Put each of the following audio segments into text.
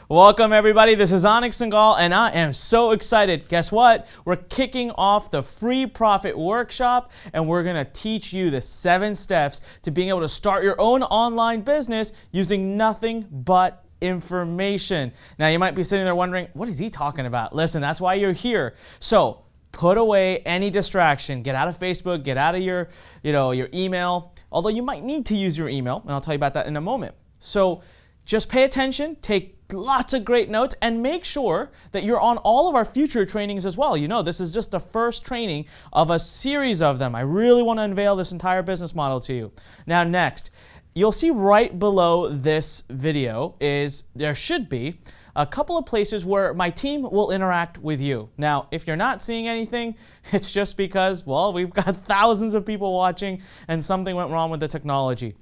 Welcome everybody, this is Anik Singhal and I am so excited. Guess what? We're kicking off the free profit workshop and we're going to teach you the 7 steps to being able to start your own online business using nothing but information. Now you might be sitting there wondering, what is he talking about? Listen, that's why you're here. So put away any distraction. Get out of Facebook, get out of your email, although you might need to use your email, and I'll tell you about that in a moment. So just pay attention, take lots of great notes, and make sure that you're on all of our future trainings as well. You know, this is just the first training of a series of them. I really want to unveil this entire business model to you. Now next, you'll see right below this video there should be a couple of places where my team will interact with you. Now, if you're not seeing anything, it's just because, well, we've got thousands of people watching and something went wrong with the technology.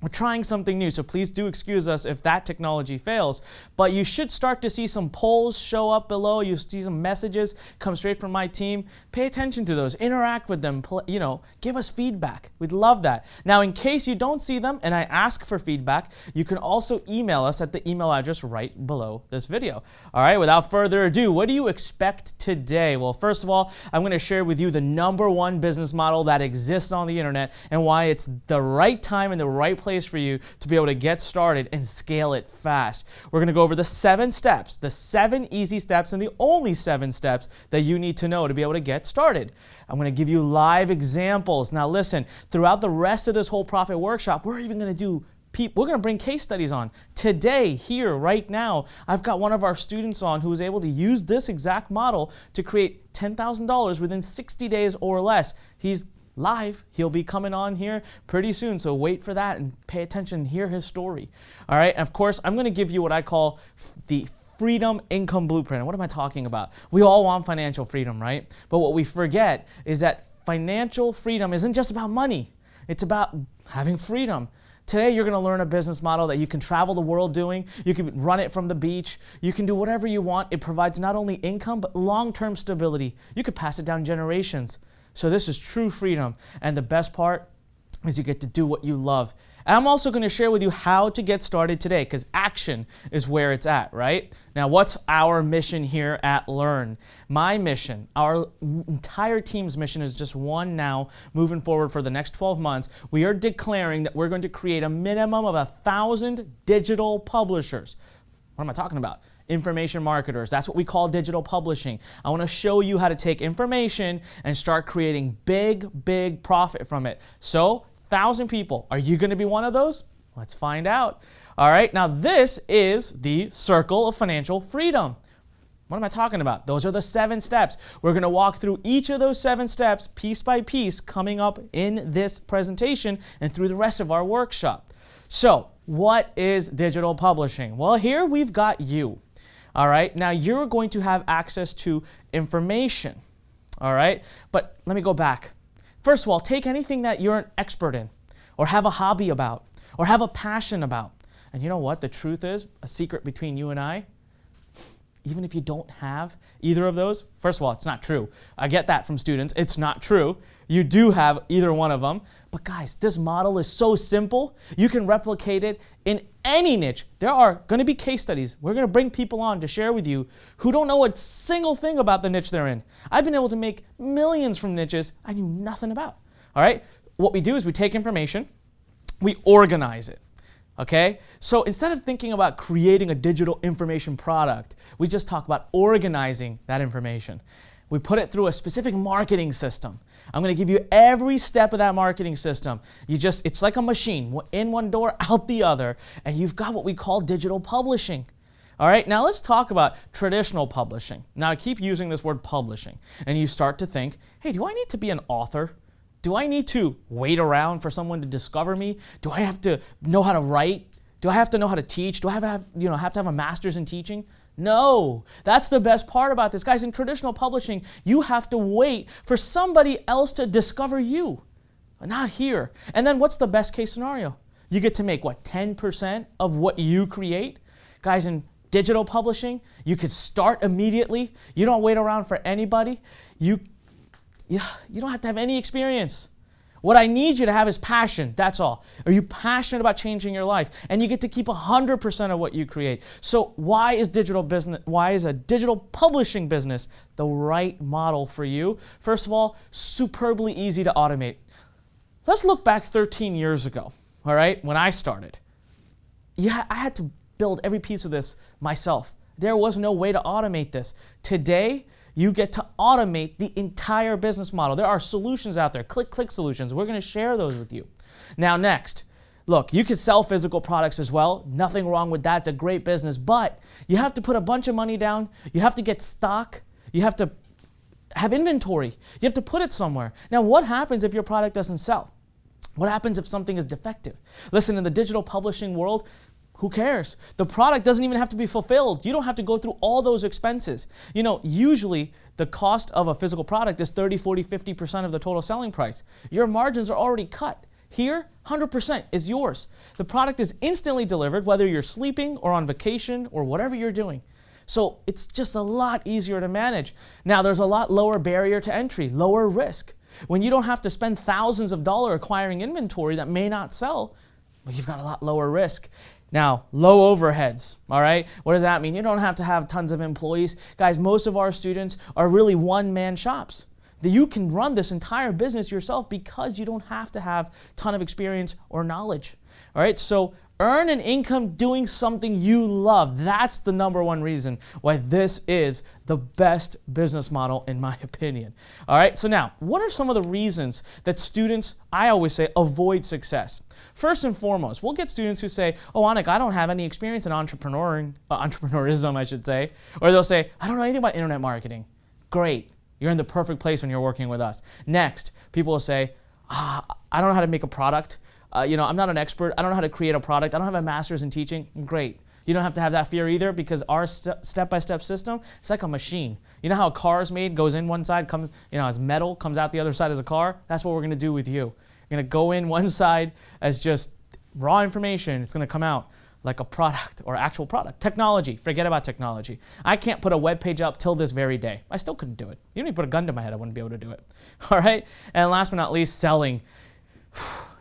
We're trying something new, so please do excuse us if that technology fails. But you should start to see some polls show up below. You see some messages come straight from my team. Pay attention to those. Interact with them. Give us feedback. We'd love that. Now, in case you don't see them and I ask for feedback, you can also email us at the email address right below this video. All right, without further ado, what do you expect today? Well, first of all, I'm going to share with you the #1 business model that exists on the internet and why it's the right time and the right place for you to be able to get started and scale it fast. We're going to go over the 7 steps, the 7 easy steps and the only 7 steps that you need to know to be able to get started. I'm going to give you live examples. Now listen, throughout the rest of this whole profit workshop, we're going to bring case studies on. Today, here, right now, I've got one of our students on who was able to use this exact model to create $10,000 within 60 days or less. He's live. He'll be coming on here pretty soon, so wait for that and pay attention and hear his story. All right, and of course, I'm going to give you what I call the freedom income blueprint. And what am I talking about? We all want financial freedom, right? But what we forget is that financial freedom isn't just about money. It's about having freedom. Today, you're going to learn a business model that you can travel the world doing. You can run it from the beach. You can do whatever you want. It provides not only income, but long-term stability. You could pass it down generations. So this is true freedom. And the best part is you get to do what you love. And I'm also going to share with you how to get started today, because action is where it's at, right? Now, what's our mission here at Learn? My mission, our entire team's mission is just one now, moving forward for the next 12 months. We are declaring that we're going to create a minimum of 1,000 digital publishers. What am I talking about? Information marketers. That's what we call digital publishing. I want to show you how to take information and start creating big profit from it. So, 1,000 people. Are you going to be one of those? Let's find out. All right, now this is the circle of financial freedom. What am I talking about? Those are the 7 steps. We're going to walk through each of those 7 steps piece by piece coming up in this presentation and through the rest of our workshop. So, what is digital publishing? Well, here we've got you. All right, now you're going to have access to information. All right, but let me go back. First of all, take anything that you're an expert in, or have a hobby about, or have a passion about. And you know what? The truth is, a secret between you and I, even if you don't have either of those, first of all, it's not true. I get that from students. It's not true. You do have either one of them. But guys, this model is so simple. You can replicate it in any niche. There are going to be case studies. We're going to bring people on to share with you who don't know a single thing about the niche they're in. I've been able to make millions from niches I knew nothing about. All right? What we do is we take information, we organize it. Okay? So instead of thinking about creating a digital information product, we just talk about organizing that information. We put it through a specific marketing system. I'm going to give you every step of that marketing system. It's like a machine, in one door, out the other, and you've got what we call digital publishing. All right, now let's talk about traditional publishing. Now I keep using this word publishing, and you start to think, hey, do I need to be an author? Do I need to wait around for someone to discover me? Do I have to know how to write? Do I have to know how to teach? Do I have to have a master's in teaching? No, that's the best part about this. Guys, in traditional publishing, you have to wait for somebody else to discover you. Not here. And then what's the best case scenario? You get to make, 10% of what you create? Guys, in digital publishing, you could start immediately. You don't wait around for anybody. You don't have to have any experience. What I need you to have is passion. That's all. Are you passionate about changing your life? And you get to keep 100% of what you create. So why is a digital publishing business the right model for you? First of all, superbly easy to automate. Let's look back 13 years ago, all right, when I started. Yeah, I had to build every piece of this myself. There was no way to automate this. Today, you get to automate the entire business model. There are solutions out there, click solutions. We're going to share those with you. Now, next, look, you could sell physical products as well. Nothing wrong with that. It's a great business. But you have to put a bunch of money down. You have to get stock. You have to have inventory. You have to put it somewhere. Now, what happens if your product doesn't sell? What happens if something is defective? Listen, in the digital publishing world, who cares? The product doesn't even have to be fulfilled. You don't have to go through all those expenses. You know, usually the cost of a physical product is 30, 40, 50% of the total selling price. Your margins are already cut. Here, 100% is yours. The product is instantly delivered, whether you're sleeping or on vacation or whatever you're doing. So it's just a lot easier to manage. Now, there's a lot lower barrier to entry, lower risk. When you don't have to spend thousands of dollars acquiring inventory that may not sell, well, you've got a lot lower risk. Now, low overheads, all right? What does that mean? You don't have to have tons of employees. Guys, most of our students are really one-man shops. You can run this entire business yourself because you don't have to have a ton of experience or knowledge, all right? So earn an income doing something you love. That's the number one reason why this is the best business model, in my opinion. All right, so now, what are some of the reasons that students, I always say, avoid success? First and foremost, we'll get students who say, oh, Anik, I don't have any experience in entrepreneurism, I should say. Or they'll say, I don't know anything about internet marketing. Great, you're in the perfect place when you're working with us. Next, people will say, I don't know how to make a product. I'm not an expert. I don't know how to create a product. I don't have a master's in teaching. Great. You don't have to have that fear either because our step-by-step system, it's like a machine. You know how a car is made, goes in one side, comes, as metal, comes out the other side as a car? That's what we're going to do with you. You're going to go in one side as just raw information. It's going to come out like a product or actual product. Technology. Forget about technology. I can't put a web page up till this very day. I still couldn't do it. You don't even put a gun to my head, I wouldn't be able to do it. All right? And last but not least, selling.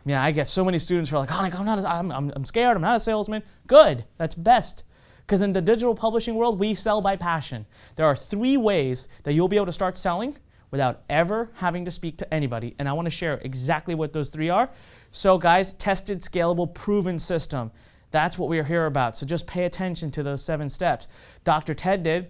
Yeah, I get so many students who are like, oh, I'm scared, I'm not a salesman. Good, that's best. Because in the digital publishing world, we sell by passion. There are 3 ways that you'll be able to start selling without ever having to speak to anybody. And I want to share exactly what those 3 are. So guys, tested, scalable, proven system. That's what we are here about. So just pay attention to those 7 steps. Dr. Ted did.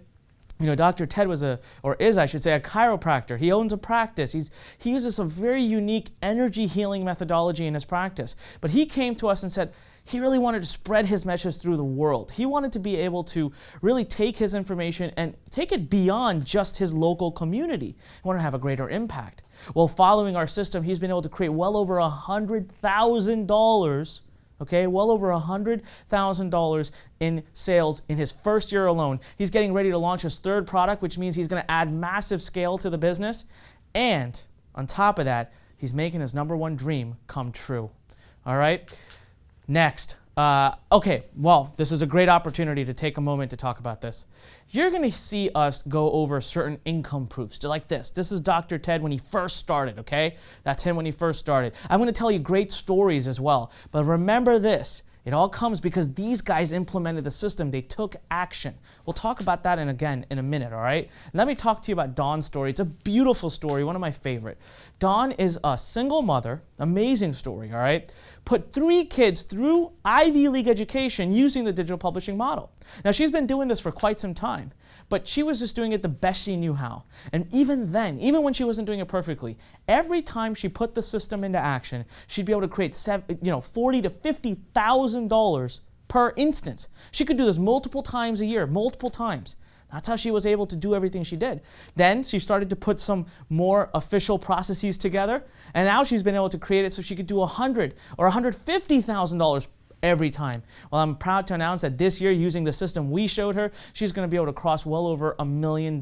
Dr. Ted is, a chiropractor. He owns a practice. He uses a very unique energy healing methodology in his practice. But he came to us and said he really wanted to spread his message through the world. He wanted to be able to really take his information and take it beyond just his local community. He wanted to have a greater impact. Well, following our system, he's been able to create well over $100,000. Okay, well over $100,000 in sales in his first year alone. He's getting ready to launch his 3rd product, which means he's going to add massive scale to the business. And on top of that, he's making his number 1 dream come true. All right, next. This is a great opportunity to take a moment to talk about this. You're going to see us go over certain income proofs, like this. This is Dr. Ted when he first started, okay? That's him when he first started. I'm going to tell you great stories as well. But remember this. It all comes because these guys implemented the system. They took action. We'll talk about that in a minute, all right? Let me talk to you about Dawn's story. It's a beautiful story, one of my favorite. Dawn is a single mother, amazing story, all right? Put 3 kids through Ivy League education using the digital publishing model. Now, she's been doing this for quite some time, but she was just doing it the best she knew how. And even then, even when she wasn't doing it perfectly, every time she put the system into action, she'd be able to create $40,000 to $50,000 per instance. She could do this multiple times a year, multiple times. That's how she was able to do everything she did. Then she started to put some more official processes together, and now she's been able to create it so she could do $100,000 or $150,000 every time. Well, I'm proud to announce that this year, using the system we showed her, she's going to be able to cross well over $1 million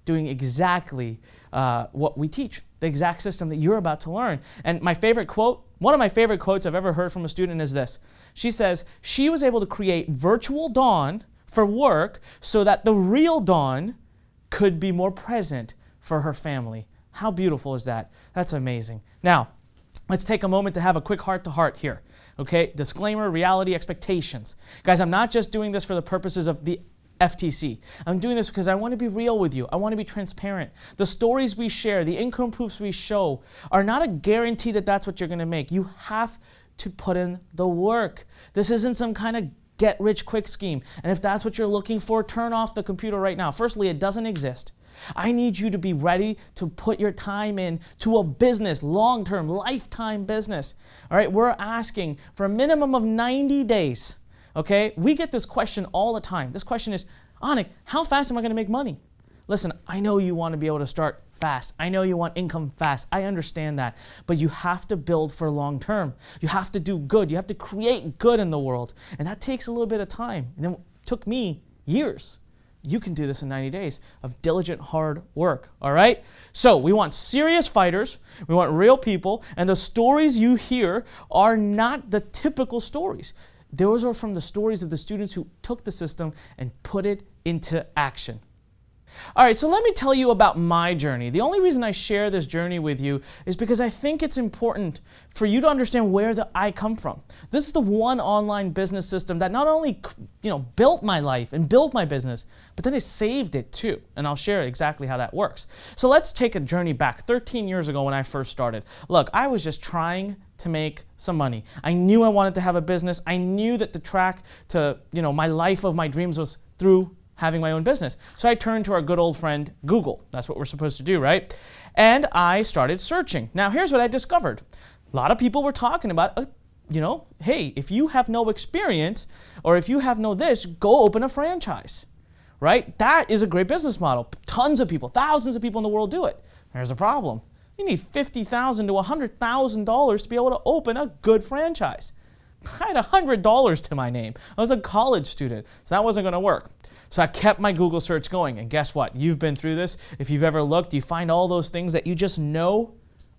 doing exactly what we teach, the exact system that you're about to learn. And my favorite quote, one of my favorite quotes I've ever heard from a student is this. She says, she was able to create virtual Dawn for work so that the real Dawn could be more present for her family. How beautiful is that? That's amazing. Now, let's take a moment to have a quick heart-to-heart here. Okay, disclaimer, reality, expectations. Guys, I'm not just doing this for the purposes of the FTC. I'm doing this because I want to be real with you. I want to be transparent. The stories we share, the income proofs we show are not a guarantee that that's what you're going to make. You have to put in the work. This isn't some kind of get-rich-quick scheme. And if that's what you're looking for, turn off the computer right now. Firstly, it doesn't exist. I need you to be ready to put your time in to a business, long-term, lifetime business. All right, we're asking for a minimum of 90 days. Okay, we get this question all the time. This question is, Anik, how fast am I going to make money? Listen, I know you want to be able to start fast. I know you want income fast. I understand that. But you have to build for long term. You have to do good. You have to create good in the world. And that takes a little bit of time. And it took me years. You can do this in 90 days of diligent, hard work, all right? So we want serious fighters, we want real people, and the stories you hear are not the typical stories. Those are from the stories of the students who took the system and put it into action. All right, so let me tell you about my journey. The only reason I share this journey with you is because I think it's important for you to understand where I come from. This is the one online business system that not only, built my life and built my business, but then it saved it too. And I'll share exactly how that works. So let's take a journey back 13 years ago when I first started. Look, I was just trying to make some money. I knew I wanted to have a business. I knew that the track to, my life of my dreams was through having my own business. So I turned to our good old friend, Google. That's what we're supposed to do, right? And I started searching. Now, here's what I discovered. A lot of people were talking about, hey, if you have no experience or if you have no this, go open a franchise, right? That is a great business model. Tons of people, thousands of people in the world do it. There's a problem. You need $50,000 to $100,000 to be able to open a good franchise. I had $100 to my name. I was a college student, so that wasn't going to work. So I kept my Google search going, and guess what? You've been through this. If you've ever looked, you find all those things that you just know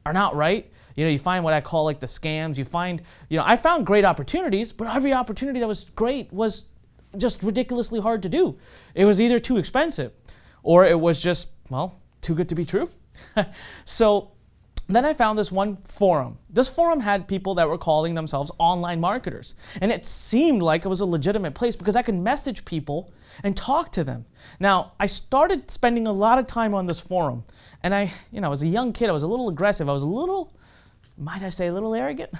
are not right. You find what I call like the scams. You find, I found great opportunities, but every opportunity that was great was just ridiculously hard to do. It was either too expensive or it was just, too good to be true. So then I found this one forum. This forum had people that were calling themselves online marketers. And it seemed like it was a legitimate place because I could message people and talk to them. Now, I started spending a lot of time on this forum. And I was a young kid. I was a little aggressive. I was a little, might I say, a little arrogant?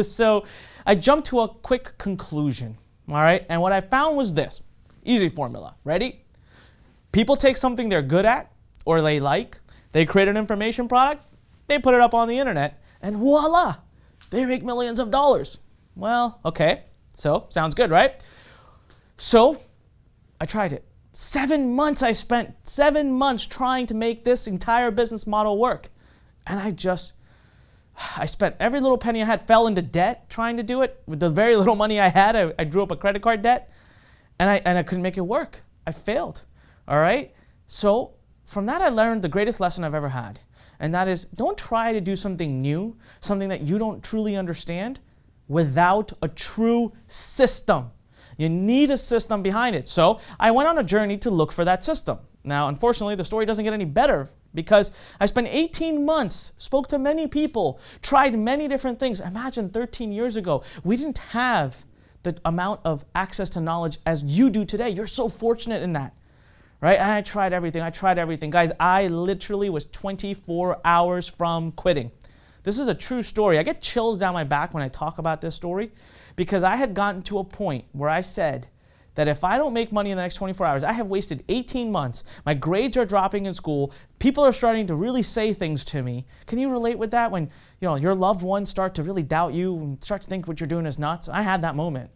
So I jumped to a quick conclusion, all right? And what I found was this. Easy formula. Ready? People take something they're good at or they like. They create an information product. They put it up on the internet, and voila, they make millions of dollars. Well, okay, so sounds good, right? So I tried it. 7 months I spent, 7 months trying to make this entire business model work. And I spent every little penny I had, fell into debt trying to do it. With the very little money I had, I drew up a credit card debt, and I couldn't make it work. I failed, all right? So from that, I learned the greatest lesson I've ever had. And that is, don't try to do something new, something that you don't truly understand, without a true system. You need a system behind it. So I went on a journey to look for that system. Now, unfortunately, the story doesn't get any better because I spent 18 months, spoke to many people, tried many different things. Imagine 13 years ago, we didn't have the amount of access to knowledge as you do today. You're so fortunate in that. Right? And I tried everything. Guys, I literally was 24 hours from quitting. This is a true story. I get chills down my back when I talk about this story because I had gotten to a point where I said that if I don't make money in the next 24 hours, I have wasted 18 months. My grades are dropping in school. People are starting to really say things to me. Can you relate with that when your loved ones start to really doubt you and start to think what you're doing is nuts? I had that moment.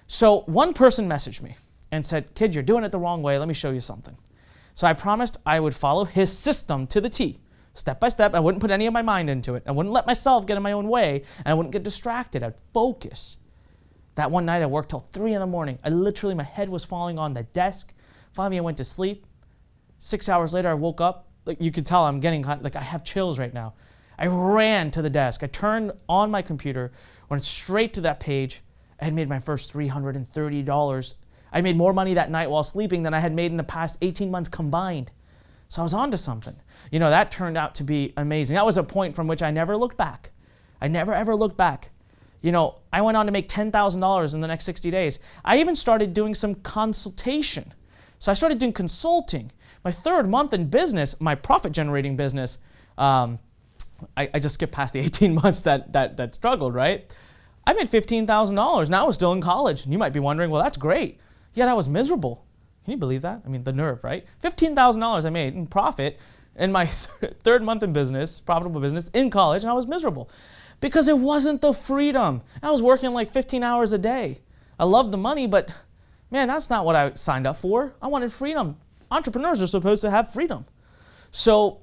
So one person messaged me and said, "Kid, you're doing it the wrong way. Let me show you something." So I promised I would follow his system to the T. Step by step, I wouldn't put any of my mind into it. I wouldn't let myself get in my own way, and I wouldn't get distracted. I'd focus. That one night I worked till 3 in the morning. My head was falling on the desk. Finally, I went to sleep. 6 hours later, I woke up. You could tell I'm getting, I have chills right now. I ran to the desk. I turned on my computer, went straight to that page. I had made my first $330. I made more money that night while sleeping than I had made in the past 18 months combined. So I was onto something. That turned out to be amazing. That was a point from which I never looked back. I never ever looked back. I went on to make $10,000 in the next 60 days. I even started doing some consultation. So I started doing consulting. My third month in business, my profit-generating business, I just skipped past the 18 months that struggled, right? I made $15,000, and I was still in college. And you might be wondering, well, that's great. Yet I was miserable. Can you believe that? I mean, the nerve, right? $15,000 I made in profit in my third month in business, profitable business, in college, and I was miserable. Because it wasn't the freedom. I was working like 15 hours a day. I loved the money, but man, that's not what I signed up for. I wanted freedom. Entrepreneurs are supposed to have freedom. So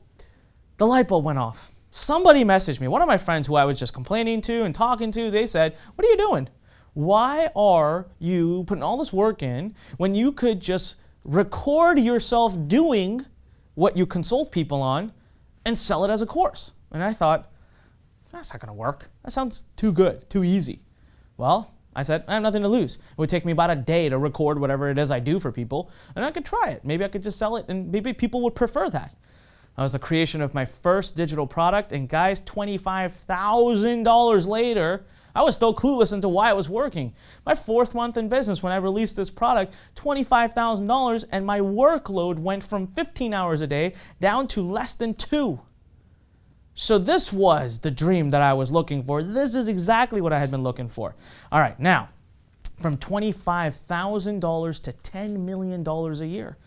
the light bulb went off. Somebody messaged me. One of my friends who I was just complaining to and talking to, they said, what are you doing? Why are you putting all this work in when you could just record yourself doing what you consult people on and sell it as a course? And I thought, that's not going to work. That sounds too good, too easy. Well, I said, I have nothing to lose. It would take me about a day to record whatever it is I do for people, and I could try it. Maybe I could just sell it, and maybe people would prefer that. That was the creation of my first digital product, and guys, $25,000 later, I was still clueless into why it was working. My fourth month in business, when I released this product, $25,000, and my workload went from 15 hours a day down to less than 2. So this was the dream that I was looking for. This is exactly what I had been looking for. All right, now, from $25,000 to $10 million a year.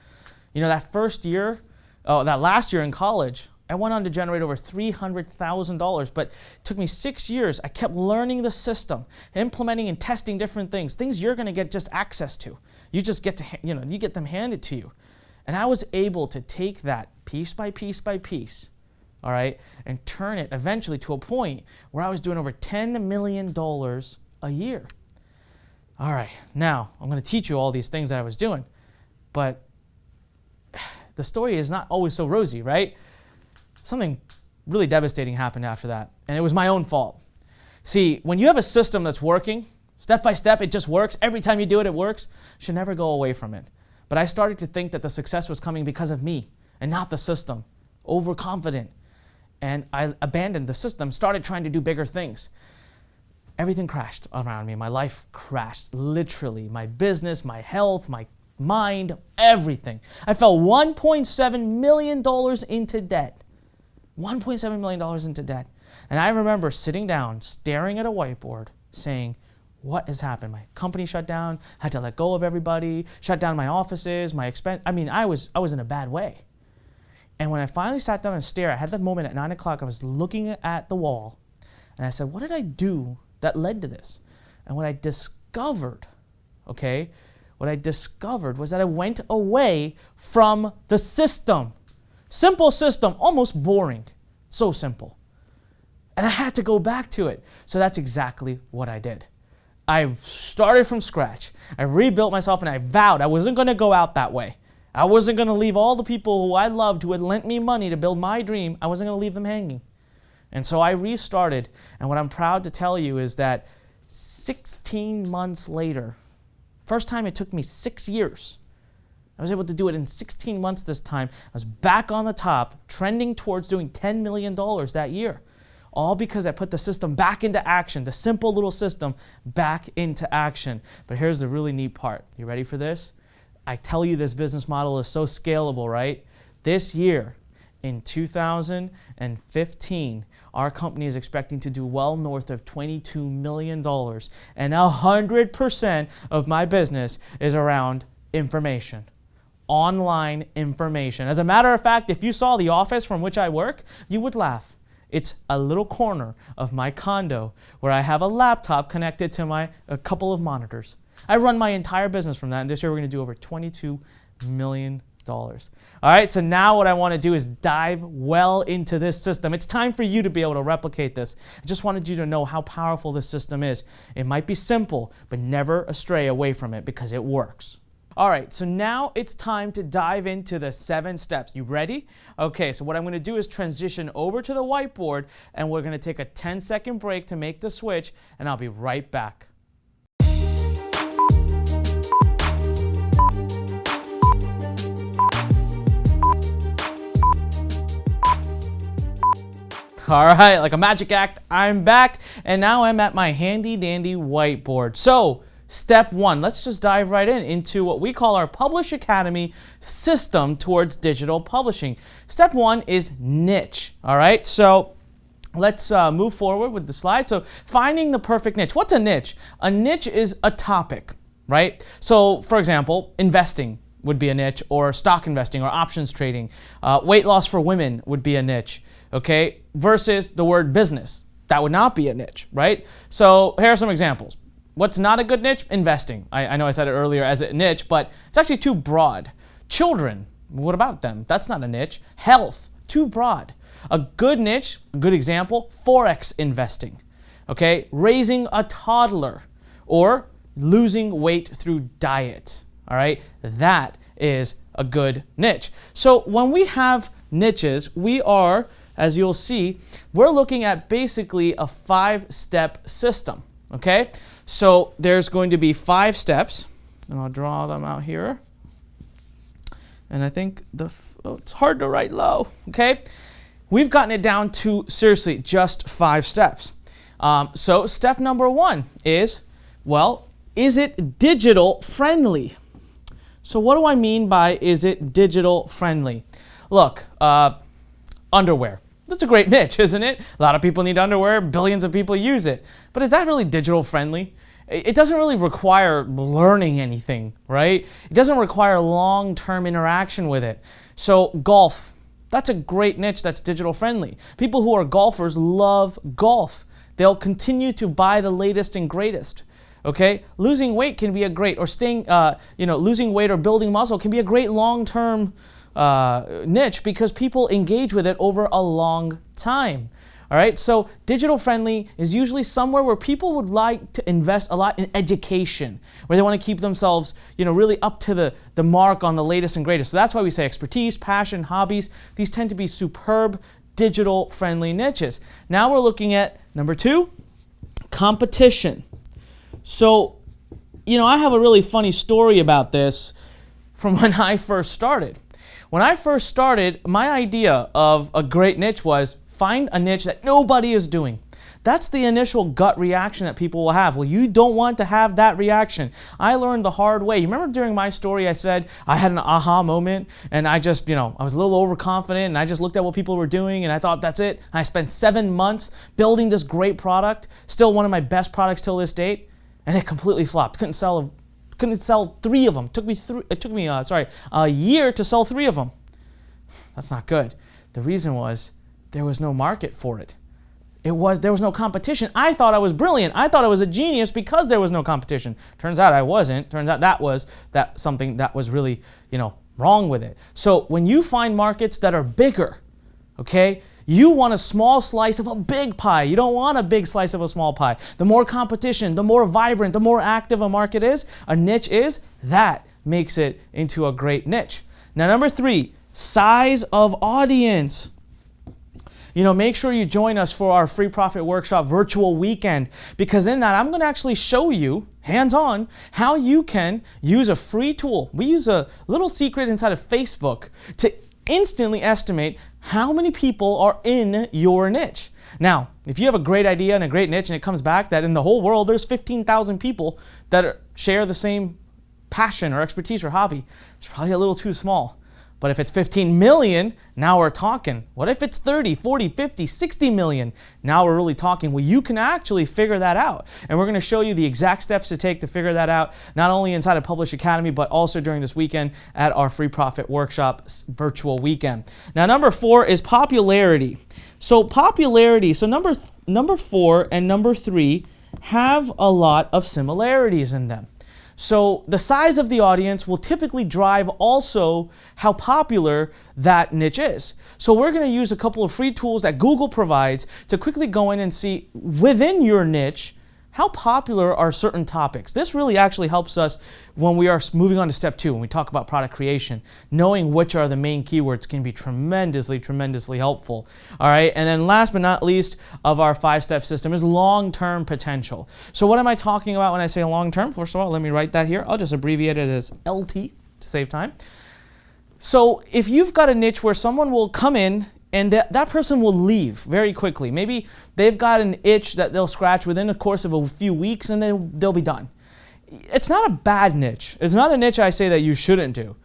That last year in college, I went on to generate over $300,000, but it took me 6 years. I kept learning the system, implementing and testing different things you're going to get just access to. You just get to, you get them handed to you. And I was able to take that piece by piece by piece, all right, and turn it eventually to a point where I was doing over $10 million a year. All right, now I'm going to teach you all these things that I was doing, but the story is not always so rosy, right? Something really devastating happened after that, and it was my own fault. See, when you have a system that's working, step by step, it just works. Every time you do it, it works. You should never go away from it. But I started to think that the success was coming because of me and not the system. Overconfident. And I abandoned the system, started trying to do bigger things. Everything crashed around me. My life crashed, literally. My business, my health, my mind, everything. I fell $1.7 million into debt. $1.7 million into debt. And I remember sitting down, staring at a whiteboard, saying, what has happened? My company shut down, I had to let go of everybody, shut down my offices, my expense. I was in a bad way. And when I finally sat down and stared, I had that moment at 9 o'clock, I was looking at the wall, and I said, what did I do that led to this? And what I discovered was that I went away from the system. Simple system, almost boring. So simple. And I had to go back to it. So that's exactly what I did. I started from scratch. I rebuilt myself, and I vowed I wasn't going to go out that way. I wasn't going to leave all the people who I loved who had lent me money to build my dream. I wasn't going to leave them hanging. And so I restarted. And what I'm proud to tell you is that 16 months later, first time it took me 6 years. I was able to do it in 16 months this time. I was back on the top, trending towards doing $10 million that year. All because I put the system back into action, the simple little system back into action. But here's the really neat part. You ready for this? I tell you this business model is so scalable, right? This year, in 2015, our company is expecting to do well north of $22 million. And 100% of my business is around information. Online information. As a matter of fact, if you saw the office from which I work, you would laugh. It's a little corner of my condo where I have a laptop connected to a couple of monitors. I run my entire business from that, and this year we're going to do over $22 million. All right, so now what I want to do is dive well into this system. It's time for you to be able to replicate this. I just wanted you to know how powerful this system is. It might be simple, but never astray away from it because it works. All right, so now it's time to dive into the 7 steps. You ready? Okay, so what I'm going to do is transition over to the whiteboard, and we're going to take a 10-second break to make the switch, and I'll be right back. All right, like a magic act, I'm back, and now I'm at my handy dandy whiteboard. So, step one, let's just dive right into what we call our Publish Academy system towards digital publishing. Step one is niche. All right, so let's move forward with the slide. So, finding the perfect niche. What's a niche? A niche is a topic, right? So, for example, investing would be a niche, or stock investing, or options trading. Weight loss for women would be a niche, okay? Versus the word business. That would not be a niche, right? So here are some examples. What's not a good niche? Investing. I know I said it earlier as a niche, but it's actually too broad. Children, what about them? That's not a niche. Health, too broad. A good niche, a good example, Forex investing, okay? Raising a toddler, or losing weight through diet. All right, that is a good niche. So when we have niches, we are, as you'll see, we're looking at basically a 5-step system, okay? So there's going to be 5 steps, and I'll draw them out here. And I think it's hard to write low, okay? We've gotten it down to, seriously, just 5 steps. So step number 1 is, well, is it digital friendly? So what do I mean by is it digital friendly? Look, underwear. That's a great niche, isn't it? A lot of people need underwear, billions of people use it. But is that really digital friendly? It doesn't really require learning anything, right? It doesn't require long-term interaction with it. So golf, that's a great niche that's digital friendly. People who are golfers love golf. They'll continue to buy the latest and greatest. Okay, losing weight can be a great, or staying, losing weight or building muscle can be a great long-term niche because people engage with it over a long time. All right, so digital friendly is usually somewhere where people would like to invest a lot in education, where they want to keep themselves, really up to the mark on the latest and greatest. So that's why we say expertise, passion, hobbies. These tend to be superb digital friendly niches. Now we're looking at number 2, competition. So, I have a really funny story about this from when I first started. When I first started, my idea of a great niche was find a niche that nobody is doing. That's the initial gut reaction that people will have. Well, you don't want to have that reaction. I learned the hard way. You remember during my story I said I had an aha moment and I just, I was a little overconfident and I just looked at what people were doing and I thought that's it. I spent 7 months building this great product, still one of my best products till this date. And it completely flopped. Couldn't sell 3 of them. It took me a year to sell 3 of them. That's not good. The reason was there was no market for it. There was no competition. I thought I was brilliant. I thought I was a genius because there was no competition. Turns out I wasn't. Turns out that was something that was really, wrong with it. So when you find markets that are bigger, okay, you want a small slice of a big pie. You don't want a big slice of a small pie. The more competition, the more vibrant, the more active a market is, a niche is, that makes it into a great niche. Now, number 3, size of audience. Make sure you join us for our Free Profit Workshop virtual weekend, because in that I'm going to actually show you, hands-on, how you can use a free tool. We use a little secret inside of Facebook to instantly estimate how many people are in your niche. Now, if you have a great idea and a great niche and it comes back that in the whole world there's 15,000 people that share the same passion or expertise or hobby, it's probably a little too small. But if it's 15 million, now we're talking. What if it's 30, 40, 50, 60 million? Now we're really talking. Well, you can actually figure that out. And we're going to show you the exact steps to take to figure that out, not only inside of Publish Academy, but also during this weekend at our Free Profit Workshop virtual weekend. Now, number 4 is popularity. So popularity, so number 4 and number 3 have a lot of similarities in them. So the size of the audience will typically drive also how popular that niche is. So we're going to use a couple of free tools that Google provides to quickly go in and see within your niche, how popular are certain topics. This really actually helps us when we are moving on to step 2, when we talk about product creation. Knowing which are the main keywords can be tremendously, tremendously helpful. All right, and then last but not least of our 5-step system is long-term potential. So what am I talking about when I say long-term? First of all, let me write that here. I'll just abbreviate it as LT to save time. So if you've got a niche where someone will come in, and that person will leave very quickly. Maybe they've got an itch that they'll scratch within the course of a few weeks, and then they'll be done. It's not a bad niche. It's not a niche I say that you shouldn't do.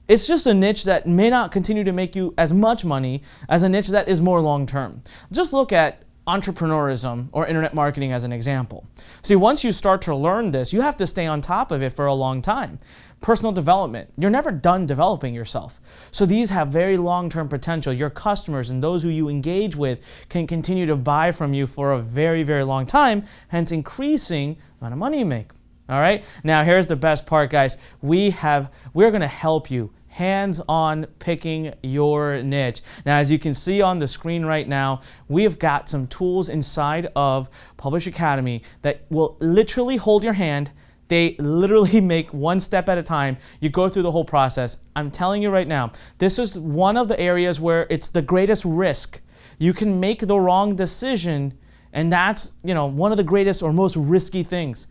It's just a niche that may not continue to make you as much money as a niche that is more long-term. Just look at entrepreneurism or internet marketing as an example. See, once you start to learn this, you have to stay on top of it for a long time. Personal development, you're never done developing yourself. So these have very long-term potential. Your customers and those who you engage with can continue to buy from you for a very, very long time, hence increasing the amount of money you make. All right, now here's the best part, guys. We're going to help you hands-on picking your niche. Now, as you can see on the screen right now, we have got some tools inside of Publish Academy that will literally hold your hand. They literally make one step at a time. You go through the whole process. I'm telling you right now, this is one of the areas where it's the greatest risk. You can make the wrong decision, and that's, one of the greatest or most risky things.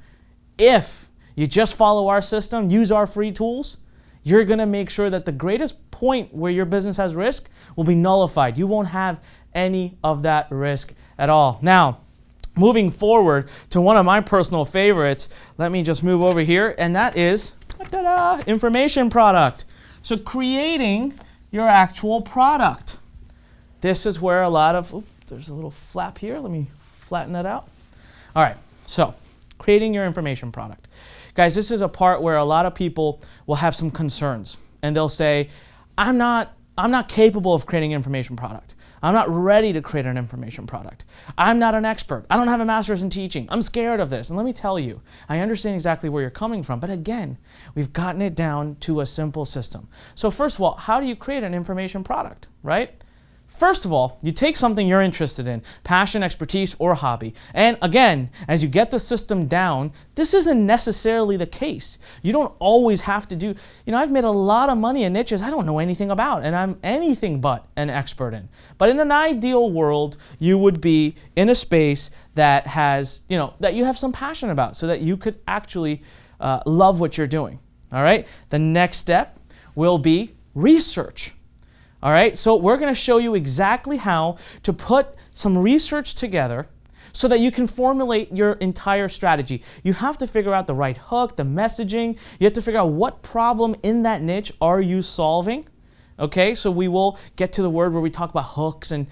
If you just follow our system, use our free tools, you're going to make sure that the greatest point where your business has risk will be nullified. You won't have any of that risk at all. Now, moving forward to one of my personal favorites, let me just move over here, and that is information product. So creating your actual product. This is where a lot of, there's a little flap here. Let me flatten that out. All right, so creating your information product. Guys, this is a part where a lot of people will have some concerns, and they'll say, I'm not capable of creating an information product. I'm not ready to create an information product. I'm not an expert. I don't have a master's in teaching. I'm scared of this. And let me tell you, I understand exactly where you're coming from, but again, we've gotten it down to a simple system. So first of all, how do you create an information product, right? First of all, you take something you're interested in, passion, expertise, or hobby. And again, as you get the system down, this isn't necessarily the case. You don't always have to do, I've made a lot of money in niches I don't know anything about, and I'm anything but an expert in. But in an ideal world, you would be in a space that has, that you have some passion about, so that you could actually love what you're doing. All right? The next step will be research. All right, so we're going to show you exactly how to put some research together so that you can formulate your entire strategy. You have to figure out the right hook, the messaging. You have to figure out what problem in that niche are you solving. Okay, so we will get to the word where we talk about hooks and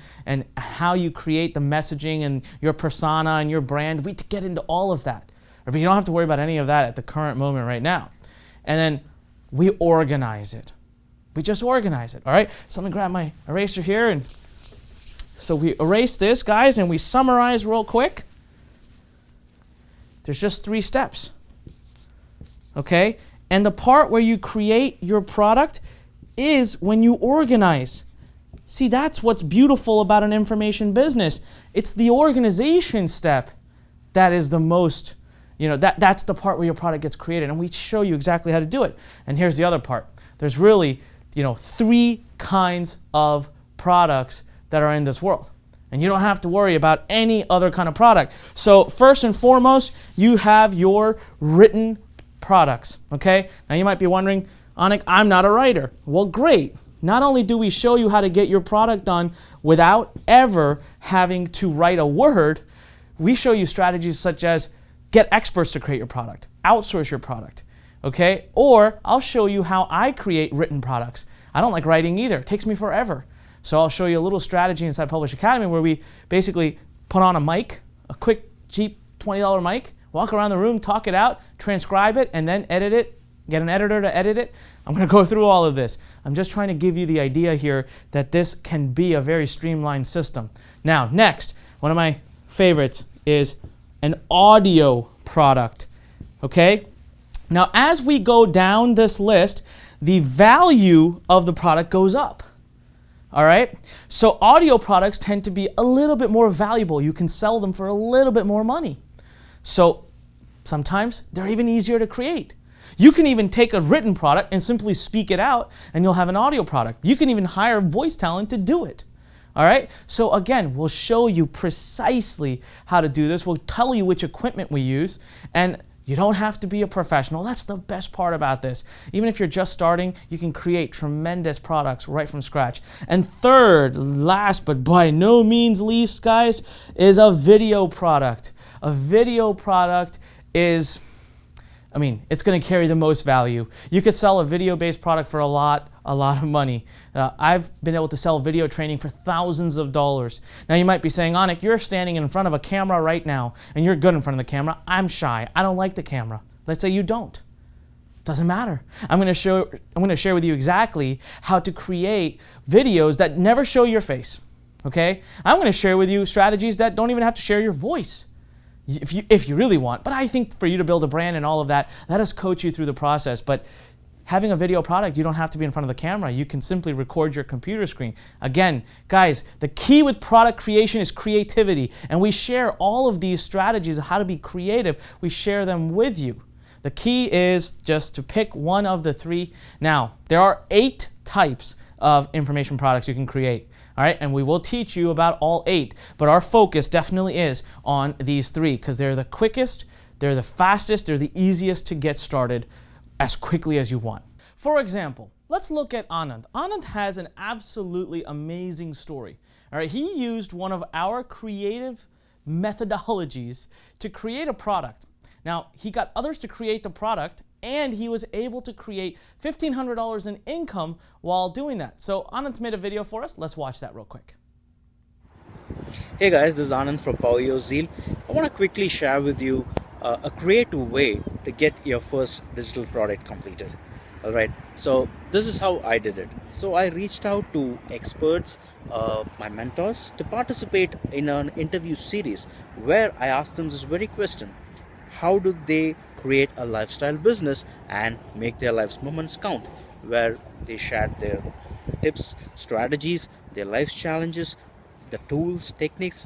how you create the messaging and your persona and your brand. We get into all of that. But you don't have to worry about any of that at the current moment right now. And then we organize it. We just organize it, all right? So let me grab my eraser here. And so we erase this, guys, and we summarize real quick. There's just 3 steps, okay? And the part where you create your product is when you organize. See, that's what's beautiful about an information business. It's the organization step that is the most, that's the part where your product gets created. And we show you exactly how to do it. And here's the other part. There's really 3 kinds of products that are in this world. And you don't have to worry about any other kind of product. So first and foremost, you have your written products, okay? Now you might be wondering, Anik, I'm not a writer. Well, great. Not only do we show you how to get your product done without ever having to write a word, we show you strategies such as get experts to create your product, outsource your product. Okay, or I'll show you how I create written products. I don't like writing either. It takes me forever. So I'll show you a little strategy inside Publish Academy where we basically put on a mic, a quick, cheap $20 mic, walk around the room, talk it out, transcribe it, and then edit it, get an editor to edit it. I'm going to go through all of this. I'm just trying to give you the idea here that this can be a very streamlined system. Now, next, one of my favorites is an audio product. Okay? Now, as we go down this list, the value of the product goes up. All right? So audio products tend to be a little bit more valuable. You can sell them for a little bit more money. So sometimes they're even easier to create. You can even take a written product and simply speak it out, and you'll have an audio product. You can even hire voice talent to do it. All right? So again, we'll show you precisely how to do this. We'll tell you which equipment we use. And You don't have to be a professional. That's the best part about this. Even if you're just starting, you can create tremendous products right from scratch. And third, last but by no means least, guys, is a video product. A video product is, it's going to carry the most value. You could sell a video-based product for a lot of money. I've been able to sell video training for thousands of dollars. Now you might be saying, Anik, you're standing in front of a camera right now, and you're good in front of the camera. I'm shy. I don't like the camera. Let's say you don't. Doesn't matter. I'm going to share with you exactly how to create videos that never show your face. Okay? I'm going to share with you strategies that don't even have to share your voice. If you really want. But I think for you to build a brand and all of that, let us coach you through the process. But having a video product, you don't have to be in front of the camera. You can simply record your computer screen. Again, guys, the key with product creation is creativity. And we share all of these strategies of how to be creative. We share them with you. The key is just to pick one of the three. Now, there are 8 types of information products you can create. All right, and we will teach you about all 8, but our focus definitely is on these 3 because they're the quickest, they're the fastest, they're the easiest to get started as quickly as you want. For example, let's look at Anand. Anand has an absolutely amazing story. All right, he used one of our creative methodologies to create a product. Now, he got others to create the product, and he was able to create $1,500 in income while doing that. So Anand's made a video for us. Let's watch that real quick. Hey guys, this is Anand from Power Your Zeal. I want to quickly share with you a creative way to get your first digital product completed. Alright, so this is how I did it. So I reached out to experts, my mentors, to participate in an interview series where I asked them this very question. How do they create a lifestyle business and make their life's moments count? Where they shared their tips, strategies, their life's challenges, the tools, techniques,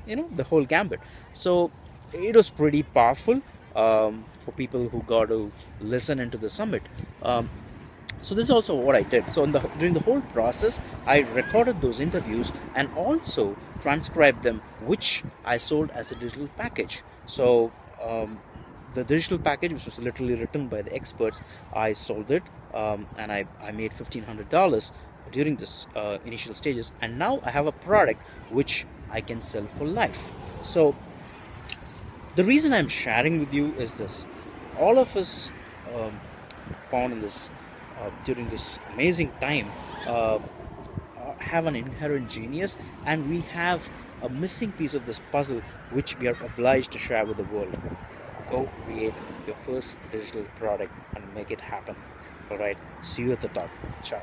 the whole gambit. So it was pretty powerful for people who got to listen into the summit. So this is also what I did. So during the whole process, I recorded those interviews and also transcribed them, which I sold as a digital package. So the digital package, which was literally written by the experts, I sold it and I made $1,500 during this initial stages, and now I have a product which I can sell for life. So the reason I'm sharing with you is this: all of us found in this during this amazing time have an inherent genius, and we have a missing piece of this puzzle which we are obliged to share with the world. Go create your first digital product and make it happen. Alright, see you at the top. Ciao.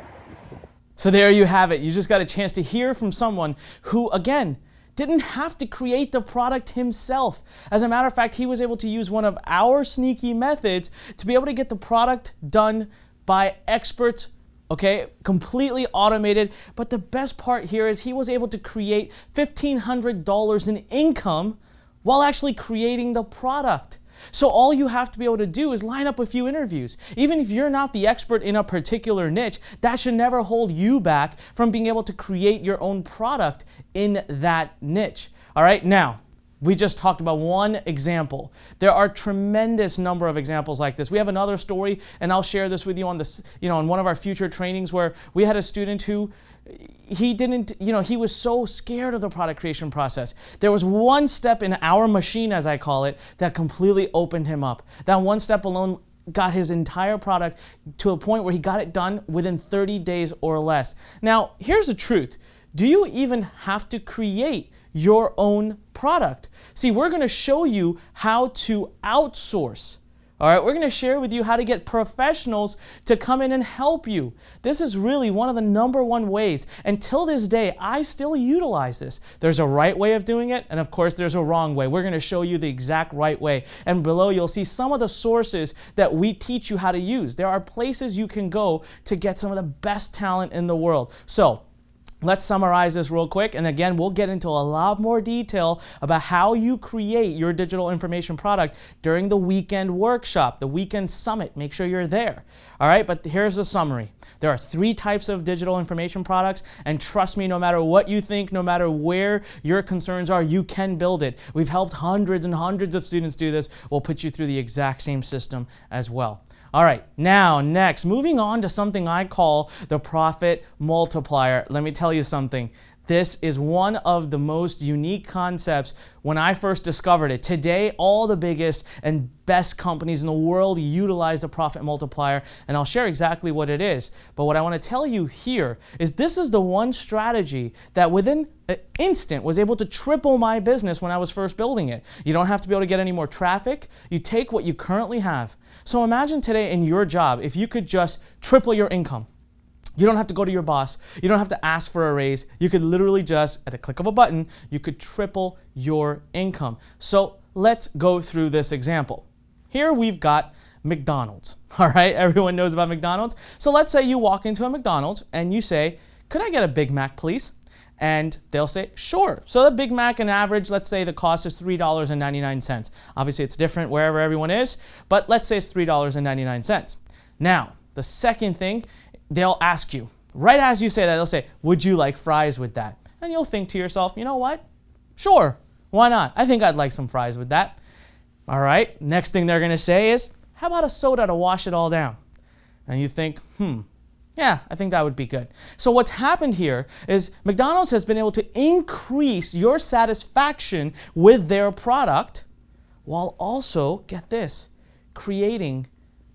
So there you have it. You just got a chance to hear from someone who, again, didn't have to create the product himself. As a matter of fact, he was able to use one of our sneaky methods to be able to get the product done by experts, okay, completely automated. But the best part here is he was able to create $1,500 in income while actually creating the product. So all you have to be able to do is line up a few interviews. Even if you're not the expert in a particular niche, that should never hold you back from being able to create your own product in that niche. All right, now, we just talked about one example. There are tremendous number of examples like this. We have another story, and I'll share this with you on this, on one of our future trainings, where we had a student who he was so scared of the product creation process. There was one step in our machine, as I call it, that completely opened him up. That one step alone got his entire product to a point where he got it done within 30 days or less. Now, here's the truth. Do you even have to create your own product? See, we're going to show you how to outsource. All right, we're going to share with you how to get professionals to come in and help you. This is really one of the #1 ways. Until this day, I still utilize this. There's a right way of doing it, and of course, there's a wrong way. We're going to show you the exact right way. And below, you'll see some of the sources that we teach you how to use. There are places you can go to get some of the best talent in the world. So, Let's summarize this real quick, and again, we'll get into a lot more detail about how you create your digital information product during the weekend workshop, the weekend summit. Make sure you're there. All right, but here's the summary. There are 3 types of digital information products, and trust me, no matter what you think, no matter where your concerns are, you can build it. We've helped hundreds and hundreds of students do this. We'll put you through the exact same system as well. All right, now next, moving on to something I call the profit multiplier. Let me tell you something. This is one of the most unique concepts when I first discovered it. Today, all the biggest and best companies in the world utilize the profit multiplier, and I'll share exactly what it is. But what I want to tell you here is this is the one strategy that within an instant was able to triple my business when I was first building it. You don't have to be able to get any more traffic. You take what you currently have. So imagine today in your job, if you could just triple your income. You don't have to go to your boss. You don't have to ask for a raise. You could literally just, at a click of a button, you could triple your income. So let's go through this example. Here we've got McDonald's. All right, everyone knows about McDonald's. So let's say you walk into a McDonald's and you say, could I get a Big Mac, please? And they'll say, sure. So the Big Mac, on average, let's say the cost is $3.99. Obviously, it's different wherever everyone is, but let's say it's $3.99. Now, the second thing, they'll ask you, right as you say that, they'll say, would you like fries with that? And you'll think to yourself, you know what? Sure, why not? I think I'd like some fries with that. All right, next thing they're gonna say is, how about a soda to wash it all down? And you think, yeah, I think that would be good. So what's happened here is McDonald's has been able to increase your satisfaction with their product while also, get this, creating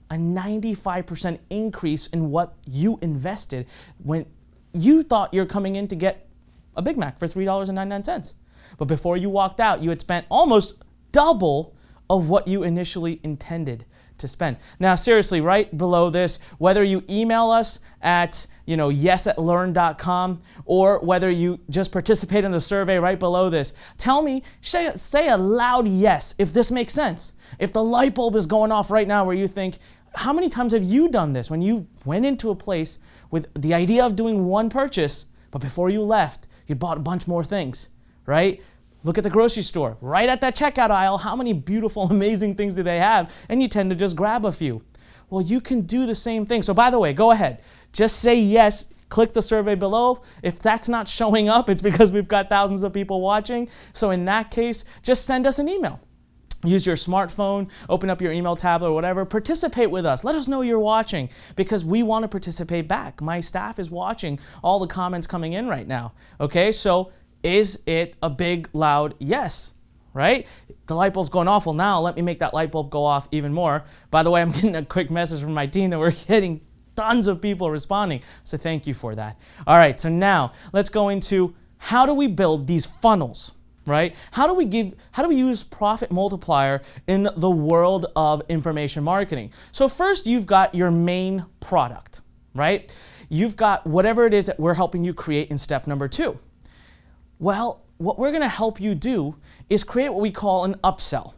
a 95% increase in what you invested when you thought you're coming in to get a Big Mac for $3.99. But before you walked out, you had spent almost double of what you initially intended to spend. Now, seriously, right below this, whether you email us at yes@learn.com or whether you just participate in the survey right below this, tell me, say a loud yes if this makes sense. If the light bulb is going off right now where you think, how many times have you done this when you went into a place with the idea of doing one purchase, but before you left, you bought a bunch more things, right? Look at the grocery store. Right at that checkout aisle, how many beautiful, amazing things do they have? And you tend to just grab a few. Well, you can do the same thing. So by the way, go ahead. Just say yes. Click the survey below. If that's not showing up, it's because we've got thousands of people watching. So in that case, just send us an email. Use your smartphone, open up your email tablet or whatever, participate with us. Let us know you're watching because we want to participate back. My staff is watching all the comments coming in right now. Okay, so is it a big, loud yes, right? The light bulb's going off. Well, now let me make that light bulb go off even more. By the way, I'm getting a quick message from my team that we're getting tons of people responding. So thank you for that. All right, so now let's go into how do we build these funnels, right? How do we use profit multiplier in the world of information marketing? So first, you've got your main product, right? You've got whatever it is that we're helping you create in step number 2. Well, what we're going to help you do is create what we call an upsell.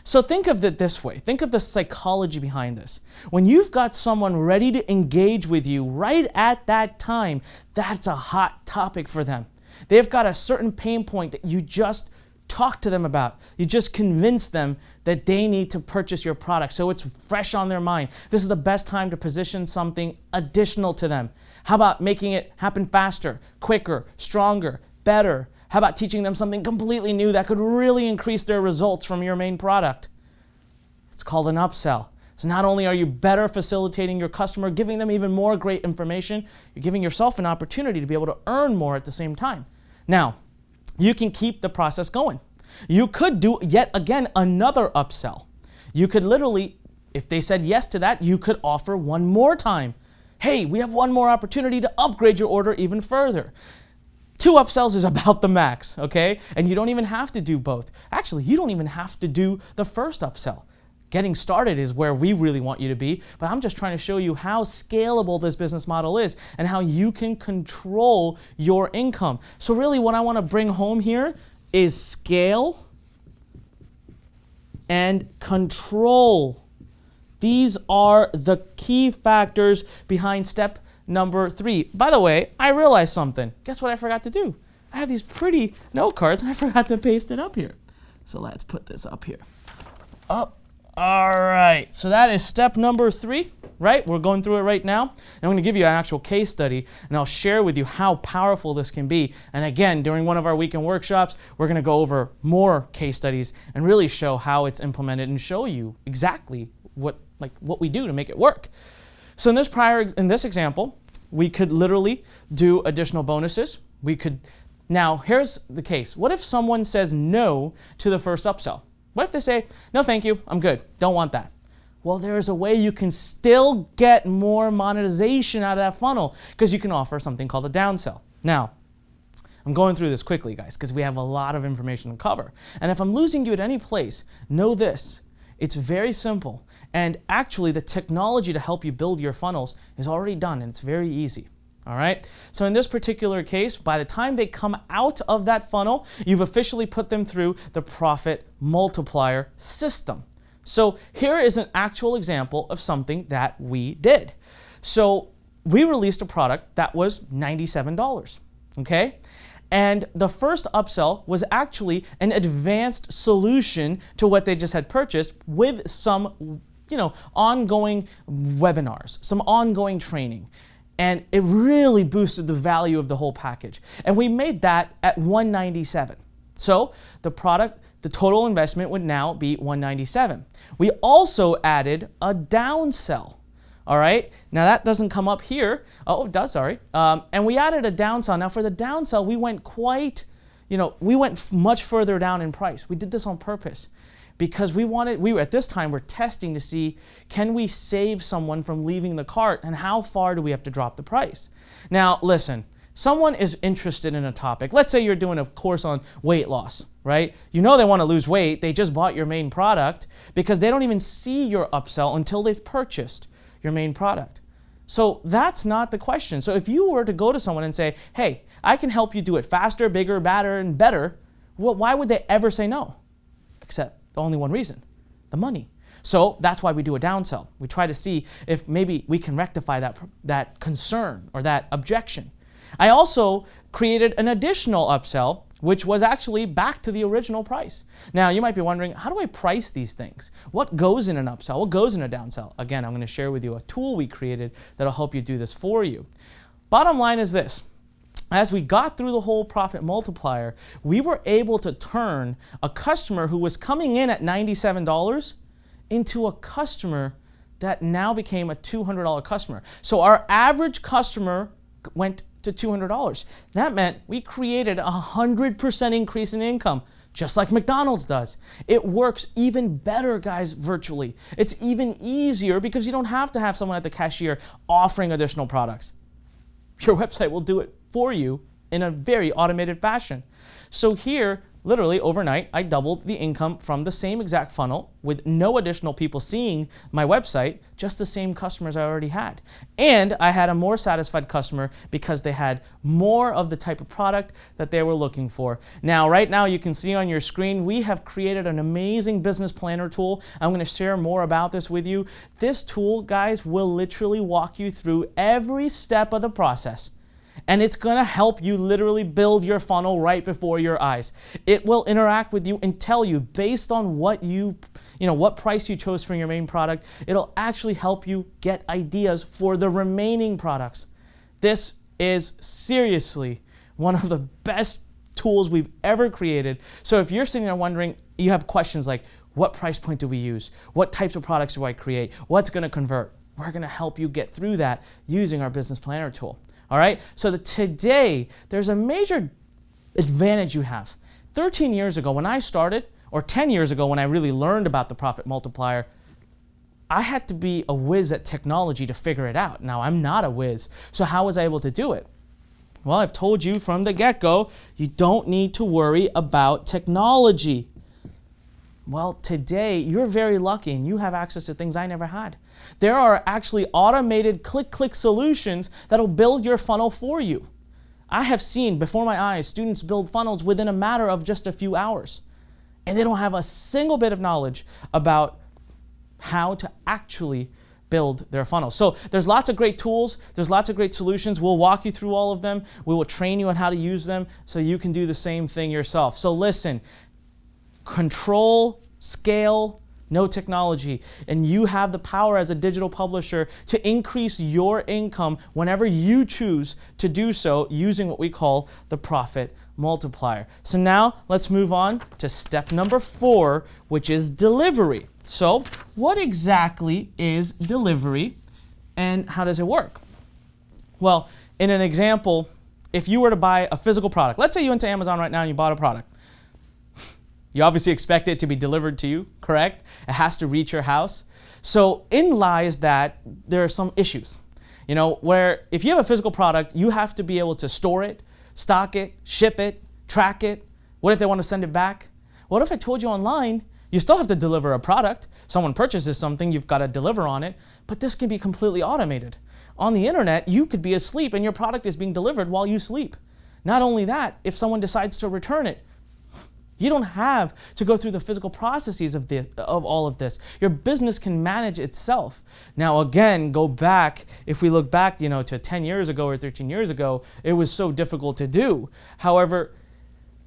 So think of it this way. Think of the psychology behind this. When you've got someone ready to engage with you right at that time, that's a hot topic for them. They've got a certain pain point that you just talk to them about. You just convince them that they need to purchase your product. So it's fresh on their mind. This is the best time to position something additional to them. How about making it happen faster, quicker, stronger, better? How about teaching them something completely new that could really increase their results from your main product? It's called an upsell. So not only are you better facilitating your customer, giving them even more great information, you're giving yourself an opportunity to be able to earn more at the same time. Now, you can keep the process going. You could do yet again another upsell. You could literally, if they said yes to that, you could offer one more time. Hey, we have one more opportunity to upgrade your order even further. 2 upsells is about the max, okay? And you don't even have to do both. Actually, you don't even have to do the first upsell. Getting started is where we really want you to be, but I'm just trying to show you how scalable this business model is and how you can control your income. So really what I want to bring home here is scale and control. These are the key factors behind step number 3. By the way, I realized something. Guess what I forgot to do? I have these pretty note cards and I forgot to paste it up here. So let's put this up here. Up. All right. So that is step number 3, right? We're going through it right now. And I'm going to give you an actual case study and I'll share with you how powerful this can be. And again, during one of our weekend workshops, we're going to go over more case studies and really show how it's implemented and show you exactly what we do to make it work. So in this example, we could literally do additional bonuses. Now, here's the case. What if someone says no to the first upsell? What if they say, no, thank you, I'm good, don't want that? Well, there's a way you can still get more monetization out of that funnel because you can offer something called a downsell. Now, I'm going through this quickly, guys, because we have a lot of information to cover. And if I'm losing you at any place, know this. It's very simple. And actually, the technology to help you build your funnels is already done, and it's very easy. All right. So in this particular case, by the time they come out of that funnel, you've officially put them through the profit multiplier system. So here is an actual example of something that we did. So we released a product that was $97. Okay. And the first upsell was actually an advanced solution to what they just had purchased with some, ongoing webinars, some ongoing training. And it really boosted the value of the whole package. And we made that at $197. So the total investment would now be $197. We also added a downsell. All right. Now that doesn't come up here. Oh, it does, sorry. And we added a downsell. Now for the downsell, we went much further down in price. We did this on purpose. Because at this time, we're testing to see, can we save someone from leaving the cart and how far do we have to drop the price? Now, listen, someone is interested in a topic. Let's say you're doing a course on weight loss, right? You know they want to lose weight. They just bought your main product because they don't even see your upsell until they've purchased your main product. So that's not the question. So if you were to go to someone and say, hey, I can help you do it faster, bigger, badder, and better, well, why would they ever say no? Except only one reason, the money. So that's why we do a downsell. We try to see if maybe we can rectify that concern or that objection. I also created an additional upsell, which was actually back to the original price. Now, you might be wondering, how do I price these things? What goes in an upsell? What goes in a downsell? Again, I'm going to share with you a tool we created that'll help you do this for you. Bottom line is this. As we got through the whole profit multiplier, we were able to turn a customer who was coming in at $97 into a customer that now became a $200 customer. So our average customer went to $200. That meant we created a 100% increase in income, just like McDonald's does. It works even better, guys, virtually. It's even easier because you don't have to have someone at the cashier offering additional products. Your website will do it for you in a very automated fashion. So here, literally overnight, I doubled the income from the same exact funnel with no additional people seeing my website, just the same customers I already had. And I had a more satisfied customer because they had more of the type of product that they were looking for. Now, right now, you can see on your screen, we have created an amazing business planner tool. I'm going to share more about this with you. This tool, guys, will literally walk you through every step of the process. And it's going to help you literally build your funnel right before your eyes. It will interact with you and tell you based on what price you chose for your main product. It'll actually help you get ideas for the remaining products. This is seriously one of the best tools we've ever created. So if you're sitting there wondering, you have questions like, what price point do we use? What types of products do I create? What's going to convert? We're going to help you get through that using our business planner tool. All right, so today, there's a major advantage you have. 13 years ago when I started, or 10 years ago when I really learned about the profit multiplier, I had to be a whiz at technology to figure it out. Now, I'm not a whiz, so how was I able to do it? Well, I've told you from the get-go, you don't need to worry about technology. Well, today, you're very lucky and you have access to things I never had. There are actually automated click solutions that'll build your funnel for you. I have seen before my eyes students build funnels within a matter of just a few hours. And they don't have a single bit of knowledge about how to actually build their funnel. So there's lots of great tools. There's lots of great solutions. We'll walk you through all of them. We will train you on how to use them so you can do the same thing yourself. So listen, control, scale, no technology, and you have the power as a digital publisher to increase your income whenever you choose to do so using what we call the profit multiplier. So now let's move on to step number 4, which is delivery. So what exactly is delivery and how does it work? Well, in an example, if you were to buy a physical product, let's say you went to Amazon right now and you bought a product. You obviously expect it to be delivered to you, correct? It has to reach your house. So in lies that there are some issues, where if you have a physical product, you have to be able to store it, stock it, ship it, track it. What if they want to send it back? What if I told you online, you still have to deliver a product. Someone purchases something, you've got to deliver on it, but this can be completely automated. On the internet, you could be asleep and your product is being delivered while you sleep. Not only that, if someone decides to return it, you don't have to go through the physical processes of all of this. Your business can manage itself. Now again, go back, if we look back, to 10 years ago or 13 years ago, it was so difficult to do. However,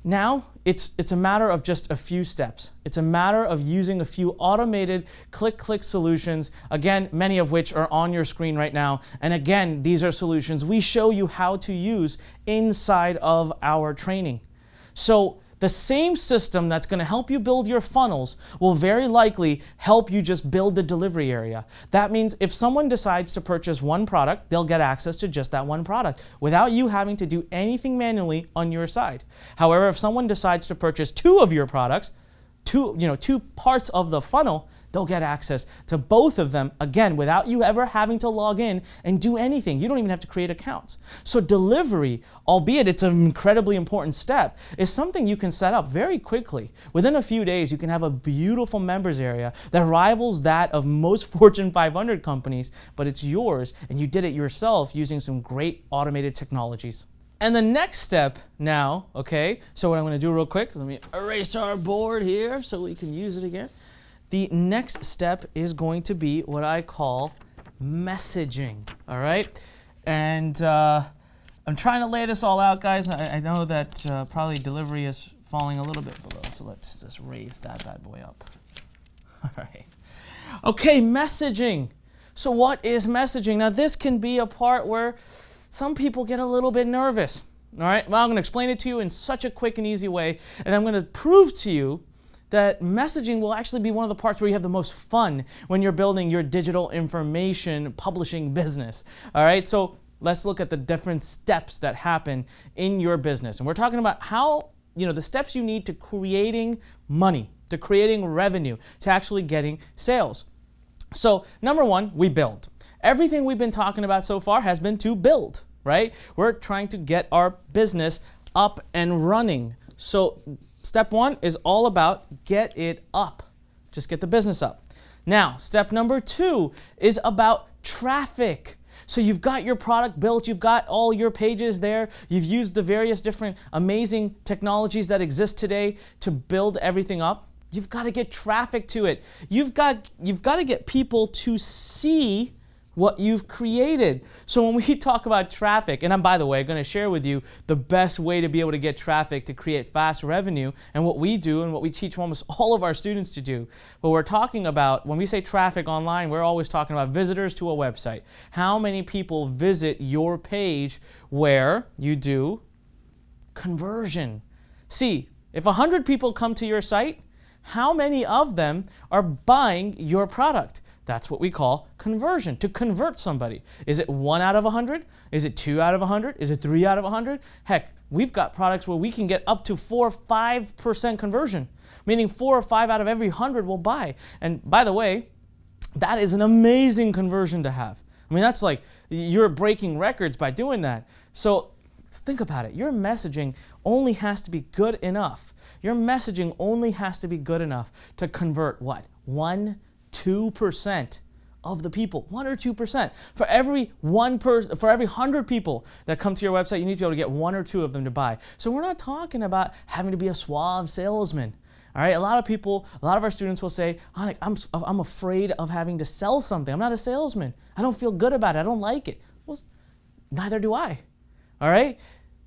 now it's a matter of just a few steps. It's a matter of using a few automated click solutions, again, many of which are on your screen right now. And again, these are solutions we show you how to use inside of our training. So the same system that's going to help you build your funnels will very likely help you just build the delivery area. That means if someone decides to purchase one product, they'll get access to just that one product without you having to do anything manually on your side. However, if someone decides to purchase 2 of your products, two parts of the funnel, they'll get access to both of them, again, without you ever having to log in and do anything. You don't even have to create accounts. So delivery, albeit it's an incredibly important step, is something you can set up very quickly. Within a few days, you can have a beautiful members area that rivals that of most Fortune 500 companies, but it's yours, and you did it yourself using some great automated technologies. And the next step now, okay, so what I'm going to do real quick is let me erase our board here so we can use it again. The next step is going to be what I call messaging, all right? And I'm trying to lay this all out, guys. I know that probably delivery is falling a little bit below, so let's just raise that bad boy up. All right. Okay, messaging. So what is messaging? Now, this can be a part where some people get a little bit nervous, all right? Well, I'm going to explain it to you in such a quick and easy way, and I'm going to prove to you that messaging will actually be one of the parts where you have the most fun when you're building your digital information publishing business. All right, so let's look at the different steps that happen in your business. And we're talking about how, the steps you need to creating money, to creating revenue, to actually getting sales. So number 1, we build. Everything we've been talking about so far has been to build, right? We're trying to get our business up and running. So step 1 is all about get it up. Just get the business up. Now, step number 2 is about traffic. So you've got your product built, you've got all your pages there, you've used the various different amazing technologies that exist today to build everything up. You've got to get traffic to it. You've got to get people to see what you've created. So when we talk about traffic, and I'm, by the way, going to share with you the best way to be able to get traffic to create fast revenue and what we do and what we teach almost all of our students to do. But we're talking about, when we say traffic online, we're always talking about visitors to a website. How many people visit your page where you do conversion? See, if 100 people come to your site, how many of them are buying your product? That's what we call conversion, to convert somebody. Is it 1 out of 100? Is it 2 out of 100? Is it 3 out of 100? Heck, we've got products where we can get up to 4 or 5% conversion, meaning 4 or 5 out of every 100 will buy. And by the way, that is an amazing conversion to have. I mean, that's like you're breaking records by doing that. So think about it. Your messaging only has to be good enough. Your messaging only has to be good enough to convert what? 2% of the people, 1 or 2%. For every 100 people that come to your website, you need to be able to get 1 or 2 of them to buy. So we're not talking about having to be a suave salesman. All right, a lot of our students will say, Anik, I'm afraid of having to sell something. I'm not a salesman. I don't feel good about it. I don't like it. Well, neither do I. All right?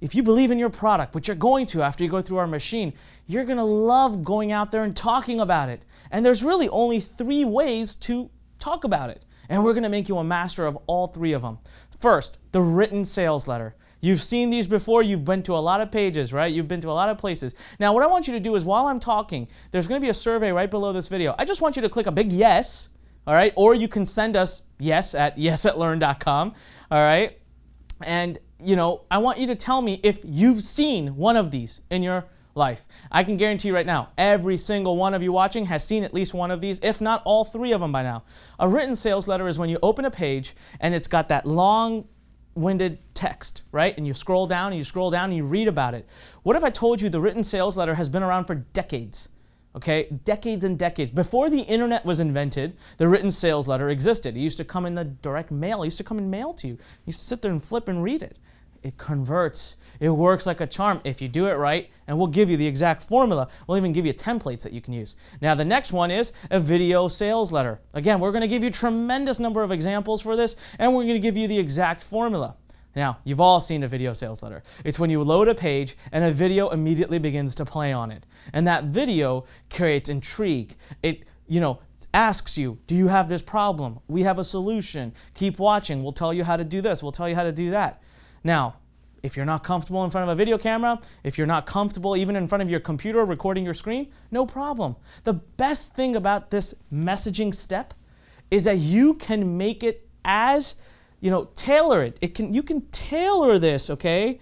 If you believe in your product, which you're going to after you go through our machine, you're going to love going out there and talking about it. And there's really only 3 ways to talk about it. And we're going to make you a master of all 3 of them. First, the written sales letter. You've seen these before. You've been to a lot of pages, right? You've been to a lot of places. Now, what I want you to do is while I'm talking, there's going to be a survey right below this video. I just want you to click a big yes, all right? Or you can send us yes@learn.com, all right? And, I want you to tell me if you've seen one of these in your life. I can guarantee you right now, every single one of you watching has seen at least one of these, if not all 3 of them by now. A written sales letter is when you open a page and it's got that long-winded text, right? And you scroll down and you scroll down and you read about it. What if I told you the written sales letter has been around for decades? Okay, decades and decades. Before the internet was invented, the written sales letter existed. It used to come in the direct mail. It used to come in mail to you. You used to sit there and flip and read it. It converts. It works like a charm if you do it right, and we'll give you the exact formula. We'll even give you templates that you can use. Now, the next one is a video sales letter. Again, we're going to give you a tremendous number of examples for this, and we're going to give you the exact formula. Now, you've all seen a video sales letter. It's when you load a page and a video immediately begins to play on it. And that video creates intrigue. It, asks you, do you have this problem? We have a solution. Keep watching. We'll tell you how to do this. We'll tell you how to do that. Now, if you're not comfortable in front of a video camera, if you're not comfortable even in front of your computer recording your screen, no problem. The best thing about this messaging step is that you can make it as, tailor it. You can tailor this, okay?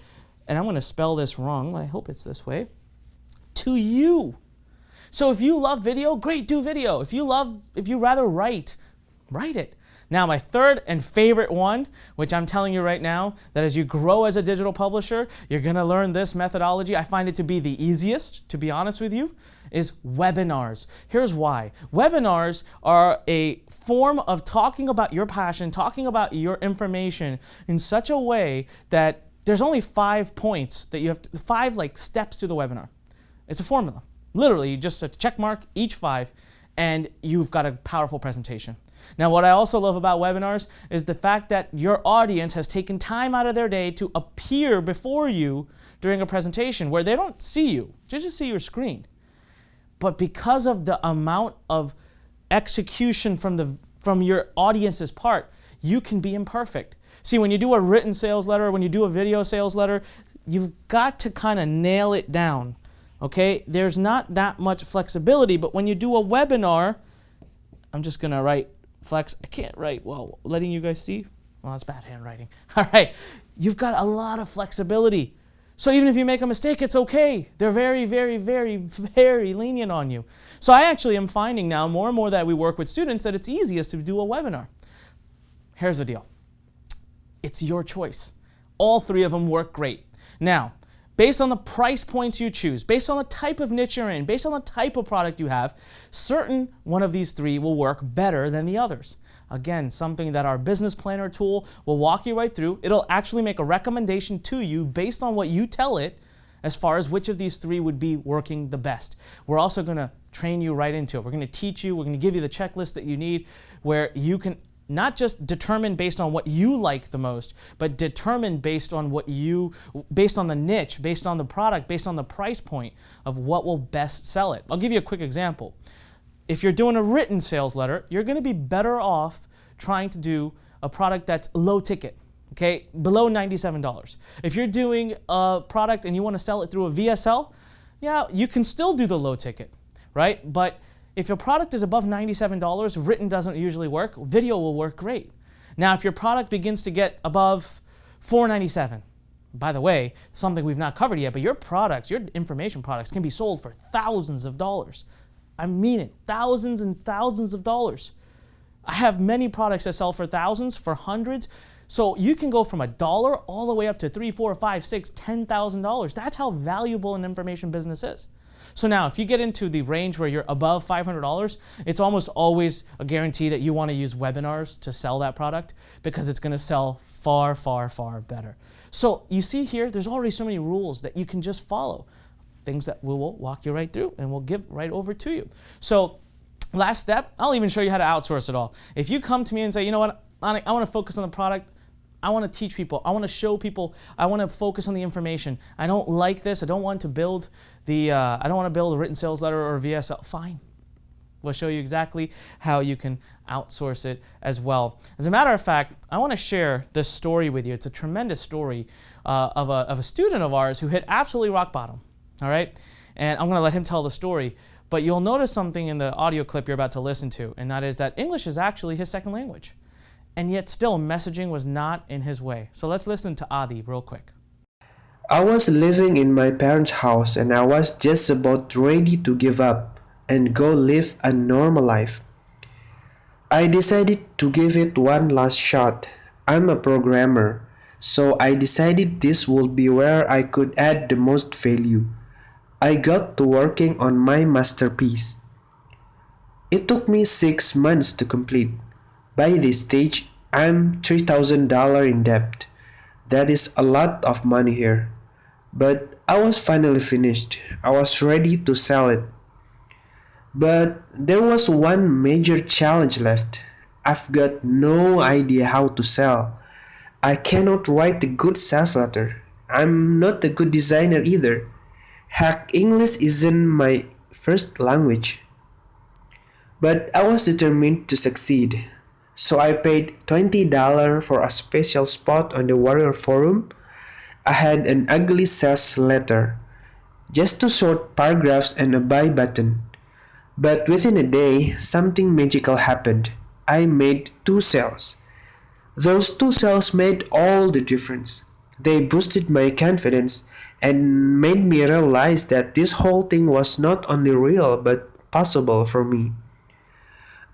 And I'm going to spell this wrong. I hope it's this way. To you. So if you love video, great, do video. If you rather write it. Now, my third and favorite one, which I'm telling you right now, that as you grow as a digital publisher, you're going to learn this methodology. I find it to be the easiest, to be honest with you, is webinars. Here's why. Webinars are a form of talking about your passion, talking about your information in such a way that there's only 5 points that you have to, 5 steps to the webinar. It's a formula. Literally, just a check mark each 5, and you've got a powerful presentation. Now, what I also love about webinars is the fact that your audience has taken time out of their day to appear before you during a presentation where they don't see you, they just see your screen. But because of the amount of execution from your audience's part, you can be imperfect. See, when you do a written sales letter, when you do a video sales letter, you've got to kind of nail it down. Okay? There's not that much flexibility, but when you do a webinar, I'm just going to write flex. I can't write well, letting you guys see. Well, that's bad handwriting. All right. You've got a lot of flexibility. So even if you make a mistake, it's okay. They're very, very, very, very lenient on you. So I actually am finding now more and more that we work with students that it's easiest to do a webinar. Here's the deal. It's your choice. All 3 of them work great. Now, based on the price points you choose, based on the type of niche you're in, based on the type of product you have, certain one of these 3 will work better than the others. Again, something that our business planner tool will walk you right through. It'll actually make a recommendation to you based on what you tell it as far as which of these 3 would be working the best. We're also going to train you right into it. We're going to teach you, we're going to give you the checklist that you need where you can not just determine based on what you like the most, but determine based on based on the niche, based on the product, based on the price point of what will best sell it. I'll give you a quick example. If you're doing a written sales letter, you're going to be better off trying to do a product that's low ticket, okay, below $97. If you're doing a product and you want to sell it through a VSL, yeah, you can still do the low ticket, right? But if your product is above $97, written doesn't usually work. Video will work great. Now, if your product begins to get above $497, by the way, something we've not covered yet, but your products, your information products can be sold for thousands of dollars. I mean it, thousands and thousands of dollars. I have many products that sell for thousands, for hundreds. So you can go from $1 all the way up to $3, $4, $5, $6, $10,000. That's how valuable an information business is. So now, if you get into the range where you're above $500, it's almost always a guarantee that you want to use webinars to sell that product because it's going to sell far, far, far better. So you see here, there's already so many rules that you can just follow. things that we will walk you right through and we'll give right over to you. So last step, I'll even show you how to outsource it all. If you come to me and say, you know what, Anik, I want to focus on the product, I want to teach people, I want to show people, I want to focus on the information. I don't like this, I don't want to build a written sales letter or a VSL. Fine. We'll show you exactly how you can outsource it as well. As a matter of fact, I want to share this story with you. It's a tremendous story of a student of ours who hit absolutely rock bottom. All right? And I'm going to let him tell the story. But you'll notice something in the audio clip you're about to listen to, and that is that English is actually his second language. And yet still, messaging was not in his way. So let's listen to Adi real quick. I was living in my parents' house and I was just about ready to give up and go live a normal life. I decided to give it one last shot. I'm a programmer, so I decided this would be where I could add the most value. I got to working on my masterpiece. It took me 6 months to complete. By this stage, I'm $3,000 in debt. That is a lot of money here. But I was finally finished. I was ready to sell it. But there was one major challenge left. I've got no idea how to sell. I cannot write a good sales letter. I'm not a good designer either. Heck, English isn't my first language. But I was determined to succeed. So I paid $20 for a special spot on the Warrior Forum. I had an ugly sales letter, just 2 short paragraphs and a buy button. But within a day, something magical happened. I made 2 sales. Those 2 sales made all the difference. They boosted my confidence and made me realize that this whole thing was not only real but possible for me.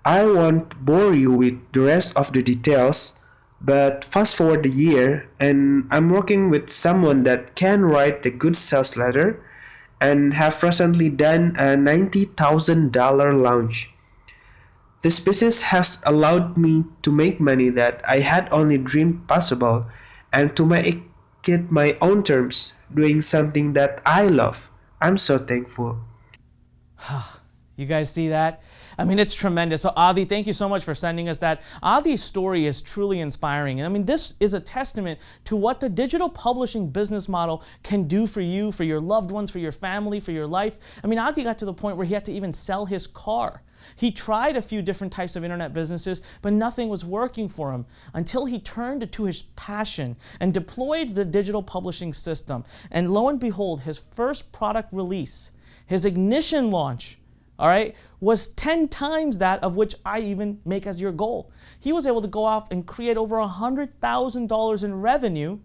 I won't bore you with the rest of the details, but fast forward a year and I'm working with someone that can write a good sales letter and have recently done a $90,000 launch. This business has allowed me to make money that I had only dreamed possible and to make it my own terms, doing something that I love. I'm so thankful. You guys see that? I mean, it's tremendous. So Adi, thank you so much for sending us that. Adi's story is truly inspiring. And I mean, this is a testament to what the digital publishing business model can do for you, for your loved ones, for your family, for your life. I mean, Adi got to the point where he had to even sell his car. He tried a few different types of internet businesses, but nothing was working for him until he turned to his passion and deployed the digital publishing system. And lo and behold, his first product release, his ignition launch, all right, was 10 times that of which I even make as your goal. He was able to go off and create over $100,000 in revenue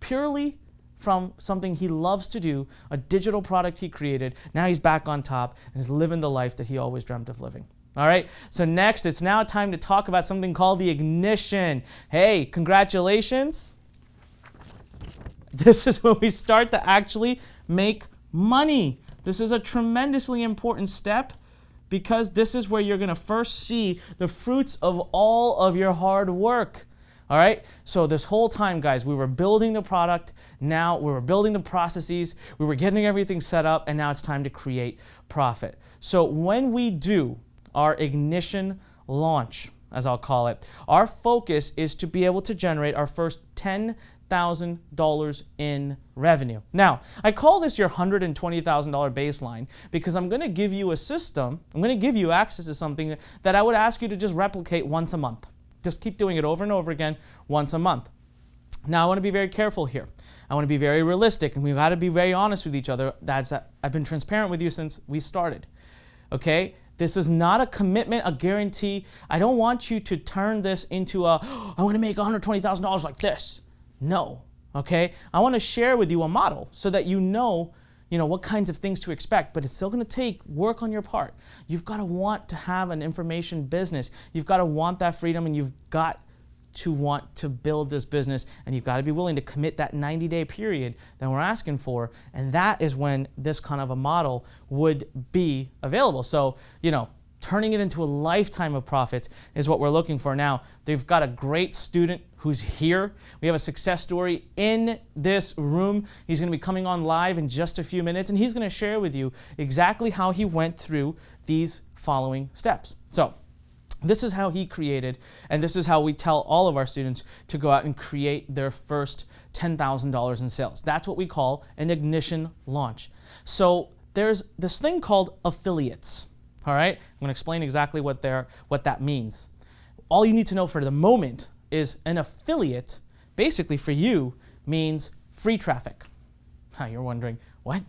purely from something he loves to do, a digital product he created. Now he's back on top and is living the life that he always dreamt of living. All right, so next, it's now time to talk about something called the ignition. Hey, congratulations. This is when we start to actually make money. This is a tremendously important step because this is where you're going to first see the fruits of all of your hard work. All right, so this whole time, guys, we were building the product. Now we were building the processes. We were getting everything set up, and now it's time to create profit. So when we do our ignition launch, as I'll call it, our focus is to be able to generate our first $10,000 in revenue. Now, I call this your $120,000 baseline because I'm going to give you a system, I'm going to give you access to something that I would ask you to just replicate once a month. Just keep doing it over and over again once a month. Now, I want to be very careful here. I want to be very realistic, and we've got to be very honest with each other. I've been transparent with you since we started. Okay? This is not a commitment, a guarantee. I don't want you to turn this into I want to make $120,000 like this. No. Okay? I want to share with you a model so that you know what kinds of things to expect, but it's still going to take work on your part. You've got to want to have an information business. You've got to want that freedom, and you've got to want to build this business, and you've got to be willing to commit that 90-day period that we're asking for, and that is when this kind of a model would be available. So, turning it into a lifetime of profits is what we're looking for. Now, they've got a great student who's here. We have a success story in this room. He's going to be coming on live in just a few minutes, and he's going to share with you exactly how he went through these following steps. So, this is how he created, and this is how we tell all of our students to go out and create their first $10,000 in sales. That's what we call an ignition launch. So there's this thing called affiliates. All right, I'm going to explain exactly what that means. All you need to know for the moment is an affiliate, basically for you, means free traffic. Now you're wondering, what?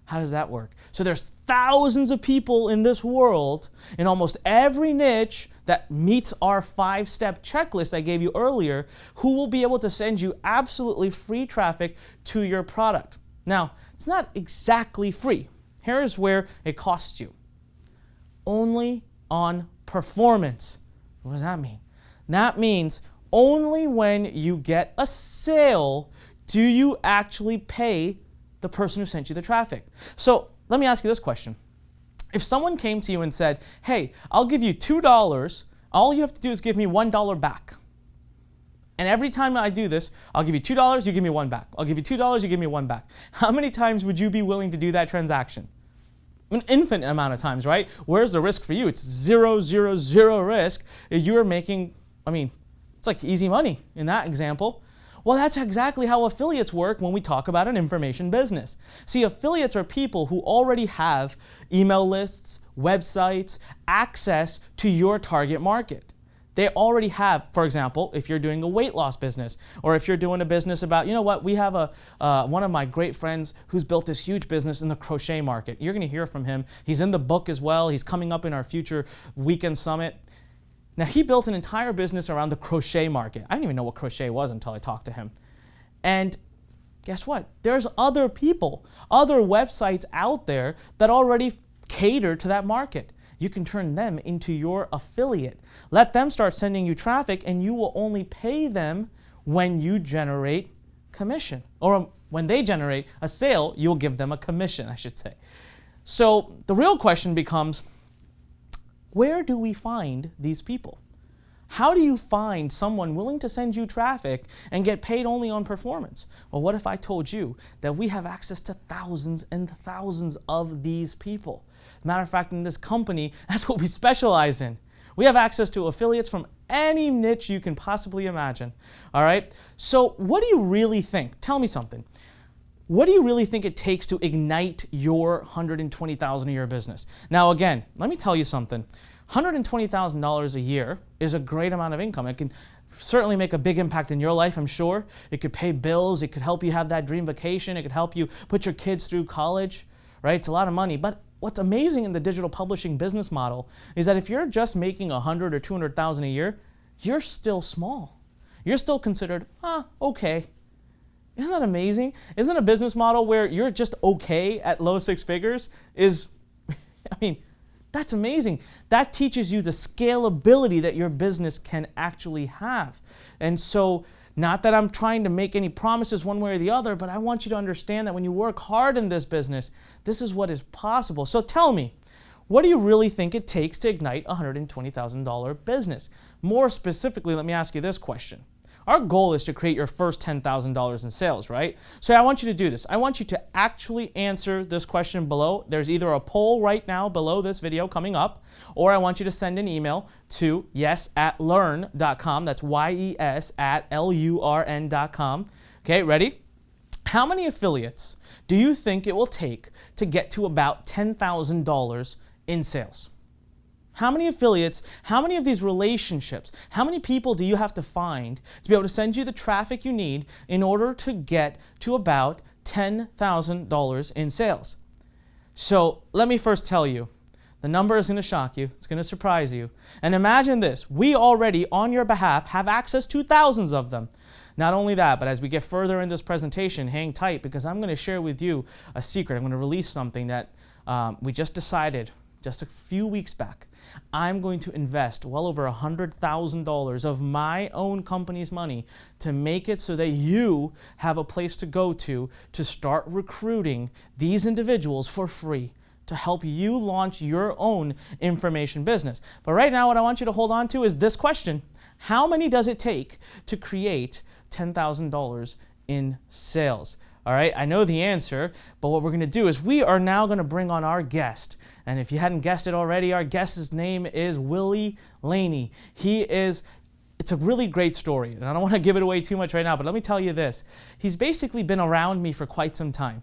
How does that work? So there's thousands of people in this world, in almost every niche that meets our 5-step checklist I gave you earlier, who will be able to send you absolutely free traffic to your product. Now, it's not exactly free. Here's where it costs you. Only on performance. What does that mean? That means only when you get a sale do you actually pay the person who sent you the traffic. So let me ask you this question. If someone came to you and said, hey, I'll give you $2, all you have to do is give me $1 back. And every time I do this, I'll give you $2, you give me $1 back. I'll give you $2, you give me $1 back. How many times would you be willing to do that transaction? An infinite amount of times, right? Where's the risk for you? It's 0, 0, 0 risk. You're making, it's like easy money in that example. Well, that's exactly how affiliates work when we talk about an information business. See, affiliates are people who already have email lists, websites, access to your target market. They already have, for example, if you're doing a weight loss business, or if you're doing a business about, you know what, we have one of my great friends who's built this huge business in the crochet market. You're going to hear from him. He's in the book as well. He's coming up in our future weekend summit. Now, he built an entire business around the crochet market. I didn't even know what crochet was until I talked to him. And guess what? There's other people, other websites out there that already cater to that market. You can turn them into your affiliate. Let them start sending you traffic, and you will only pay them when you generate commission. Or when they generate a sale, you'll give them a commission, I should say. So the real question becomes, where do we find these people? How do you find someone willing to send you traffic and get paid only on performance? Well, what if I told you that we have access to thousands and thousands of these people? Matter of fact, in this company, that's what we specialize in. We have access to affiliates from any niche you can possibly imagine. All right? So what do you really think? Tell me something. What do you really think it takes to ignite your $120,000 a year business? Now, again, let me tell you something. $120,000 a year is a great amount of income. It can certainly make a big impact in your life, I'm sure. It could pay bills. It could help you have that dream vacation. It could help you put your kids through college, right? It's a lot of money. But what's amazing in the digital publishing business model is that if you're just making $100,000 or $200,000 a year, you're still small. You're still considered, okay. Isn't that amazing? Isn't a business model where you're just okay at low 6 figures that's amazing. That teaches you the scalability that your business can actually have. And so, not that I'm trying to make any promises one way or the other, but I want you to understand that when you work hard in this business, this is what is possible. So tell me, what do you really think it takes to ignite a $120,000 business? More specifically, let me ask you this question. Our goal is to create your first $10,000 in sales, right? So I want you to do this. I want you to actually answer this question below. There's either a poll right now below this video coming up, or I want you to send an email to yes@learn.com. That's yes@LURN.com. Okay, ready? How many affiliates do you think it will take to get to about $10,000 in sales? How many affiliates, how many of these relationships, how many people do you have to find to be able to send you the traffic you need in order to get to about $10,000 in sales? So let me first tell you, the number is going to shock you. It's going to surprise you. And imagine this. We already, on your behalf, have access to thousands of them. Not only that, but as we get further in this presentation, hang tight because I'm going to share with you a secret. I'm going to release something that we just decided just a few weeks back. I'm going to invest well over $100,000 of my own company's money to make it so that you have a place to go to start recruiting these individuals for free to help you launch your own information business. But right now, what I want you to hold on to is this question. How many does it take to create $10,000 in sales? All right, I know the answer, but what we're going to do is we are now going to bring on our guest. And if you hadn't guessed it already, our guest's name is Willie Laney. It's a really great story, and I don't want to give it away too much right now, but let me tell you this. He's basically been around me for quite some time.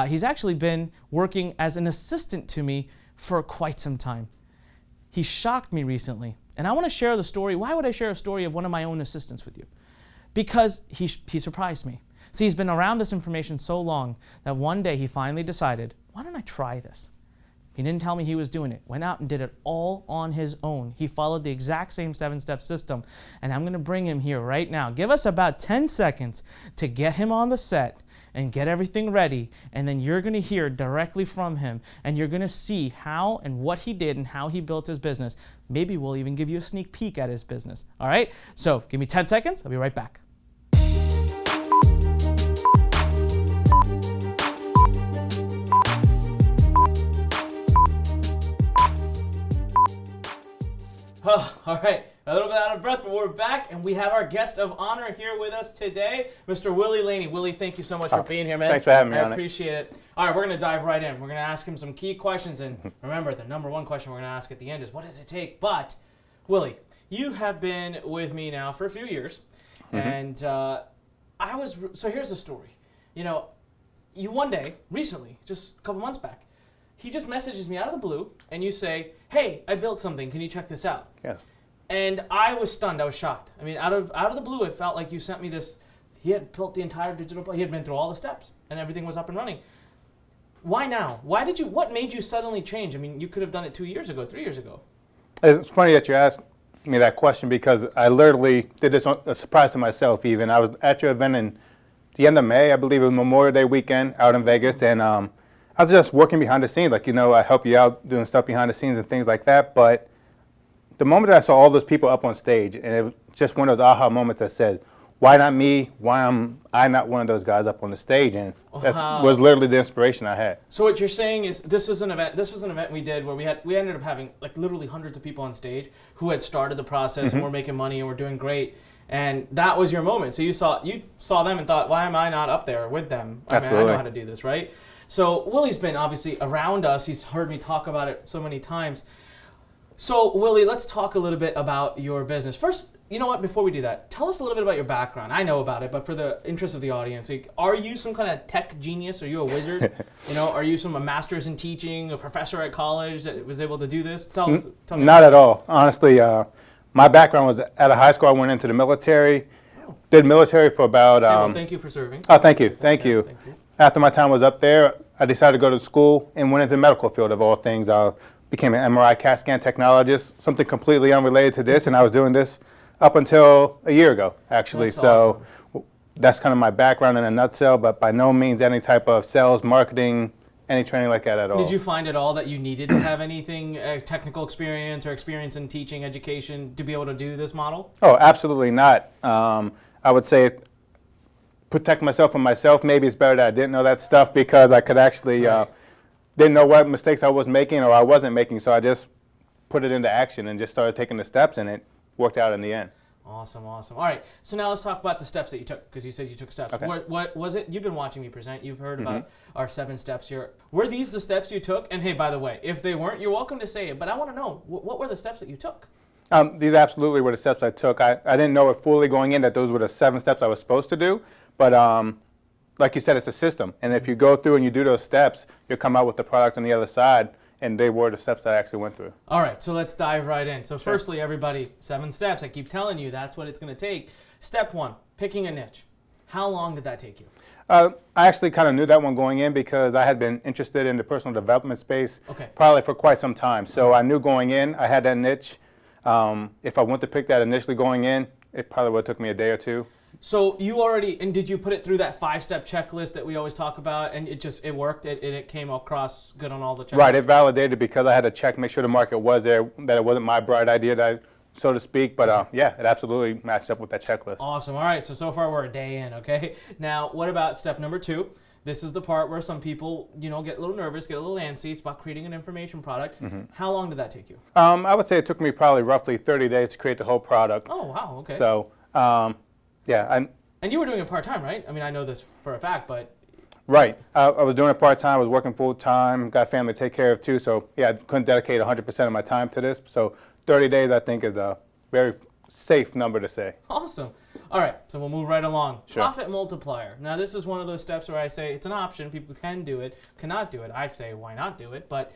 He's actually been working as an assistant to me for quite some time. He shocked me recently, and I want to share the story. Why would I share a story of one of my own assistants with you? Because he surprised me. See, he's been around this information so long that one day he finally decided, why don't I try this? He didn't tell me he was doing it. Went out and did it all on his own. He followed the exact same 7-step system. And I'm going to bring him here right now. Give us about 10 seconds to get him on the set and get everything ready. And then you're going to hear directly from him. And you're going to see how and what he did and how he built his business. Maybe we'll even give you a sneak peek at his business. All right? So give me 10 seconds. I'll be right back. Oh, all right, a little bit out of breath, but we're back, and we have our guest of honor here with us today, Mr. Willie Laney. Willie, thank you so much for being here, man. Thanks for having me on I appreciate it. All right, we're going to dive right in. We're going to ask him some key questions, and remember, the number one question we're going to ask at the end is, what does it take? But, Willie, you have been with me now for a few years, and so here's the story. You know, you one day, recently, just a couple months back, he just messages me out of the blue, and you say, hey, I built something. Can you check this out? Yes. And I was stunned. I was shocked. I mean, out of the blue, it felt like you sent me this. He had built the entire digital. He had been through all the steps, and everything was up and running. Why now? What made you suddenly change? I mean, you could have done it 2 years ago, 3 years ago. It's funny that you asked me that question because I literally did this on a surprise to myself even. I was at your event in the end of May, I believe it was Memorial Day weekend out in Vegas, and I was just working behind the scenes. Like, you know, I help you out doing stuff behind the scenes and things like that. But the moment that I saw all those people up on stage, and it was just one of those aha moments that says, why not me? Why am I not one of those guys up on the stage? And that was literally the inspiration I had. So what you're saying is this was an event we did where we ended up having like literally hundreds of people on stage who had started the process and were making money and were doing great. And that was your moment. So you saw them and thought, why am I not up there with them? Absolutely. I mean, I know how to do this, right? So Willie's been obviously around us. He's heard me talk about it so many times. So Willie, let's talk a little bit about your business. First, you know what, before we do that, tell us a little bit about your background. I know about it, but for the interest of the audience, like, are you some kind of tech genius? Are you a wizard? You know, are you a master's in teaching, a professor at college that was able to do this? Tell me. Not at all. Honestly, my background was at a high school. I went into the military, did military for about... well, thank you for serving. Oh, thank you. Thank you. After my time was up there, I decided to go to school and went into the medical field of all things. I became an MRI CAT scan technologist, something completely unrelated to this, and I was doing this up until a year ago, actually. That's awesome. That's kind of my background in a nutshell, but by no means any type of sales, marketing, any training like that at all. Did you find at all that you needed to have anything, technical experience or experience in teaching, education, to be able to do this model? Oh, absolutely not. I would say protect myself from myself. Maybe it's better that I didn't know that stuff because I could actually didn't know what mistakes I was making or I wasn't making, so I just put it into action and just started taking the steps, and it worked out in the end. Awesome. All right, so now let's talk about the steps that you took, because you said you took steps. Okay. What was it? You've been watching me present. You've heard about our 7 steps here. Were these the steps you took? And hey, by the way, if they weren't, you're welcome to say it, but I want to know, what were the steps that you took? These absolutely were the steps I took. I didn't know it fully going in that those were the 7 steps I was supposed to do, but like you said, it's a system. And if you go through and you do those steps, you'll come out with the product on the other side, and they were the steps that I actually went through. All right, so let's dive right in. So firstly, everybody, 7 steps. I keep telling you that's what it's going to take. Step 1, picking a niche. How long did that take you? I actually kind of knew that one going in because I had been interested in the personal development space probably for quite some time. So I knew going in, I had that niche. If I went to pick that initially going in, it probably would have took me a day or two. So you already, and did you put it through that 5-step checklist that we always talk about, and it worked? It came across good on all the checklists? Right, it validated because I had to check, make sure the market was there, that it wasn't my bright idea, so to speak. But yeah, it absolutely matched up with that checklist. Awesome. All right, so far we're a day in, okay? Now, what about step number 2? this is the part where some people, get a little nervous, get a little antsy. It's about creating an information product. How long did that take you? I would say it took me probably roughly 30 days to create the whole product. Oh, wow, okay. So, yeah. And you were doing it part-time, right? I mean, I know this for a fact, but... Right. I was doing it part-time. I was working full-time, got family to take care of too. So, yeah, I couldn't dedicate 100% of my time to this. So 30 days, I think, is a very safe number to say. Awesome. All right, so we'll move right along. Sure. Profit multiplier. Now, this is one of those steps where I say it's an option. People can do it, cannot do it. I say, why not do it? But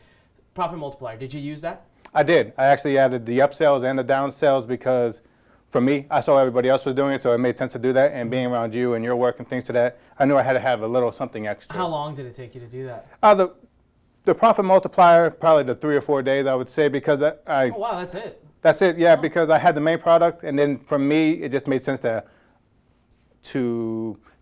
profit multiplier, did you use that? I did. I actually added the upsells and the downsells because, for me, I saw everybody else was doing it, so it made sense to do that. And being around you and your work and things to that, I knew I had to have a little something extra. How long did it take you to do that? The profit multiplier, probably the 3 or 4 days, I would say, because Oh, wow, that's it. That's it, yeah, because I had the main product, and then for me, it just made sense to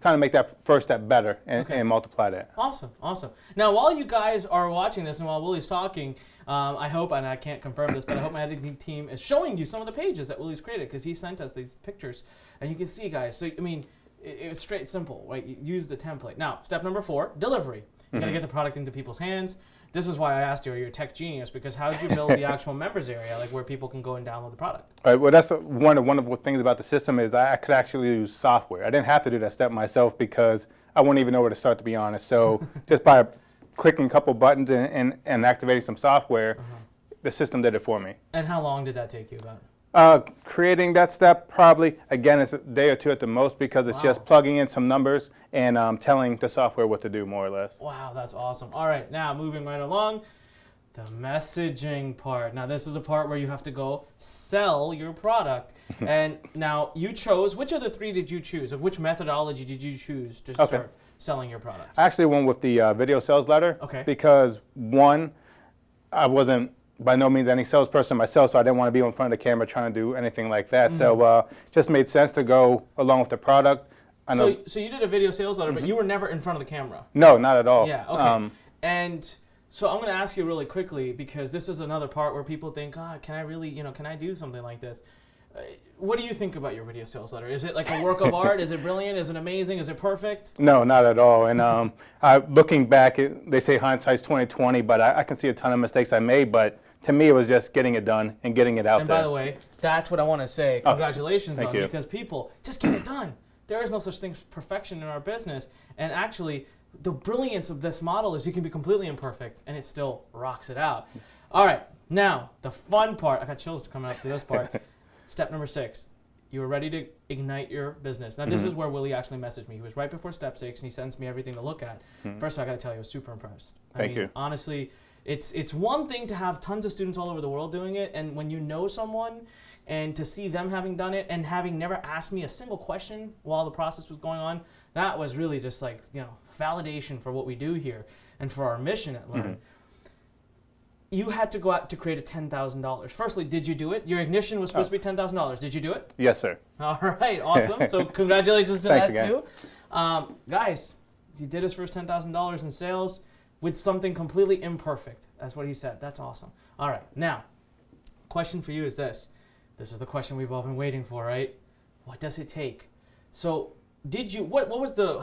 kind of make that first step better and multiply that. Awesome, awesome. Now, while you guys are watching this and while Willie's talking, I hope, and I can't confirm this, but I hope my editing team is showing you some of the pages that Willie's created because he sent us these pictures, and you can see, guys. So, I mean, it was straight simple, right? You use the template. Now, step number 4, delivery. You got to get the product into people's hands. This is why I asked you, are you a tech genius? Because how did you build the actual members area, like where people can go and download the product? All right, well, that's one of the wonderful things about the system is I could actually use software. I didn't have to do that step myself because I wouldn't even know where to start, to be honest. So just by clicking a couple buttons and activating some software, the system did it for me. And how long did that take you about? Creating that step, probably, again, it's a day or two at the most because it's just plugging in some numbers and telling the software what to do, more or less. Wow, that's awesome. All right, now moving right along, the messaging part. Now, this is the part where you have to go sell your product. And now you chose, which of the 3 did you choose? Or which methodology did you choose to start selling your product? I actually went with the video sales letter because, one, I wasn't by no means any salesperson myself, so I didn't want to be in front of the camera trying to do anything like that. So it just made sense to go along with the product. So you did a video sales letter, but you were never in front of the camera? No, not at all. Yeah, okay. And so I'm going to ask you really quickly, because this is another part where people think, can I really, can I do something like this? What do you think about your video sales letter? Is it like a work of art? Is it brilliant? Is it amazing? Is it perfect? No, not at all. And looking back, they say hindsight's 20/20, but I can see a ton of mistakes I made. But to me, it was just getting it done and getting it out there. And by the way, that's what I want to say. Congratulations on you. Because people just get it done. There is no such thing as perfection in our business. And actually, the brilliance of this model is you can be completely imperfect and it still rocks it out. All right, now the fun part. I got chills coming up to this part. Step number 6. You were ready to ignite your business. Now, this is where Willie actually messaged me. He was right before step 6, and he sends me everything to look at. First of all, I got to tell you, I was super impressed. Thank you. Honestly, it's one thing to have tons of students all over the world doing it, and when you know someone, and to see them having done it and having never asked me a single question while the process was going on, that was really just like, validation for what we do here and for our mission at Learn. You had to go out to create a $10,000. Firstly, did you do it? Your ignition was supposed to be $10,000. Did you do it? Yes, sir. All right, awesome. So congratulations to Thanks that again. too. Guys, he did his first $10,000 in sales with something completely imperfect. That's what he said. That's awesome. All right, now, question for you is this. This is the question we've all been waiting for, right? What does it take? So did you,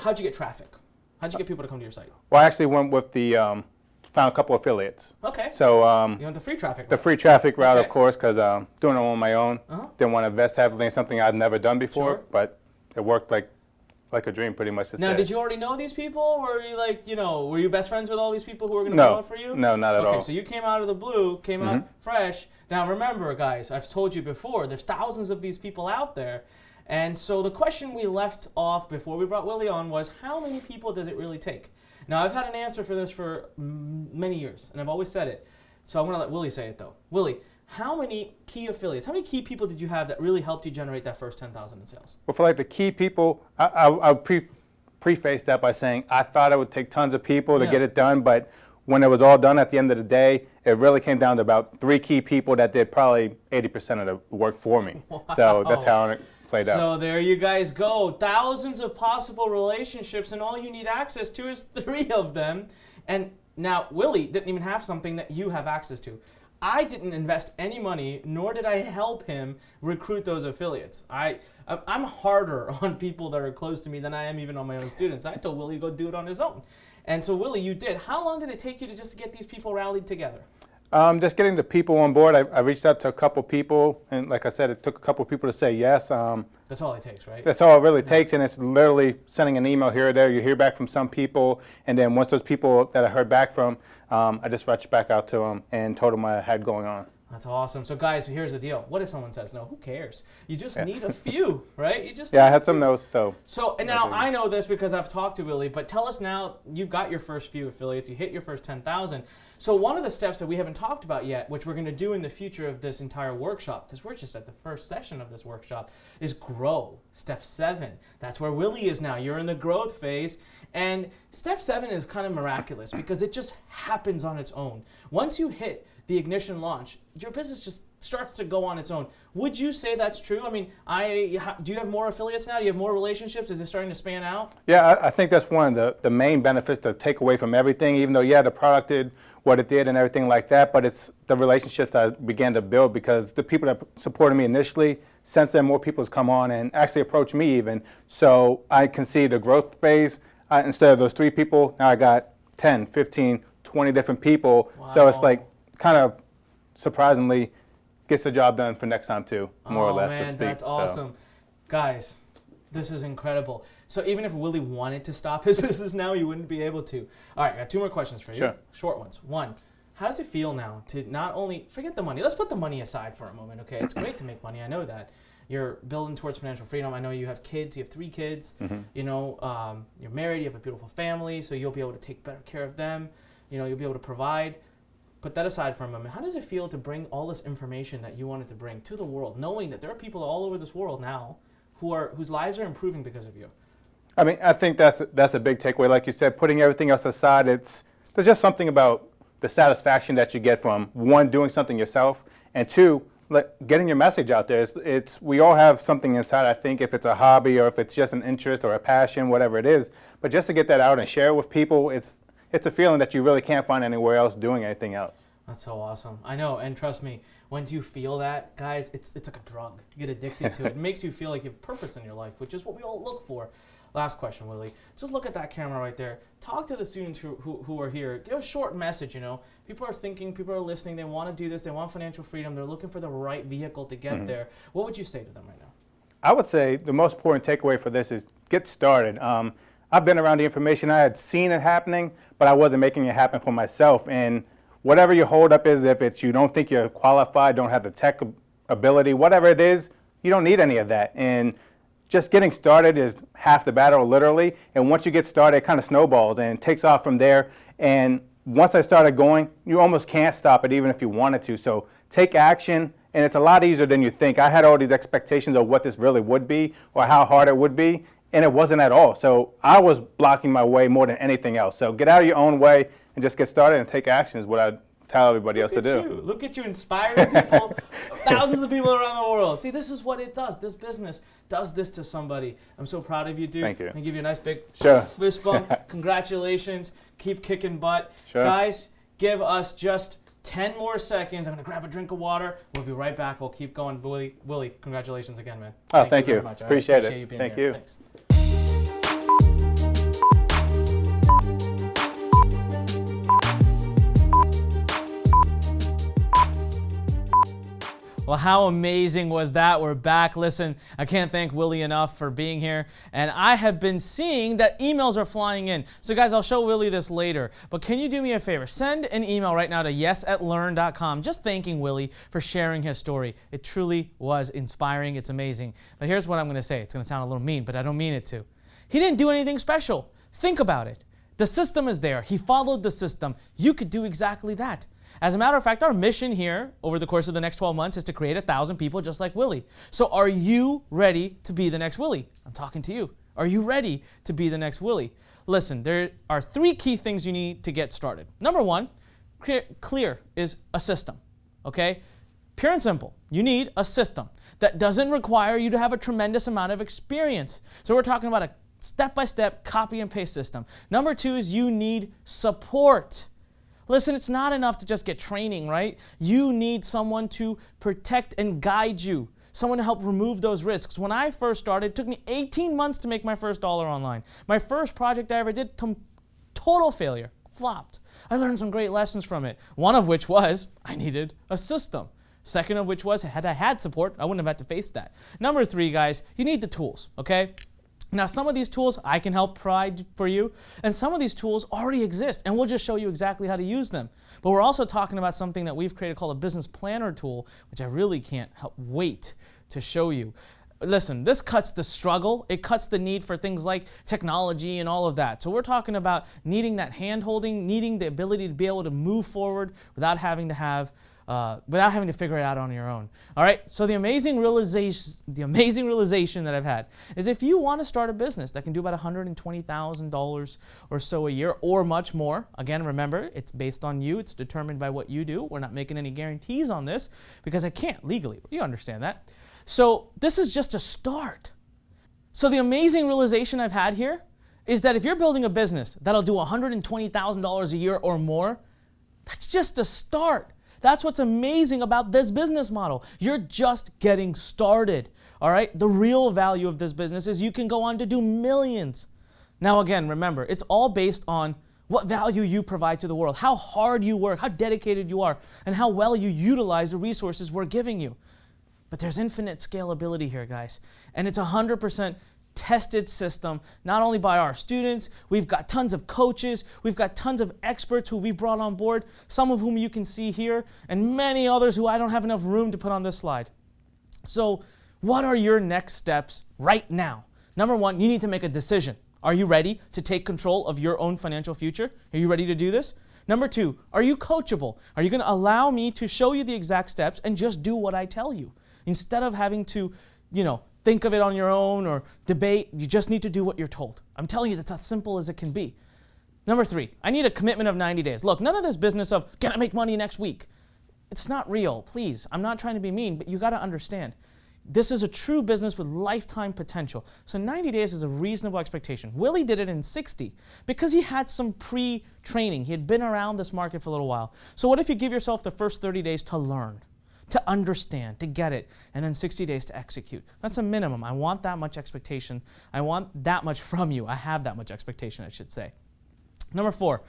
how'd you get traffic? How'd you get people to come to your site? Well, I actually went with the, found a couple affiliates. Okay. So you went the free traffic route. The free traffic route, of course, because doing it on my own. Didn't want to invest heavily in something I've never done before, but it worked like a dream, pretty much. Now, did you already know these people, or were you were you best friends with all these people who were going to promote for you? No, not at all. Okay, so you came out of the blue, came out fresh. Now, remember, guys, I've told you before, there's thousands of these people out there. And so the question we left off before we brought Willie on was, how many people does it really take? Now, I've had an answer for this for many years, and I've always said it. So I'm going to let Willie say it, though. Willie, how many key affiliates, how many key people did you have that really helped you generate that first $10,000 in sales? Well, for the key people, I preface that by saying I thought it would take tons of people to get it done, but when it was all done at the end of the day, it really came down to about 3 key people that did probably 80% of the work for me. Wow. So that's how it played out. So there you guys go. Thousands of possible relationships, and all you need access to is 3 of them. And now Willie didn't even have something that you have access to. I didn't invest any money, nor did I help him recruit those affiliates. I'm harder on people that are close to me than I am even on my own students. I told Willie to go do it on his own. And so Willie, you did. How long did it take you to just get these people rallied together? Just getting the people on board. I reached out to a couple people, and like I said, it took a couple people to say yes. That's all it takes, right? That's all it really takes, and it's literally sending an email here or there. You hear back from some people, and then once those people that I heard back from, I just reached back out to them and told them what I had going on. That's awesome. So guys, here's the deal. What if someone says no? Who cares? You just need a few, right? You just I had some no's. And now I know this because I've talked to Willie, but tell us now, you've got your first few affiliates, you hit your first 10,000. So one of the steps that we haven't talked about yet, which we're going to do in the future of this entire workshop, because we're just at the first session of this workshop, is grow. Step 7. That's where Willie is now. You're in the growth phase. And step 7 is kind of miraculous because it just happens on its own. Once you hit the ignition launch, your business just starts to go on its own. Would you say that's true? I mean, do you have more affiliates now? Do you have more relationships? Is it starting to span out? Yeah, I think that's one of the main benefits to take away from everything, even though, the product did what it did and everything like that, but it's the relationships I began to build because the people that supported me initially, since then more people has come on and actually approached me even. So I can see the growth phase. Instead of those 3 people, now I got 10, 15, 20 different people. Wow. So it's like kind of surprisingly gets the job done for next time too, more or less. Man, to speak. that's awesome. Guys, this is incredible. So even if Willie wanted to stop his business now, he wouldn't be able to. All right, I got 2 more questions for you. Sure. Short ones. 1, how does it feel now to not only, forget the money, let's put the money aside for a moment, okay? It's great to make money, I know that. You're building towards financial freedom. I know you have kids, you have 3 kids. Mm-hmm. You're married, you have a beautiful family, so you'll be able to take better care of them. You'll be able to provide. Put that aside for a moment. How does it feel to bring all this information that you wanted to bring to the world, knowing that there are people all over this world now whose lives are improving because of you? I mean, I think that's a big takeaway. Like you said, putting everything else aside, there's just something about the satisfaction that you get from, 1, doing something yourself, and 2, getting your message out there. We all have something inside, I think, if it's a hobby or if it's just an interest or a passion, whatever it is. But just to get that out and share it with people, it's a feeling that you really can't find anywhere else doing anything else. That's so awesome. I know, and trust me, once you feel that, guys, it's like a drug. You get addicted to it. It makes you feel like you have purpose in your life, which is what we all look for. Last question, Willie. Just look at that camera right there. Talk to the students who are here. Give a short message, People are thinking, people are listening, they want to do this, they want financial freedom, they're looking for the right vehicle to get there. What would you say to them right now? I would say the most important takeaway for this is get started. I've been around the information. I had seen it happening, but I wasn't making it happen for myself. And whatever your holdup is, if it's you don't think you're qualified, don't have the tech ability, whatever it is, you don't need any of that. And just getting started is half the battle, literally. And once you get started, it kind of snowballs and takes off from there. And once I started going, you almost can't stop it, even if you wanted to. So take action, and it's a lot easier than you think. I had all these expectations of what this really would be or how hard it would be, and it wasn't at all. So I was blocking my way more than anything else. So get out of your own way and just get started and take action is what I tell everybody else to do. Look at you inspiring people, thousands of people around the world. See, this is what it does. This business does this to somebody. I'm so proud of you, dude. Thank you. I'm going to give you a nice big fist bump. Congratulations. Keep kicking butt. Sure. Guys, give us just 10 more seconds. I'm going to grab a drink of water. We'll be right back. We'll keep going. Willie, congratulations again, man. Thank you. Very much. Appreciate it. You being Thank here. you. Thanks. Well, how amazing was that? We're back. Listen, I can't thank Willie enough for being here. And I have been seeing that emails are flying in. So guys, I'll show Willie this later. But can you do me a favor? Send an email right now to yes@learn.com just thanking Willie for sharing his story. It truly was inspiring. It's amazing. But here's what I'm going to say. It's going to sound a little mean, but I don't mean it to. He didn't do anything special. Think about it. The system is there. He followed the system. You could do exactly that. As a matter of fact, our mission here over the course of the next 12 months is to create 1,000 people just like Willie. So are you ready to be the next Willie? I'm talking to you. Are you ready to be the next Willie? Listen, there are 3 key things you need to get started. Number 1, clear is a system, okay? Pure and simple. You need a system that doesn't require you to have a tremendous amount of experience. So we're talking about a step-by-step copy and paste system. Number 2 is you need support. Listen, it's not enough to just get training, right? You need someone to protect and guide you, someone to help remove those risks. When I first started, it took me 18 months to make my first dollar online. My first project I ever did, total failure, flopped. I learned some great lessons from it. One of which was I needed a system. Second of which was had I had support, I wouldn't have had to face that. Number 3, guys, you need the tools, okay? Now, some of these tools I can help provide for you, and some of these tools already exist, and we'll just show you exactly how to use them. But we're also talking about something that we've created called a business planner tool, which I really can't wait to show you. Listen, this cuts the struggle. It cuts the need for things like technology and all of that. So we're talking about needing that hand-holding, needing the ability to be able to move forward without having to figure it out on your own. All right. So the amazing realization that I've had is if you want to start a business that can do about $120,000 or so a year or much more, again, remember, it's based on you. It's determined by what you do. We're not making any guarantees on this because I can't legally. You understand that. So this is just a start. So the amazing realization I've had here is that if you're building a business that'll do $120,000 a year or more, that's just a start. That's what's amazing about this business model. You're just getting started, all right? The real value of this business is you can go on to do millions. Now, again, remember, it's all based on what value you provide to the world, how hard you work, how dedicated you are, and how well you utilize the resources we're giving you. But there's infinite scalability here, guys, and it's 100% tested system, not only by our students, we've got tons of coaches, we've got tons of experts who we brought on board, some of whom you can see here, and many others who I don't have enough room to put on this slide. So what are your next steps right now? Number 1, you need to make a decision. Are you ready to take control of your own financial future? Are you ready to do this? Number 2, are you coachable? Are you going to allow me to show you the exact steps and just do what I tell you? Instead of having to, think of it on your own or debate, you just need to do what you're told. I'm telling you, that's as simple as it can be. Number 3, I need a commitment of 90 days. Look, none of this business of, can I make money next week? It's not real, please. I'm not trying to be mean, but you got to understand. This is a true business with lifetime potential. So 90 days is a reasonable expectation. Willie did it in 60 because he had some pre-training. He had been around this market for a little while. So what if you give yourself the first 30 days to learn, to understand, to get it, and then 60 days to execute? That's a minimum. I want that much expectation. I want that much from you. I have that much expectation, I should say. Number 4,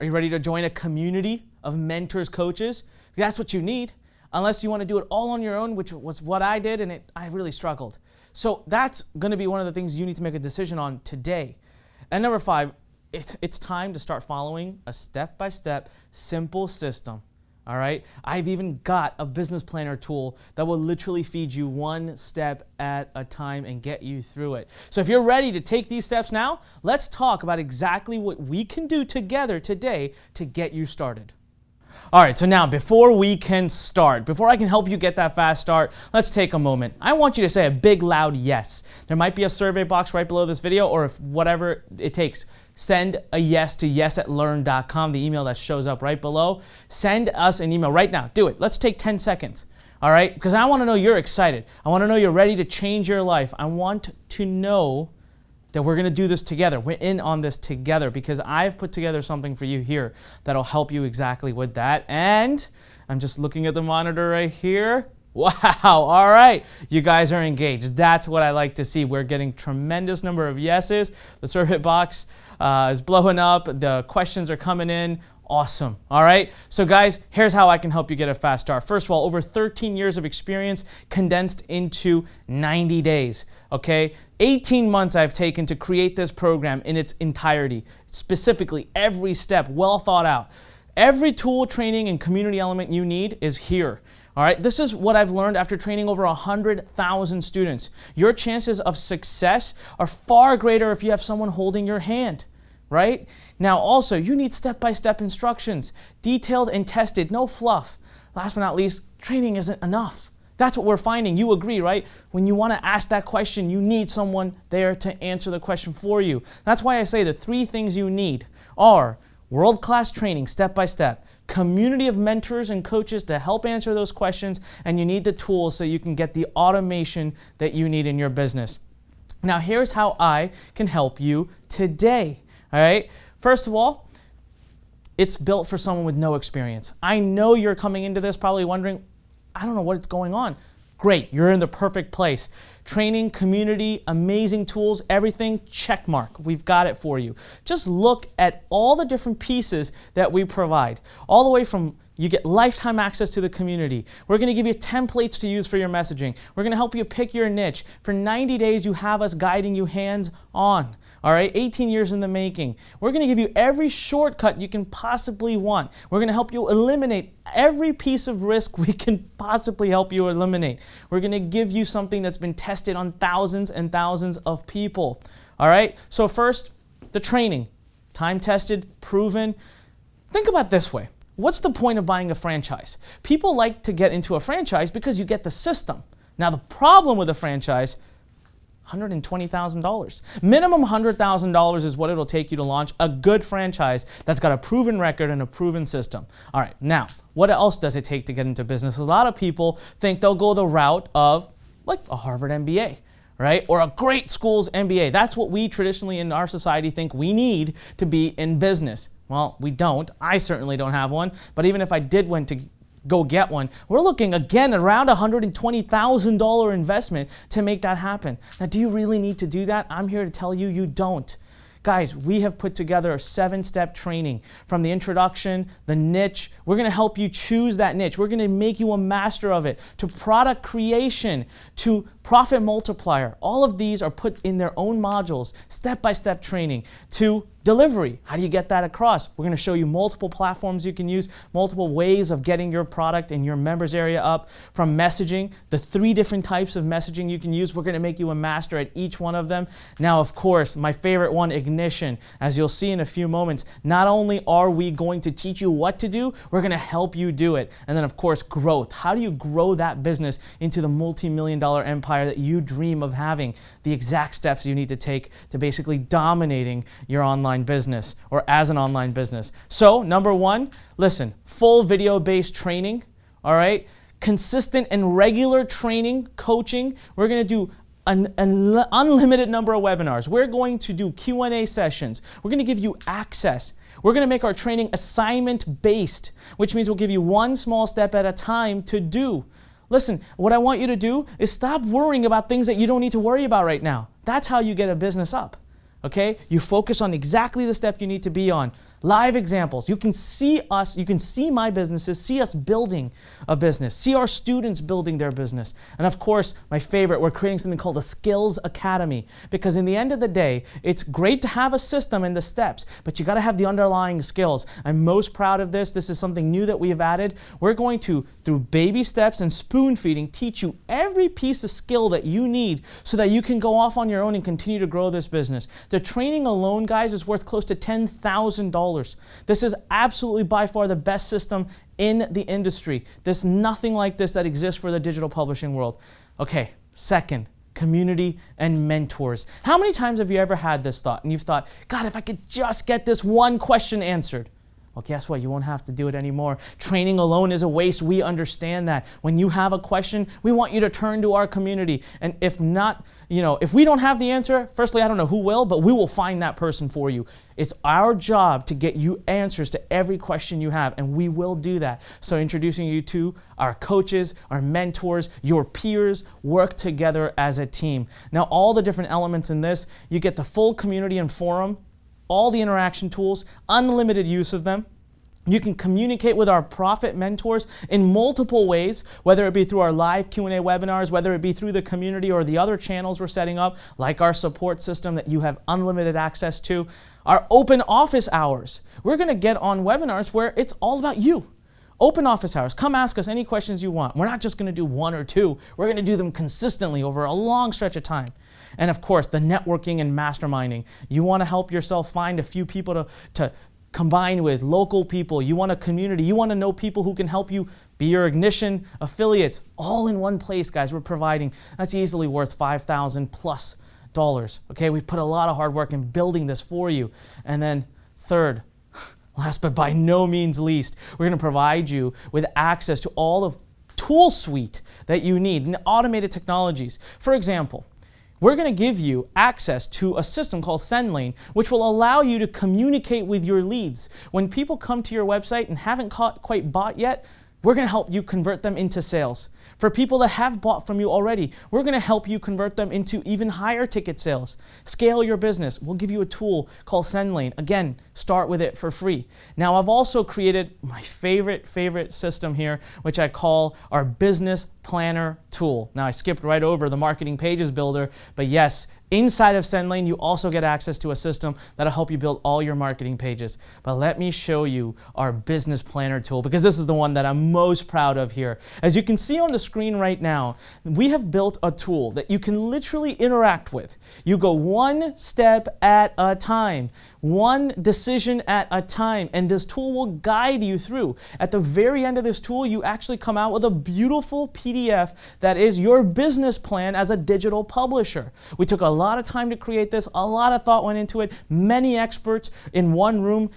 are you ready to join a community of mentors, coaches? That's what you need. Unless you want to do it all on your own, which was what I did, and I really struggled. So that's going to be one of the things you need to make a decision on today. And number 5, it's time to start following a step-by-step, simple system. All right? I've even got a business planner tool that will literally feed you one step at a time and get you through it. So if you're ready to take these steps now, let's talk about exactly what we can do together today to get you started. All right, so now before we can start, before I can help you get that fast start, let's take a moment. I want you to say a big loud yes. There might be a survey box right below this video, or if whatever it takes, send a yes to yes@learn.com, the email that shows up right below. Send us an email right now. Do it. Let's take 10 seconds. All right? Because I want to know you're excited. I want to know you're ready to change your life. I want to know that we're going to do this together. We're in on this together because I've put together something for you here that'll help you exactly with that. And I'm just looking at the monitor right here. Wow, all right. You guys are engaged. That's what I like to see. We're getting tremendous number of yeses. The survey box is blowing up. The questions are coming in. Awesome. All right. So guys, here's how I can help you get a fast start. First of all, over 13 years of experience condensed into 90 days. Okay. 18 months I've taken to create this program in its entirety. Specifically, every step well thought out. Every tool, training, and community element you need is here. All right, this is what I've learned after training over 100,000 students. Your chances of success are far greater if you have someone holding your hand, right? Now also, you need step-by-step instructions, detailed and tested, no fluff. Last but not least, training isn't enough. That's what we're finding. You agree, right? When you want to ask that question, you need someone there to answer the question for you. That's why I say the 3 things you need are world-class training, step-by-step, community of mentors and coaches to help answer those questions, and you need the tools so you can get the automation that you need in your business. Now, here's how I can help you today, all right? First of all, it's built for someone with no experience. I know you're coming into this probably wondering, I don't know what's going on. Great, you're in the perfect place. Training, community, amazing tools, everything, check mark. We've got it for you. Just look at all the different pieces that we provide. All the way from you get lifetime access to the community. We're going to give you templates to use for your messaging. We're going to help you pick your niche. For 90 days, you have us guiding you hands-on. All right, 18 years in the making. We're going to give you every shortcut you can possibly want. We're going to help you eliminate every piece of risk we can possibly help you eliminate. We're going to give you something that's been tested on thousands and thousands of people. All right, so first, the training. Time-tested, proven. Think about it this way. What's the point of buying a franchise? People like to get into a franchise because you get the system. Now, the problem with a franchise, $120,000. Minimum $100,000 is what it'll take you to launch a good franchise that's got a proven record and a proven system. All right, now, what else does it take to get into business? A lot of people think they'll go the route of like a Harvard MBA, right? Or a great school's MBA. That's what we traditionally in our society think we need to be in business. Well, we don't. I certainly don't have one. But even if I did want to go get one, we're looking again around $120,000 investment to make that happen. Now, do you really need to do that? I'm here to tell you, you don't. Guys, we have put together a 7-step training from the introduction, the niche. We're going to help you choose that niche. We're going to make you a master of it, to product creation, to profit multiplier. All of these are put in their own modules, step-by-step training, to delivery. How do you get that across? We're going to show you multiple platforms you can use, multiple ways of getting your product in your members area up. From messaging, the 3 different types of messaging you can use. We're going to make you a master at each one of them. Now, of course, my favorite one, ignition. As you'll see in a few moments, not only are we going to teach you what to do, we're going to help you do it. And then, of course, growth. How do you grow that business into the multi-million-dollar empire that you dream of having? The exact steps you need to take to basically dominating your online business or as an online business. So, number 1, listen, full video-based training, all right? Consistent and regular training, coaching. We're going to do an unlimited number of webinars. We're going to do Q&A sessions. We're going to give you access. We're going to make our training assignment-based, which means we'll give you one small step at a time to do. Listen, what I want you to do is stop worrying about things that you don't need to worry about right now. That's how you get a business up. Okay? You focus on exactly the step you need to be on. Live examples. You can see us, you can see my businesses, see us building a business, see our students building their business. And of course, my favorite, we're creating something called a Skills Academy. Because in the end of the day, it's great to have a system and the steps, but you got to have the underlying skills. I'm most proud of this. This is something new that we have added. We're going to, through baby steps and spoon feeding, teach you every piece of skill that you need so that you can go off on your own and continue to grow this business. The training alone, guys, is worth close to $10,000. This is absolutely by far the best system in the industry. There's nothing like this that exists for the digital publishing world. Okay, second, community and mentors. How many times have you ever had this thought and you've thought, God, if I could just get this one question answered? Well, guess what? You won't have to do it anymore. Training alone is a waste. We understand that. When you have a question, we want you to turn to our community. And if not, if we don't have the answer, firstly, I don't know who will, but we will find that person for you. It's our job to get you answers to every question you have, and we will do that. So introducing you to our coaches, our mentors, your peers, work together as a team. Now, all the different elements in this, you get the full community and forum, all the interaction tools, unlimited use of them. You can communicate with our profit mentors in multiple ways, whether it be through our live Q&A webinars, whether it be through the community or the other channels we're setting up, like our support system that you have unlimited access to. Our open office hours. We're going to get on webinars where it's all about you. Open office hours. Come ask us any questions you want. We're not just going to do 1 or 2. We're going to do them consistently over a long stretch of time. And of course, the networking and masterminding. You want to help yourself find a few people to combine with, local people. You want a community. You want to know people who can help you be your Ignition affiliates. All in one place, guys, we're providing. That's easily worth $5,000+. Okay, we've put a lot of hard work in building this for you. And then third, last but by no means least, we're going to provide you with access to all the tool suite that you need and automated technologies. For example, we're going to give you access to a system called SendLane, which will allow you to communicate with your leads. When people come to your website and haven't quite bought yet, we're going to help you convert them into sales. For people that have bought from you already, we're going to help you convert them into even higher ticket sales. Scale your business. We'll give you a tool called SendLane. Again, start with it for free. Now, I've also created my favorite system here, which I call our Business Planner tool. Now, I skipped right over the Marketing Pages Builder, but yes, inside of SendLane, you also get access to a system that'll help you build all your marketing pages. But let me show you our Business Planner tool, because this is the one that I'm most proud of here. As you can see on the screen right now, we have built a tool that you can literally interact with. You go one step at a time, one decision at a time, and this tool will guide you through. At the very end of this tool, you actually come out with a beautiful PDF that is your business plan as a digital publisher. We took a lot of time to create this, a lot of thought went into it, many experts in one room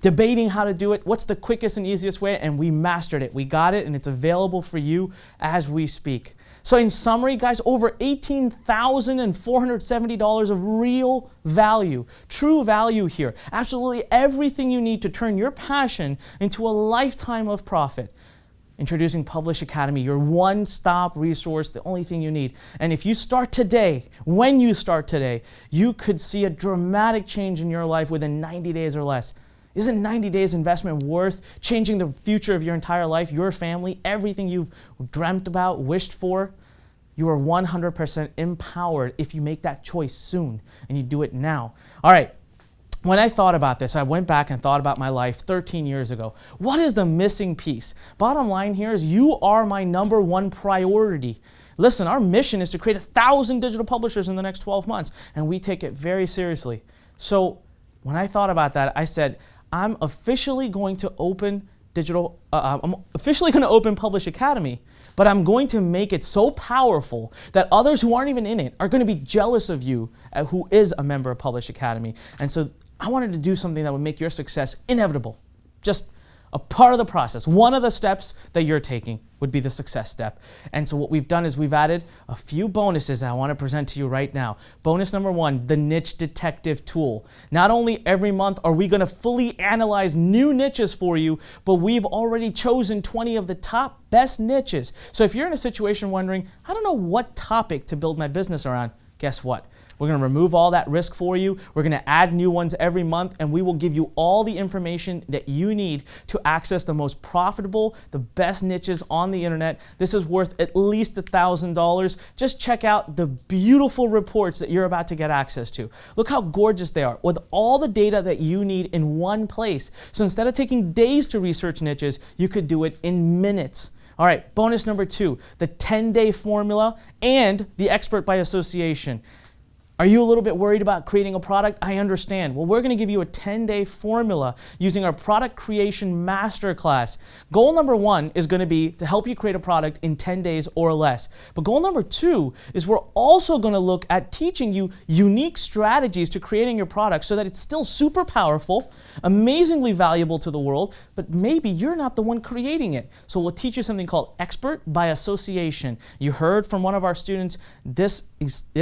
debating how to do it, what's the quickest and easiest way, and we mastered it. We got it, and it's available for you as we speak. So in summary, guys, over $18,470 of real value, true value here. Absolutely everything you need to turn your passion into a lifetime of profit. Introducing Publish Academy, your one-stop resource, the only thing you need. And if you start today, when you start today, you could see a dramatic change in your life within 90 days or less. Isn't 90 days investment worth changing the future of your entire life, your family, everything you've dreamt about, wished for? You are 100% empowered if you make that choice soon and you do it now. All right. When I thought about this, I went back and thought about my life 13 years ago. What is the missing piece? Bottom line here is you are my number one priority. Listen, our mission is to create 1,000 digital publishers in the next 12 months, and we take it very seriously. So when I thought about that, I said, I'm officially going to open Publish Academy, but I'm going to make it so powerful that others who aren't even in it are going to be jealous of you who is a member of Publish Academy. And so I wanted to do something that would make your success inevitable, just a part of the process. One of the steps that you're taking would be the success step. And so what we've done is we've added a few bonuses that I want to present to you right now. Bonus number one, the Niche Detective tool. Not only every month are we going to fully analyze new niches for you, but we've already chosen 20 of the top best niches. So if you're in a situation wondering, I don't know what topic to build my business around, guess what? We're going to remove all that risk for you. We're going to add new ones every month, and we will give you all the information that you need to access the most profitable, the best niches on the internet. This is worth at least $1,000. Just check out the beautiful reports that you're about to get access to. Look how gorgeous they are with all the data that you need in one place. So instead of taking days to research niches, you could do it in minutes. All right, bonus number two, the 10-day formula and the expert by association. Are you a little bit worried about creating a product? I understand. Well, we're going to give you a 10-day formula using our product creation masterclass. Goal number one is going to be to help you create a product in 10 days or less. But goal number two is we're also going to look at teaching you unique strategies to creating your product so that it's still super powerful, amazingly valuable to the world, but maybe you're not the one creating it. So we'll teach you something called expert by association. You heard from one of our students this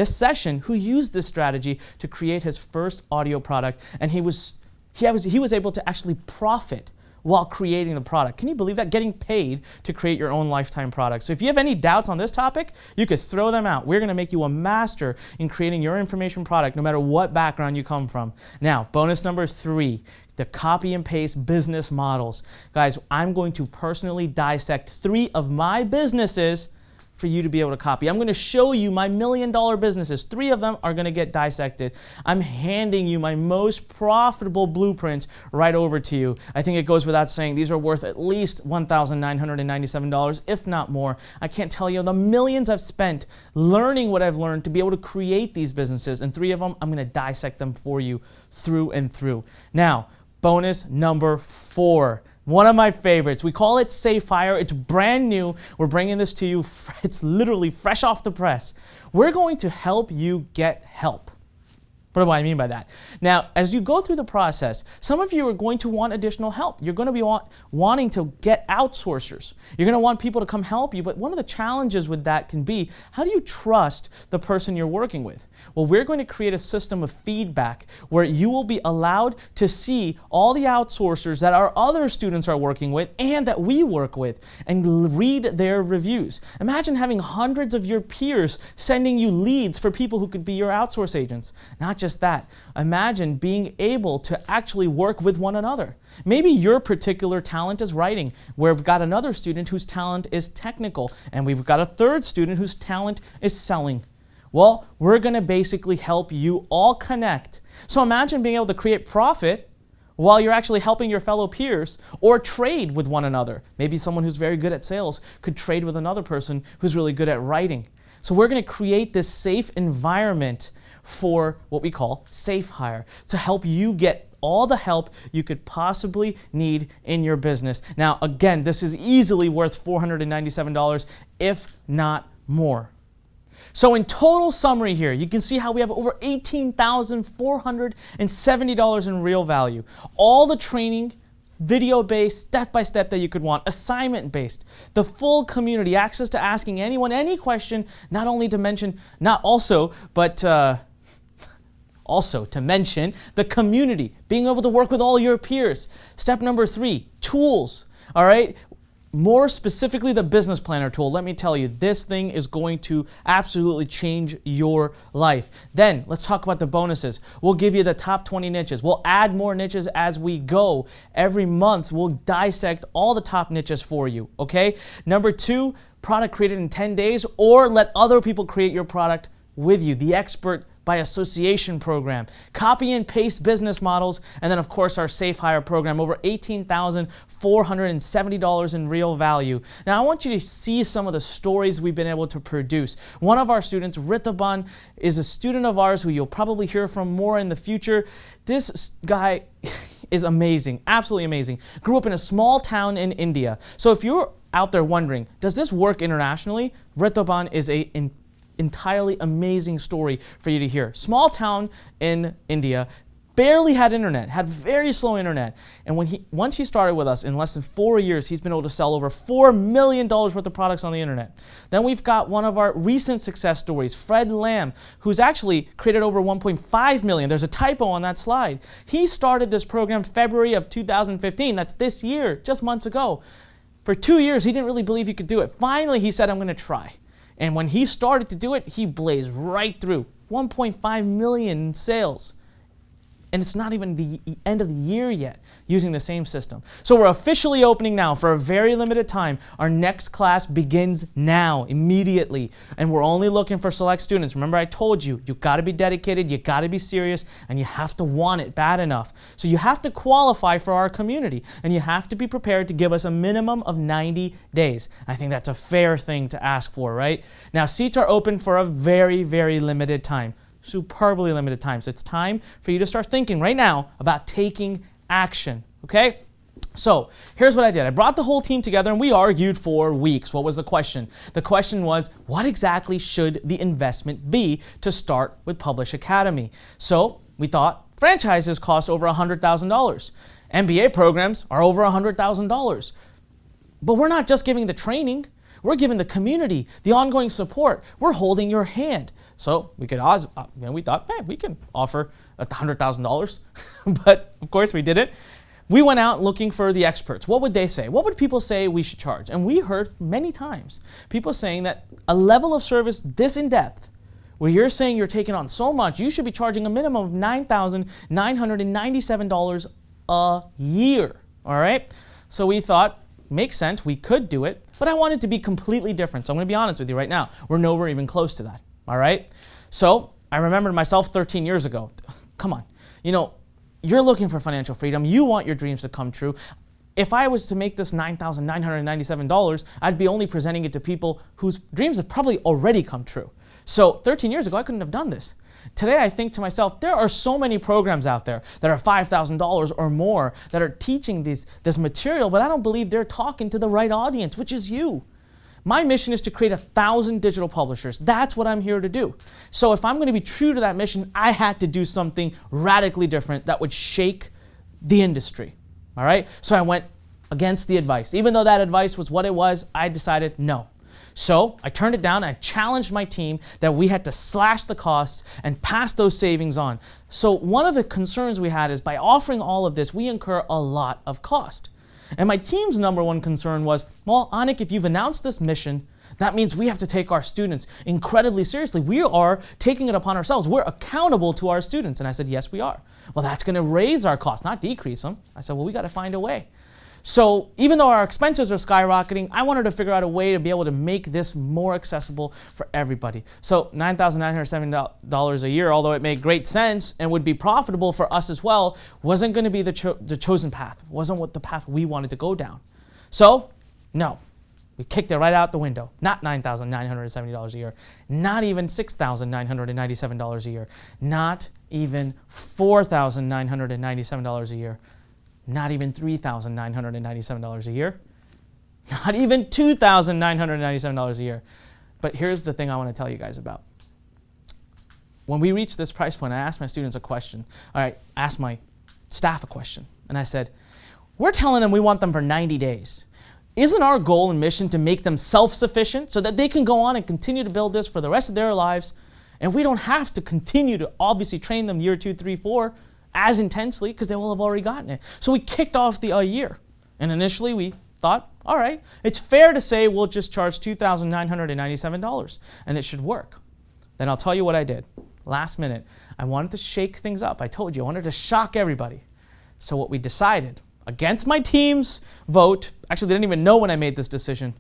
session who used this strategy to create his first audio product, and he was able to actually profit while creating the product. Can you believe that? Getting paid to create your own lifetime product. So if you have any doubts on this topic, you could throw them out. We're going to make you a master in creating your information product no matter what background you come from. Now, bonus number three, the copy and paste business models. Guys, I'm going to personally dissect 3 of my businesses for you to be able to copy. I'm going to show you my $1 million businesses. 3 of them are going to get dissected. I'm handing you my most profitable blueprints right over to you. I think it goes without saying these are worth at least $1,997, if not more. I can't tell you the millions I've spent learning what I've learned to be able to create these businesses, and 3 of them, I'm going to dissect them for you through and through. Now, bonus number 4. One of my favorites. We call it Safe Hire. It's brand new. We're bringing this to you. It's literally fresh off the press. We're going to help you get help. What do I mean by that? Now, as you go through the process, some of you are going to want additional help. You're going to be wanting to get outsourcers. You're going to want people to come help you, but one of the challenges with that can be, how do you trust the person you're working with? Well, we're going to create a system of feedback where you will be allowed to see all the outsourcers that our other students are working with and that we work with and read their reviews. Imagine having hundreds of your peers sending you leads for people who could be your outsource agents. Not just that, imagine being able to actually work with one another. Maybe your particular talent is writing, where we've got another student whose talent is technical, and we've got a third student whose talent is selling. Well, we're going to basically help you all connect. So imagine being able to create profit while you're actually helping your fellow peers, or trade with one another. Maybe someone who's very good at sales could trade with another person who's really good at writing. So we're going to create this safe environment for what we call Safe Hire to help you get all the help you could possibly need in your business. Now, again, this is easily worth $497, if not more. So in total summary here, you can see how we have over $18,470 in real value. All the training, video-based, step-by-step that you could want, assignment-based, the full community, access to asking anyone any question, not only to mention, not also, but also to mention the community, being able to work with all your peers. Step number 3, tools, all right? More specifically, the business planner tool. Let me tell you, this thing is going to absolutely change your life. Then let's talk about the bonuses. We'll give you the top 20 niches. We'll add more niches as we go. Every month, we'll dissect all the top niches for you, okay? Number 2, product created in 10 days, or let other people create your product with you, the expert by association program, copy and paste business models, and then of course our Safe Hire program, over $18,470 in real value. Now I want you to see some of the stories we've been able to produce. One of our students, Ritaban, is a student of ours who you'll probably hear from more in the future. This guy is amazing, absolutely amazing. Grew up in a small town in India. So if you're out there wondering, does this work internationally? Ritaban is an entirely amazing story for you to hear. Small town in India, barely had internet, had very slow internet. And once he started with us, in less than 4 years, he's been able to sell over $4 million worth of products on the internet. Then we've got one of our recent success stories, Fred Lamb, who's actually created over 1.5 million. There's a typo on that slide. He started this program February of 2015. That's this year, just months ago. For 2 years, he didn't really believe he could do it. Finally, he said, I'm going to try. And when he started to do it, he blazed right through. 1.5 million in sales. And it's not even the end of the year yet using the same system. So we're officially opening now for a very limited time. Our next class begins now, immediately. And we're only looking for select students. Remember I told you, you got to be dedicated, you got to be serious, and you have to want it bad enough. So you have to qualify for our community, and you have to be prepared to give us a minimum of 90 days. I think that's a fair thing to ask for, right? Now seats are open for a very, very limited time. Superbly limited time. So it's time for you to start thinking right now about taking action, okay? So here's what I did. I brought the whole team together and we argued for weeks. What was the question? The question was, what exactly should the investment be to start with Publish Academy? So we thought franchises cost over $100,000. MBA programs are over $100,000. But we're not just giving the training. We're giving the community the ongoing support. We're holding your hand. So we thought, hey, we can offer $100,000. But of course we didn't. We went out looking for the experts. What would they say? What would people say we should charge? And we heard many times people saying that a level of service this in-depth, where you're saying you're taking on so much, you should be charging a minimum of $9,997 a year. All right? So we thought, makes sense, we could do it, but I want it to be completely different. So I'm going to be honest with you right now. We're nowhere even close to that. All right? So I remembered myself 13 years ago. Come on. You know, you're looking for financial freedom. You want your dreams to come true. If I was to make this $9,997, I'd be only presenting it to people whose dreams have probably already come true. So 13 years ago, I couldn't have done this. Today, I think to myself, there are so many programs out there that are $5,000 or more that are teaching this material, but I don't believe they're talking to the right audience, which is you. My mission is to create 1,000 digital publishers. That's what I'm here to do. So if I'm going to be true to that mission, I had to do something radically different that would shake the industry. All right? So I went against the advice. Even though that advice was what it was, I decided no. So I turned it down. I challenged my team that we had to slash the costs and pass those savings on. So one of the concerns we had is by offering all of this, we incur a lot of cost. And my team's number one concern was, well, Anik, if you've announced this mission, that means we have to take our students incredibly seriously. We are taking it upon ourselves. We're accountable to our students. And I said, yes, we are. Well, that's going to raise our costs, not decrease them. I said, well, we got to find a way. So even though our expenses are skyrocketing, I wanted to figure out a way to be able to make this more accessible for everybody. So $9,970 a year, although it made great sense and would be profitable for us as well, wasn't going to be the chosen path. Wasn't what the path we wanted to go down. So, no. We kicked it right out the window. Not $9,970 a year. Not even $6,997 a year. Not even $4,997 a year. Not even $3,997 a year. Not even $2,997 a year. But here's the thing I want to tell you guys about. When we reached this price point, I asked my students a question. I asked my staff a question. And I said, we're telling them we want them for 90 days. Isn't our goal and mission to make them self-sufficient so that they can go on and continue to build this for the rest of their lives? And we don't have to continue to obviously train them year 2, 3, 4 as intensely because they will have already gotten it. So we kicked off the year. And initially we thought, all right, it's fair to say we'll just charge $2,997 and it should work. Then I'll tell you what I did. Last minute, I wanted to shake things up. I told you, I wanted to shock everybody. So what we decided, against my team's vote, actually they didn't even know when I made this decision,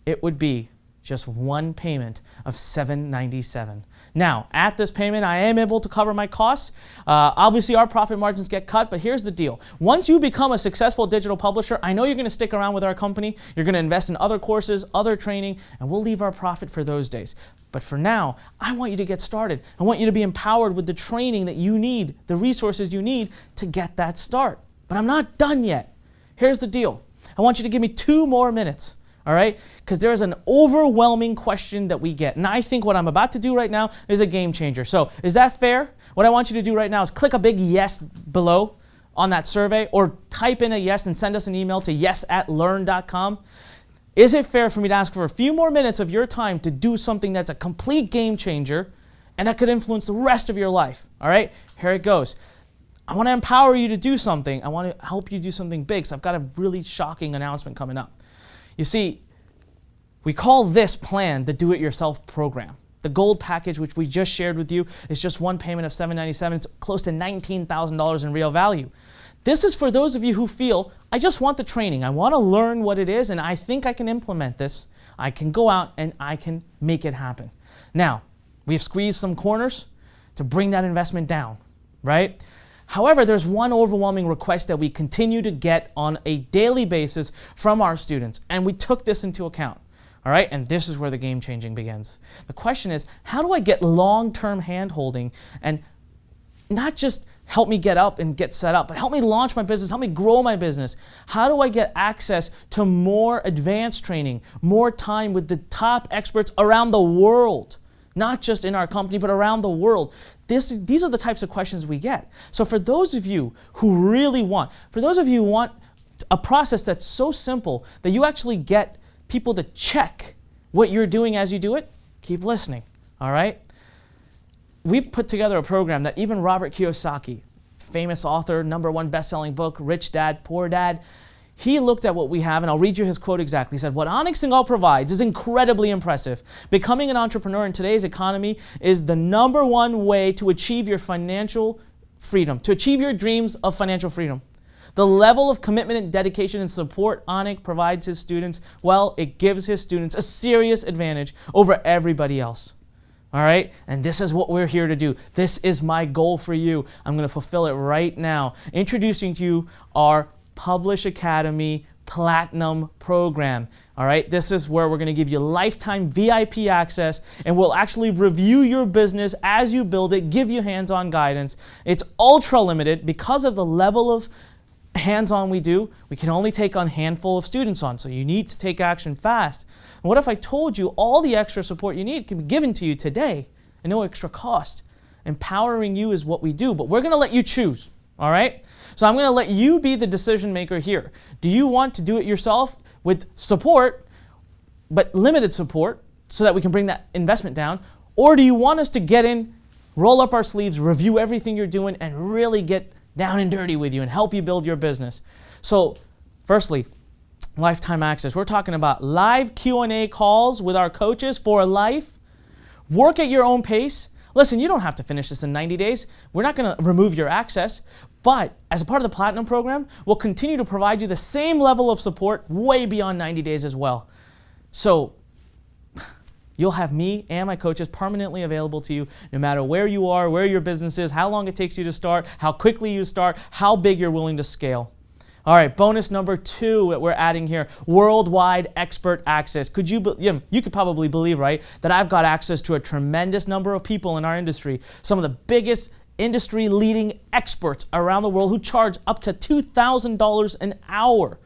it would be just one payment of $797. Now, at this payment, I am able to cover my costs. Obviously, our profit margins get cut, but here's the deal. Once you become a successful digital publisher, I know you're going to stick around with our company. You're going to invest in other courses, other training, and we'll leave our profit for those days. But for now, I want you to get started. I want you to be empowered with the training that you need, the resources you need to get that start. But I'm not done yet. Here's the deal. I want you to give me 2 more minutes. All right? Because there's an overwhelming question that we get. And I think what I'm about to do right now is a game changer. So is that fair? What I want you to do right now is click a big yes below on that survey or type in a yes and send us an email to yes@learn.com. Is it fair for me to ask for a few more minutes of your time to do something that's a complete game changer and that could influence the rest of your life? All right? Here it goes. I want to empower you to do something. I want to help you do something big. So I've got a really shocking announcement coming up. You see, we call this plan the Do-It-Yourself program. The gold package, which we just shared with you, is just one payment of $797. It's close to $19,000 in real value. This is for those of you who feel, I just want the training. I want to learn what it is, and I think I can implement this. I can go out and I can make it happen. Now, we've squeezed some corners to bring that investment down, right? However, there's one overwhelming request that we continue to get on a daily basis from our students, and we took this into account. All right, and this is where the game changing begins. The question is, how do I get long-term hand-holding and not just help me get up and get set up, but help me launch my business, help me grow my business? How do I get access to more advanced training, more time with the top experts around the world? Not just in our company, but around the world. These are the types of questions we get. So for those of you who really want, a process that's so simple that you actually get people to check what you're doing as you do it, keep listening, all right? We've put together a program that even Robert Kiyosaki, famous author, #1 best-selling book, Rich Dad, Poor Dad, he looked at what we have, and I'll read you his quote exactly. He said, what Anik Singhal provides is incredibly impressive. Becoming an entrepreneur in today's economy is the #1 way to achieve your financial freedom, to achieve your dreams of financial freedom. The level of commitment and dedication and support Anik provides his students, well, it gives his students a serious advantage over everybody else. All right? And this is what we're here to do. This is my goal for you. I'm going to fulfill it right now. Introducing to you our Publish Academy Platinum program. All right, this is where we're going to give you lifetime VIP access, and we'll actually review your business as you build it, give you hands-on guidance. It's ultra limited because of the level of hands-on we do, we can only take on a handful of students on, so you need to take action fast. And what if I told you all the extra support you need can be given to you today at no extra cost? Empowering you is what we do, but we're going to let you choose, all right? So I'm going to let you be the decision maker here. Do you want to do it yourself with support, but limited support, so that we can bring that investment down? Or do you want us to get in, roll up our sleeves, review everything you're doing, and really get down and dirty with you and help you build your business? So firstly, lifetime access. We're talking about live Q&A calls with our coaches for life. Work at your own pace. Listen, you don't have to finish this in 90 days. We're not going to remove your access, but as a part of the Platinum program, we'll continue to provide you the same level of support way beyond 90 days as well. So you'll have me and my coaches permanently available to you no matter where you are, where your business is, how long it takes you to start, how quickly you start, how big you're willing to scale. All right, bonus number 2 that we're adding here, worldwide expert access. You could probably believe, right, that I've got access to a tremendous number of people in our industry, some of the biggest industry-leading experts around the world who charge up to $2,000 an hour.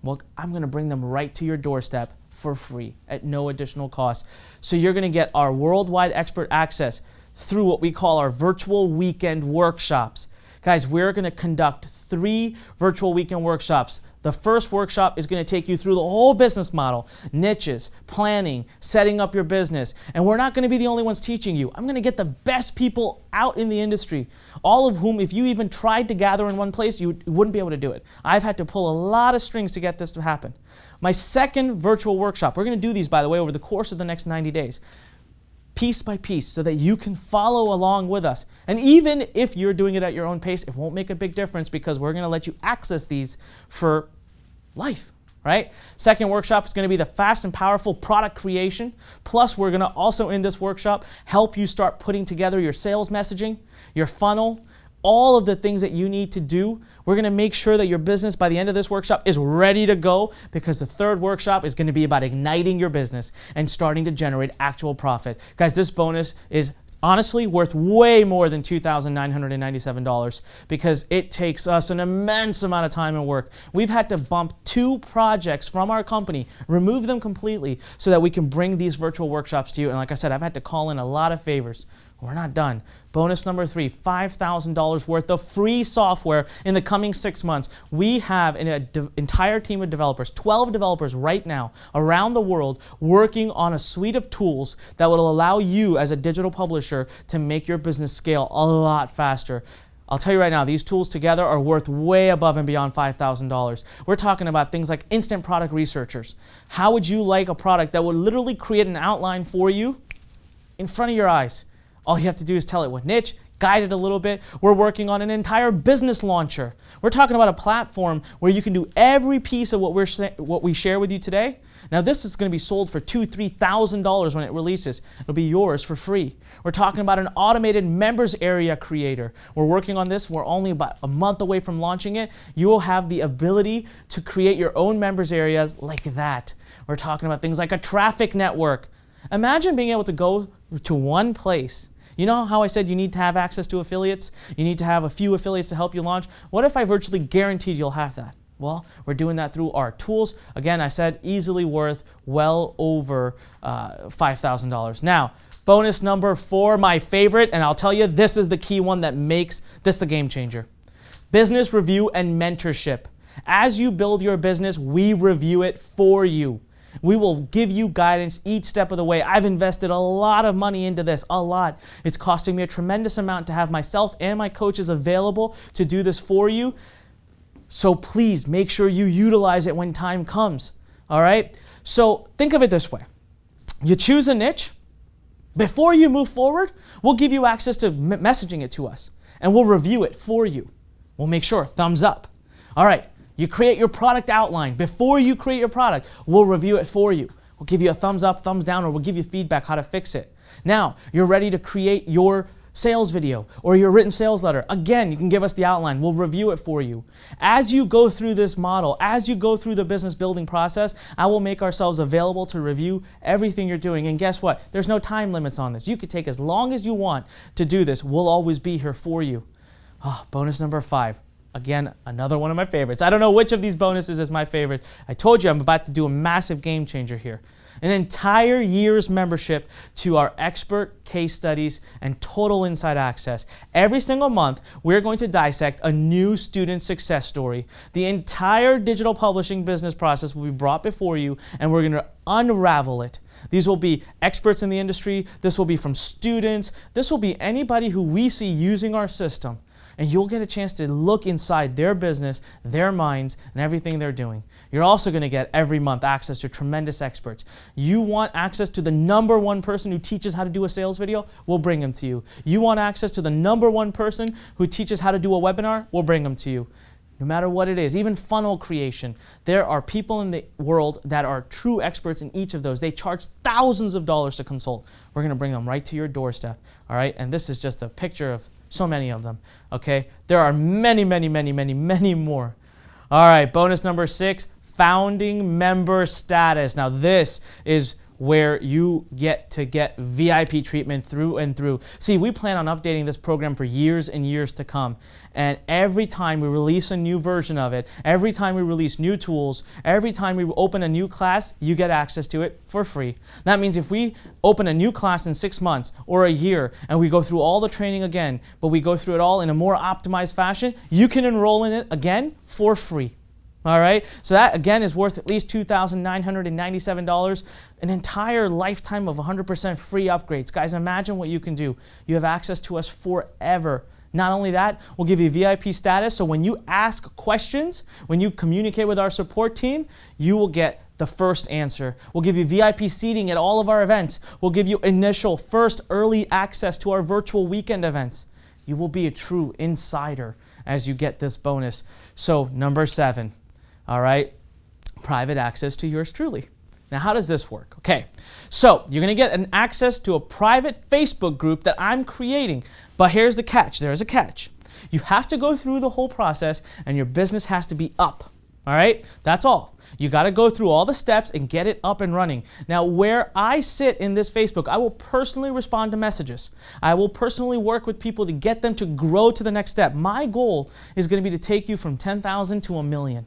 Well, I'm going to bring them right to your doorstep for free at no additional cost. So you're going to get our worldwide expert access through what we call our virtual weekend workshops. Guys, we're going to conduct 3 virtual weekend workshops. The first workshop is going to take you through the whole business model, niches, planning, setting up your business. And we're not going to be the only ones teaching you. I'm going to get the best people out in the industry, all of whom, if you even tried to gather in one place, you wouldn't be able to do it. I've had to pull a lot of strings to get this to happen. My second virtual workshop, we're going to do these, by the way, over the course of the next 90 days. Piece by piece, so that you can follow along with us. And even if you're doing it at your own pace, it won't make a big difference because we're going to let you access these for life, right? Second workshop is going to be the fast and powerful product creation. Plus, we're going to also in this workshop help you start putting together your sales messaging, your funnel, all of the things that you need to do. We're going to make sure that your business by the end of this workshop is ready to go, because the third workshop is going to be about igniting your business and starting to generate actual profit. Guys, this bonus is honestly worth way more than $2,997 because it takes us an immense amount of time and work. We've had to bump 2 projects from our company, remove them completely so that we can bring these virtual workshops to you. And like I said, I've had to call in a lot of favors. We're not done. Bonus number 3, $5,000 worth of free software in the coming 6 months. We have an entire team of developers, 12 developers right now around the world working on a suite of tools that will allow you as a digital publisher to make your business scale a lot faster. I'll tell you right now, these tools together are worth way above and beyond $5,000. We're talking about things like instant product researchers. How would you like a product that would literally create an outline for you in front of your eyes? All you have to do is tell it what niche, guide it a little bit. We're working on an entire business launcher. We're talking about a platform where you can do every piece of what we share with you today. Now this is going to be sold for $2,000, $3,000 when it releases. It'll be yours for free. We're talking about an automated members area creator. We're working on this. We're only about a month away from launching it. You will have the ability to create your own members areas like that. We're talking about things like a traffic network. Imagine being able to go to one place. You know how I said you need to have access to affiliates? You need to have a few affiliates to help you launch? What if I virtually guaranteed you'll have that? Well, we're doing that through our tools. Again, I said easily worth well over $5,000. Now, bonus number 4, my favorite, and I'll tell you, this is the key one that makes this the game changer. Business review and mentorship. As you build your business, we review it for you. We will give you guidance each step of the way. I've invested a lot of money into this, a lot. It's costing me a tremendous amount to have myself and my coaches available to do this for you. So please make sure you utilize it when time comes, all right? So think of it this way. You choose a niche. Before you move forward, we'll give you access to messaging it to us, and we'll review it for you. We'll make sure, thumbs up. All right. You create your product outline. Before you create your product, we'll review it for you. We'll give you a thumbs up, thumbs down, or we'll give you feedback how to fix it. Now, you're ready to create your sales video or your written sales letter. Again, you can give us the outline. We'll review it for you. As you go through this model, as you go through the business building process, I will make ourselves available to review everything you're doing. And guess what? There's no time limits on this. You could take as long as you want to do this. We'll always be here for you. Oh, bonus number 5. again, another one of my favorites. I don't know which of these bonuses is my favorite. I told you I'm about to do a massive game changer here. An entire year's membership to our expert case studies and total inside access. Every single month, we're going to dissect a new student success story. The entire digital publishing business process will be brought before you, and we're going to unravel it. These will be experts in the industry. This will be from students. This will be anybody who we see using our system. And you'll get a chance to look inside their business, their minds, and everything they're doing. You're also going to get every month access to tremendous experts. You want access to the #1 person who teaches how to do a sales video? We'll bring them to you. You want access to the #1 person who teaches how to do a webinar? We'll bring them to you. No matter what it is, even funnel creation, there are people in the world that are true experts in each of those. They charge thousands of dollars to consult. We're going to bring them right to your doorstep, all right? And this is just a picture of so many of them, okay? There are many, many, many, many, many more. All right, bonus number 6, founding member status. Now this is where you get to get VIP treatment through and through. See, we plan on updating this program for years and years to come. And every time we release a new version of it, every time we release new tools, every time we open a new class, you get access to it for free. That means if we open a new class in 6 months or a year and we go through all the training again, but we go through it all in a more optimized fashion, you can enroll in it again for free. All right, so that again is worth at least $2,997, an entire lifetime of 100% free upgrades. Guys, imagine what you can do. You have access to us forever. Not only that, we'll give you VIP status, so when you ask questions, when you communicate with our support team, you will get the first answer. We'll give you VIP seating at all of our events. We'll give you initial, first, early access to our virtual weekend events. You will be a true insider as you get this bonus. So, number 7. All right, private access to yours truly. Now, how does this work? Okay, so you're going to get an access to a private Facebook group that I'm creating. But here's the catch. There is a catch. You have to go through the whole process, and your business has to be up. All right, that's all. You got to go through all the steps and get it up and running. Now, where I sit in this Facebook, I will personally respond to messages. I will personally work with people to get them to grow to the next step. My goal is going to be to take you from 10,000 to 1 million.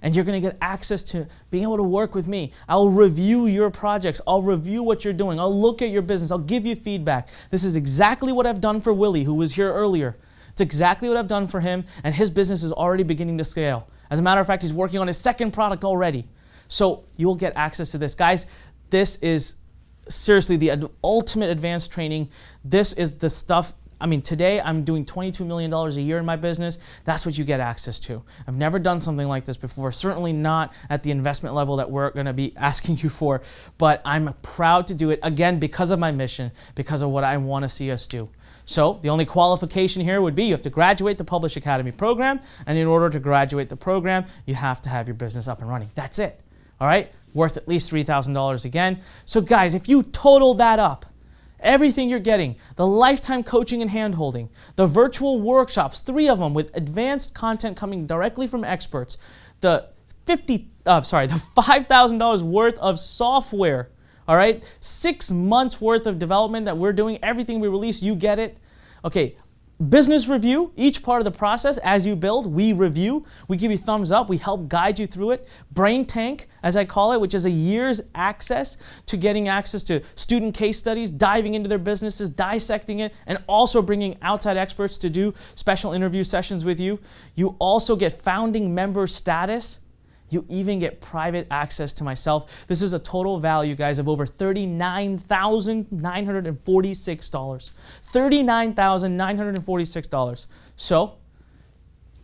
And you're going to get access to being able to work with me. I'll review your projects. I'll review what you're doing. I'll look at your business. I'll give you feedback. This is exactly what I've done for Willie, who was here earlier. It's exactly what I've done for him, and his business is already beginning to scale. As a matter of fact, he's working on his 2nd product already. So you'll get access to this. Guys, this is seriously the ultimate advanced training. This is the stuff. I mean, today I'm doing $22 million a year in my business. That's what you get access to. I've never done something like this before, certainly not at the investment level that we're going to be asking you for, but I'm proud to do it, again, because of my mission, because of what I want to see us do. So the only qualification here would be you have to graduate the Publish Academy program, and in order to graduate the program, you have to have your business up and running. That's it, all right? Worth at least $3,000 again. So guys, if you total that up, everything you're getting, the lifetime coaching and handholding, the virtual workshops, 3 of them with advanced content coming directly from experts, the $5,000 worth of software, all right? 6 months worth of development that we're doing, everything we release, you get it. Okay, business review, each part of the process as you build, we review, we give you thumbs up, we help guide you through it. Brain Tank, as I call it, which is a year's access to getting access to student case studies, diving into their businesses, dissecting it, and also bringing outside experts to do special interview sessions with you. You also get founding member status. You even get private access to myself. This is a total value, guys, of over $39,946. $39,946. So,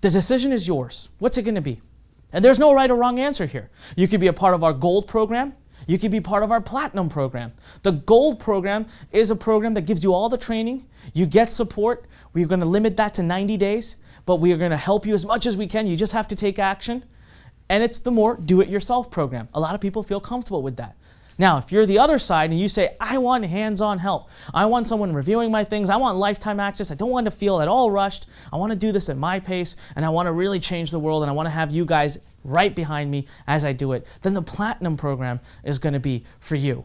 the decision is yours. What's it going to be? And there's no right or wrong answer here. You could be a part of our Gold program. You could be part of our Platinum program. The Gold program is a program that gives you all the training. You get support. We're going to limit that to 90 days, but we are going to help you as much as we can. You just have to take action. And it's the more do-it-yourself program. A lot of people feel comfortable with that. Now, if you're the other side and you say, I want hands-on help, I want someone reviewing my things, I want lifetime access, I don't want to feel at all rushed, I want to do this at my pace, and I want to really change the world, and I want to have you guys right behind me as I do it, then the Platinum program is going to be for you.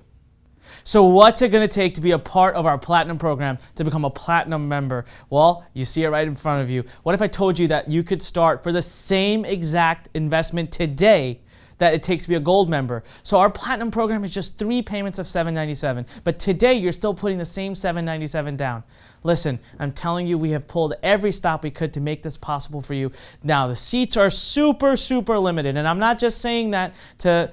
So what's it going to take to be a part of our Platinum program, to become a Platinum member? Well, you see it right in front of you. What if I told you that you could start for the same exact investment today that it takes to be a Gold member? So our Platinum program is just 3 payments of $797. But today, you're still putting the same $797 down. Listen, I'm telling you, we have pulled every stop we could to make this possible for you. Now, the seats are super, super limited. And I'm not just saying that to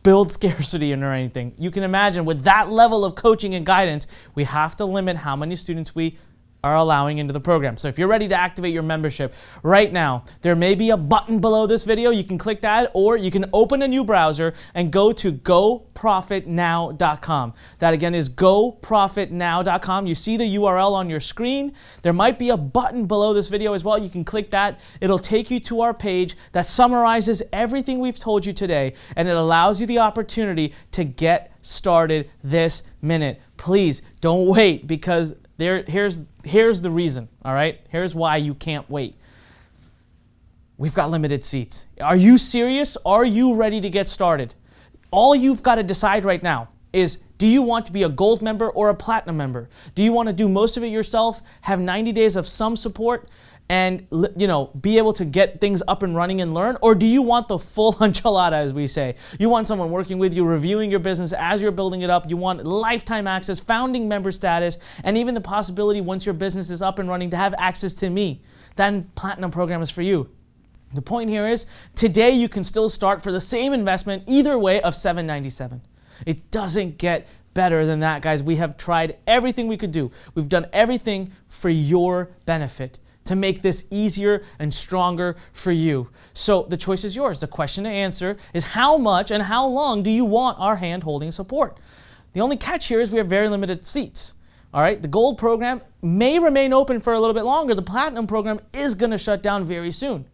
build scarcity or anything. You can imagine with that level of coaching and guidance, we have to limit how many students we are allowing into the program. So if you're ready to activate your membership right now, there may be a button below this video. You can click that, or you can open a new browser and go to goprofitnow.com. That again is goprofitnow.com. You see the URL on your screen. There might be a button below this video as well. You can click that. It'll take you to our page that summarizes everything we've told you today, and it allows you the opportunity to get started this minute. Please don't wait, because here's the reason, all right? Here's why you can't wait. We've got limited seats. Are you serious? Are you ready to get started? All you've got to decide right now is, do you want to be a Gold member or a Platinum member? Do you want to do most of it yourself, have 90 days of some support, and be able to get things up and running and learn? Or do you want the full enchilada, as we say? You want someone working with you, reviewing your business as you're building it up. You want lifetime access, founding member status, and even the possibility, once your business is up and running, to have access to me. That Platinum program is for you. The point here is, today you can still start for the same investment, either way, of $797. It doesn't get better than that, guys. We have tried everything we could do. We've done everything for your benefit, to make this easier and stronger for you. So the choice is yours. The question to answer is, how much and how long do you want our hand-holding support? The only catch here is we have very limited seats. All right, the Gold program may remain open for a little bit longer. The Platinum program is going to shut down very soon.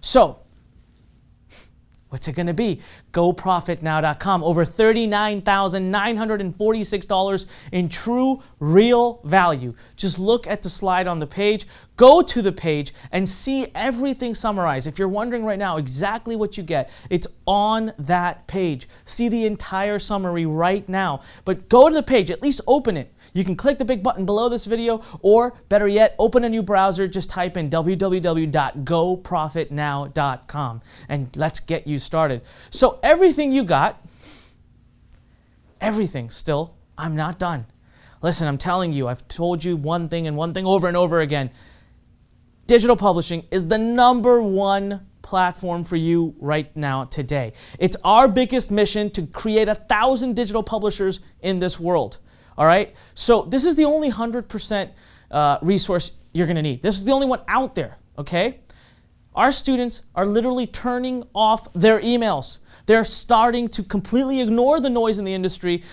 So what's it going to be? GoProfitNow.com. Over $39,946 in true, real value. Just look at the slide on the page. Go to the page and see everything summarized. If you're wondering right now exactly what you get, it's on that page. See the entire summary right now. But go to the page, at least open it. You can click the big button below this video, or better yet, open a new browser. Just type in www.goprofitnow.com and let's get you started. So everything you got, everything still, I'm not done. Listen, I'm telling you, I've told you one thing and one thing over and over again. Digital publishing is the #1 platform for you right now today. It's our biggest mission to create 1,000 digital publishers in this world. All right? So this is the only 100% resource you're going to need. This is the only one out there, okay? Our students are literally turning off their emails. They're starting to completely ignore the noise in the industry.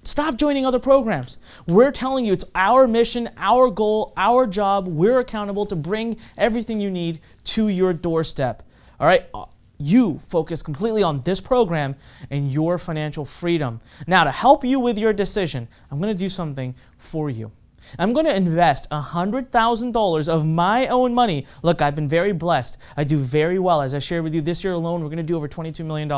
Stop joining other programs. We're telling you, it's our mission, our goal, our job. We're accountable to bring everything you need to your doorstep. All right? You focus completely on this program and your financial freedom. Now, to help you with your decision, I'm going to do something for you. I'm going to invest $100,000 of my own money. Look, I've been very blessed. I do very well. As I shared with you, this year alone, we're going to do over $22 million.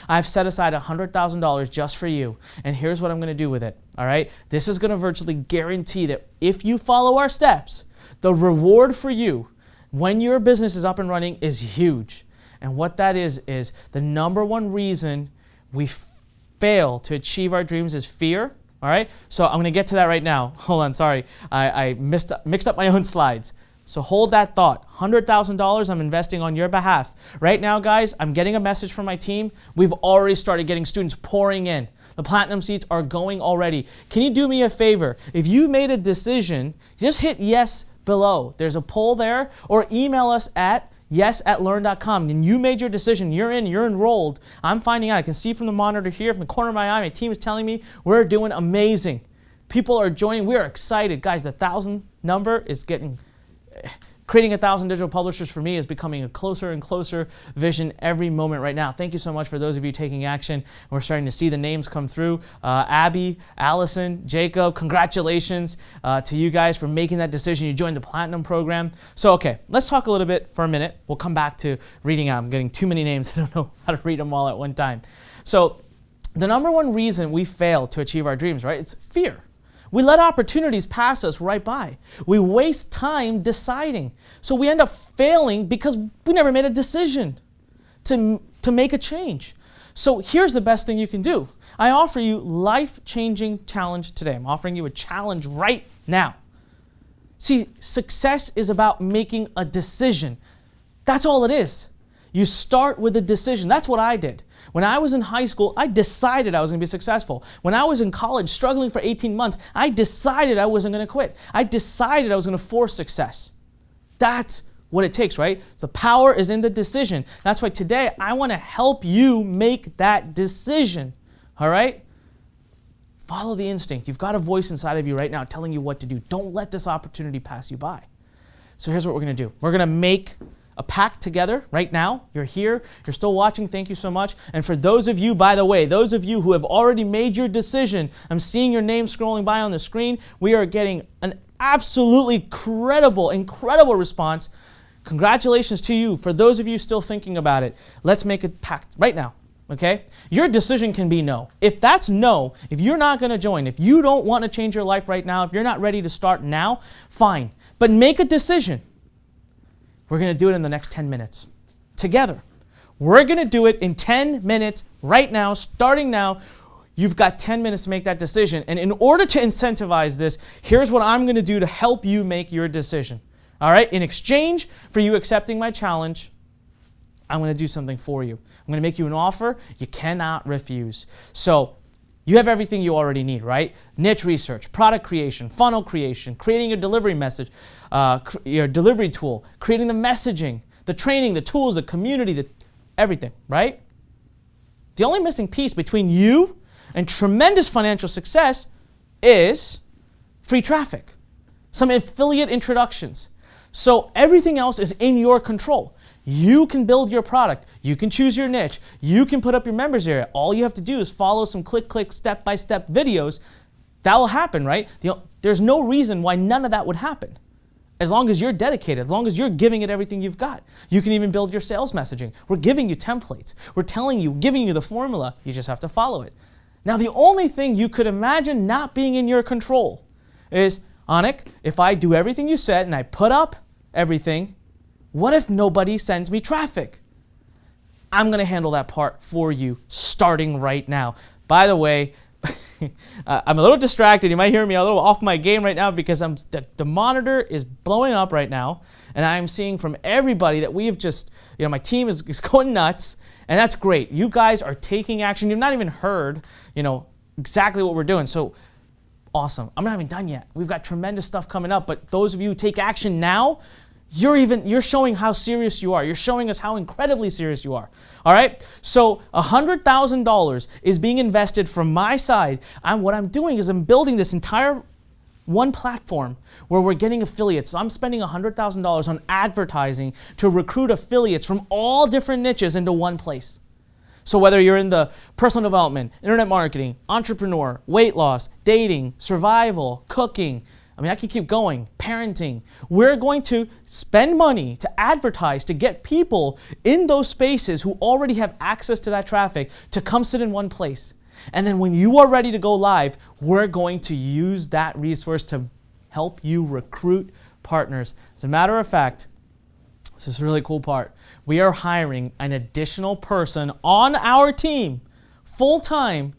I've set aside $100,000 just for you. And here's what I'm going to do with it. All right? This is going to virtually guarantee that if you follow our steps, the reward for you when your business is up and running is huge. And what that is the #1 reason we fail to achieve our dreams is fear. All right? So I'm going to get to that right now. Hold on, sorry. I mixed up my own slides. So hold that thought. $100,000 I'm investing on your behalf. Right now, guys, I'm getting a message from my team. We've already started getting students pouring in. The Platinum seats are going already. Can you do me a favor? If you've made a decision, just hit yes below. There's a poll there, or email us at yes@learn.com. And you made your decision. You're in. You're enrolled. I'm finding out. I can see from the monitor here, from the corner of my eye, my team is telling me we're doing amazing. People are joining. We are excited. Guys, the 1,000 number is getting... Creating 1,000 digital publishers for me is becoming a closer and closer vision every moment right now. Thank you so much for those of you taking action. We're starting to see the names come through. Abby, Allison, Jacob, congratulations to you guys for making that decision. You joined the Platinum program. So, okay, let's talk a little bit for a minute. We'll come back to reading out. I'm getting too many names. I don't know how to read them all at one time. So, the number one reason we fail to achieve our dreams, right? It's fear. We let opportunities pass us right by. We waste time deciding. So we end up failing because we never made a decision to make a change. So here's the best thing you can do. I offer you life-changing challenge today. I'm offering you a challenge right now. See, success is about making a decision. That's all it is. You start with a decision. That's what I did. When I was in high school, I decided I was going to be successful. When I was in college struggling for 18 months, I decided I wasn't going to quit. I decided I was going to force success. That's what it takes, right? The power is in the decision. That's why today I want to help you make that decision, all right? Follow the instinct. You've got a voice inside of you right now telling you what to do. Don't let this opportunity pass you by. So here's what we're going to do. We're going to make a pact together right now. You're here. You're still watching. Thank you so much. And for those of you, by the way, those of you who have already made your decision, I'm seeing your name scrolling by on the screen. We are getting an absolutely incredible response. Congratulations to you. For those of you still thinking about it, let's make a pact right now. Okay? Your decision can be no. If that's no, if you're not going to join, if you don't want to change your life right now, if you're not ready to start now, fine. But make a decision. We're going to do it in the next 10 minutes together. We're going to do it in 10 minutes right now, starting now. You've got 10 minutes to make that decision. And in order to incentivize this, here's what I'm going to do to help you make your decision. All right? In exchange for you accepting my challenge, I'm going to do something for you. I'm going to make you an offer you cannot refuse. So you have everything you already need, right? Niche research, product creation, funnel creation, creating your delivery message, your delivery tool, creating the messaging, the training, the tools, the community, everything, right? The only missing piece between you and tremendous financial success is free traffic, some affiliate introductions. So everything else is in your control. You can build your product. You can choose your niche. You can put up your members area. All you have to do is follow some click, step-by-step videos. That will happen, right? There's no reason why none of that would happen. As long as you're dedicated, as long as you're giving it everything you've got. You can even build your sales messaging. We're giving you templates. We're telling you, giving you the formula. You just have to follow it. Now, the only thing you could imagine not being in your control is, Anik, if I do everything you said and I put up everything, what if nobody sends me traffic? I'm going to handle that part for you starting right now. By the way, I'm a little distracted. You might hear me a little off my game right now because the monitor is blowing up right now, and I'm seeing from everybody that we have just, my team is going nuts, and that's great. You guys are taking action. You've not even heard, exactly what we're doing. So awesome. I'm not even done yet. We've got tremendous stuff coming up, but those of you who take action now, you're showing how serious you are. You're showing us how incredibly serious you are. All right? So $100,000 is being invested from my side. What I'm doing is I'm building this entire one platform where we're getting affiliates. So I'm spending $100,000 on advertising to recruit affiliates from all different niches into one place. So whether you're in the personal development, internet marketing, entrepreneur, weight loss, dating, survival, cooking, I can keep going, parenting. We're going to spend money to advertise to get people in those spaces who already have access to that traffic to come sit in one place. And then when you are ready to go live, we're going to use that resource to help you recruit partners. As a matter of fact, this is a really cool part. We are hiring an additional person on our team, full-time,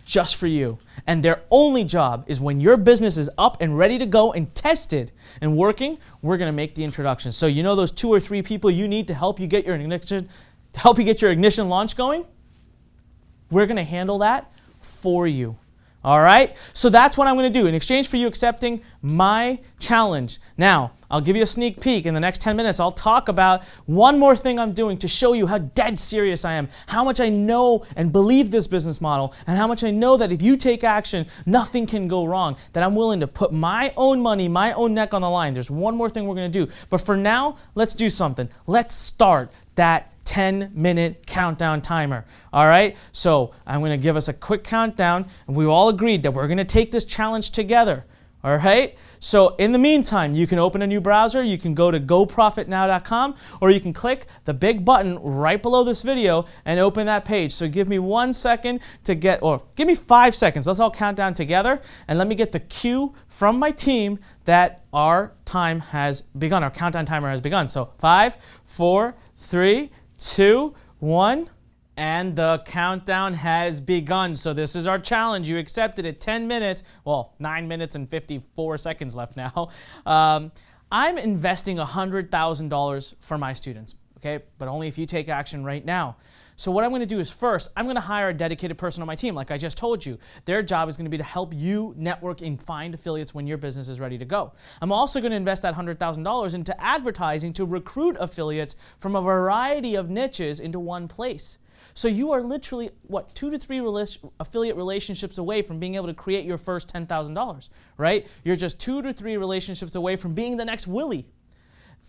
just for you. And their only job is when your business is up and ready to go and tested and working, we're going to make the introduction. So those 2 or 3 people you need to help you get your ignition launch going? We're going to handle that for you. All right? So that's what I'm going to do in exchange for you accepting my challenge. Now, I'll give you a sneak peek. In the next 10 minutes, I'll talk about one more thing I'm doing to show you how dead serious I am, how much I know and believe this business model, and how much I know that if you take action, nothing can go wrong, that I'm willing to put my own money, my own neck on the line. There's one more thing we're going to do. But for now, let's do something. Let's start that 10-minute countdown timer. All right? So I'm going to give us a quick countdown, and we all agreed that we're going to take this challenge together. All right, so in the meantime, you can open a new browser, you can go to goprofitnow.com, or you can click the big button right below this video and open that page. So give me 1 second to get, or give me 5 seconds. Let's all count down together, and let me get the cue from my team that our time has begun, our countdown timer has begun. So 5, 4, 3, 2, 1. And the countdown has begun. So this is our challenge. You accepted it. 10 minutes, well, 9 minutes and 54 seconds left now. I'm investing $100,000 for my students, okay? But only if you take action right now. So what I'm going to do is first, I'm going to hire a dedicated person on my team, like I just told you. Their job is going to be to help you network and find affiliates when your business is ready to go. I'm also going to invest that $100,000 into advertising to recruit affiliates from a variety of niches into one place. So you are literally, what, 2 to 3 affiliate relationships away from being able to create your first $10,000, right? You're just 2 to 3 relationships away from being the next Willie.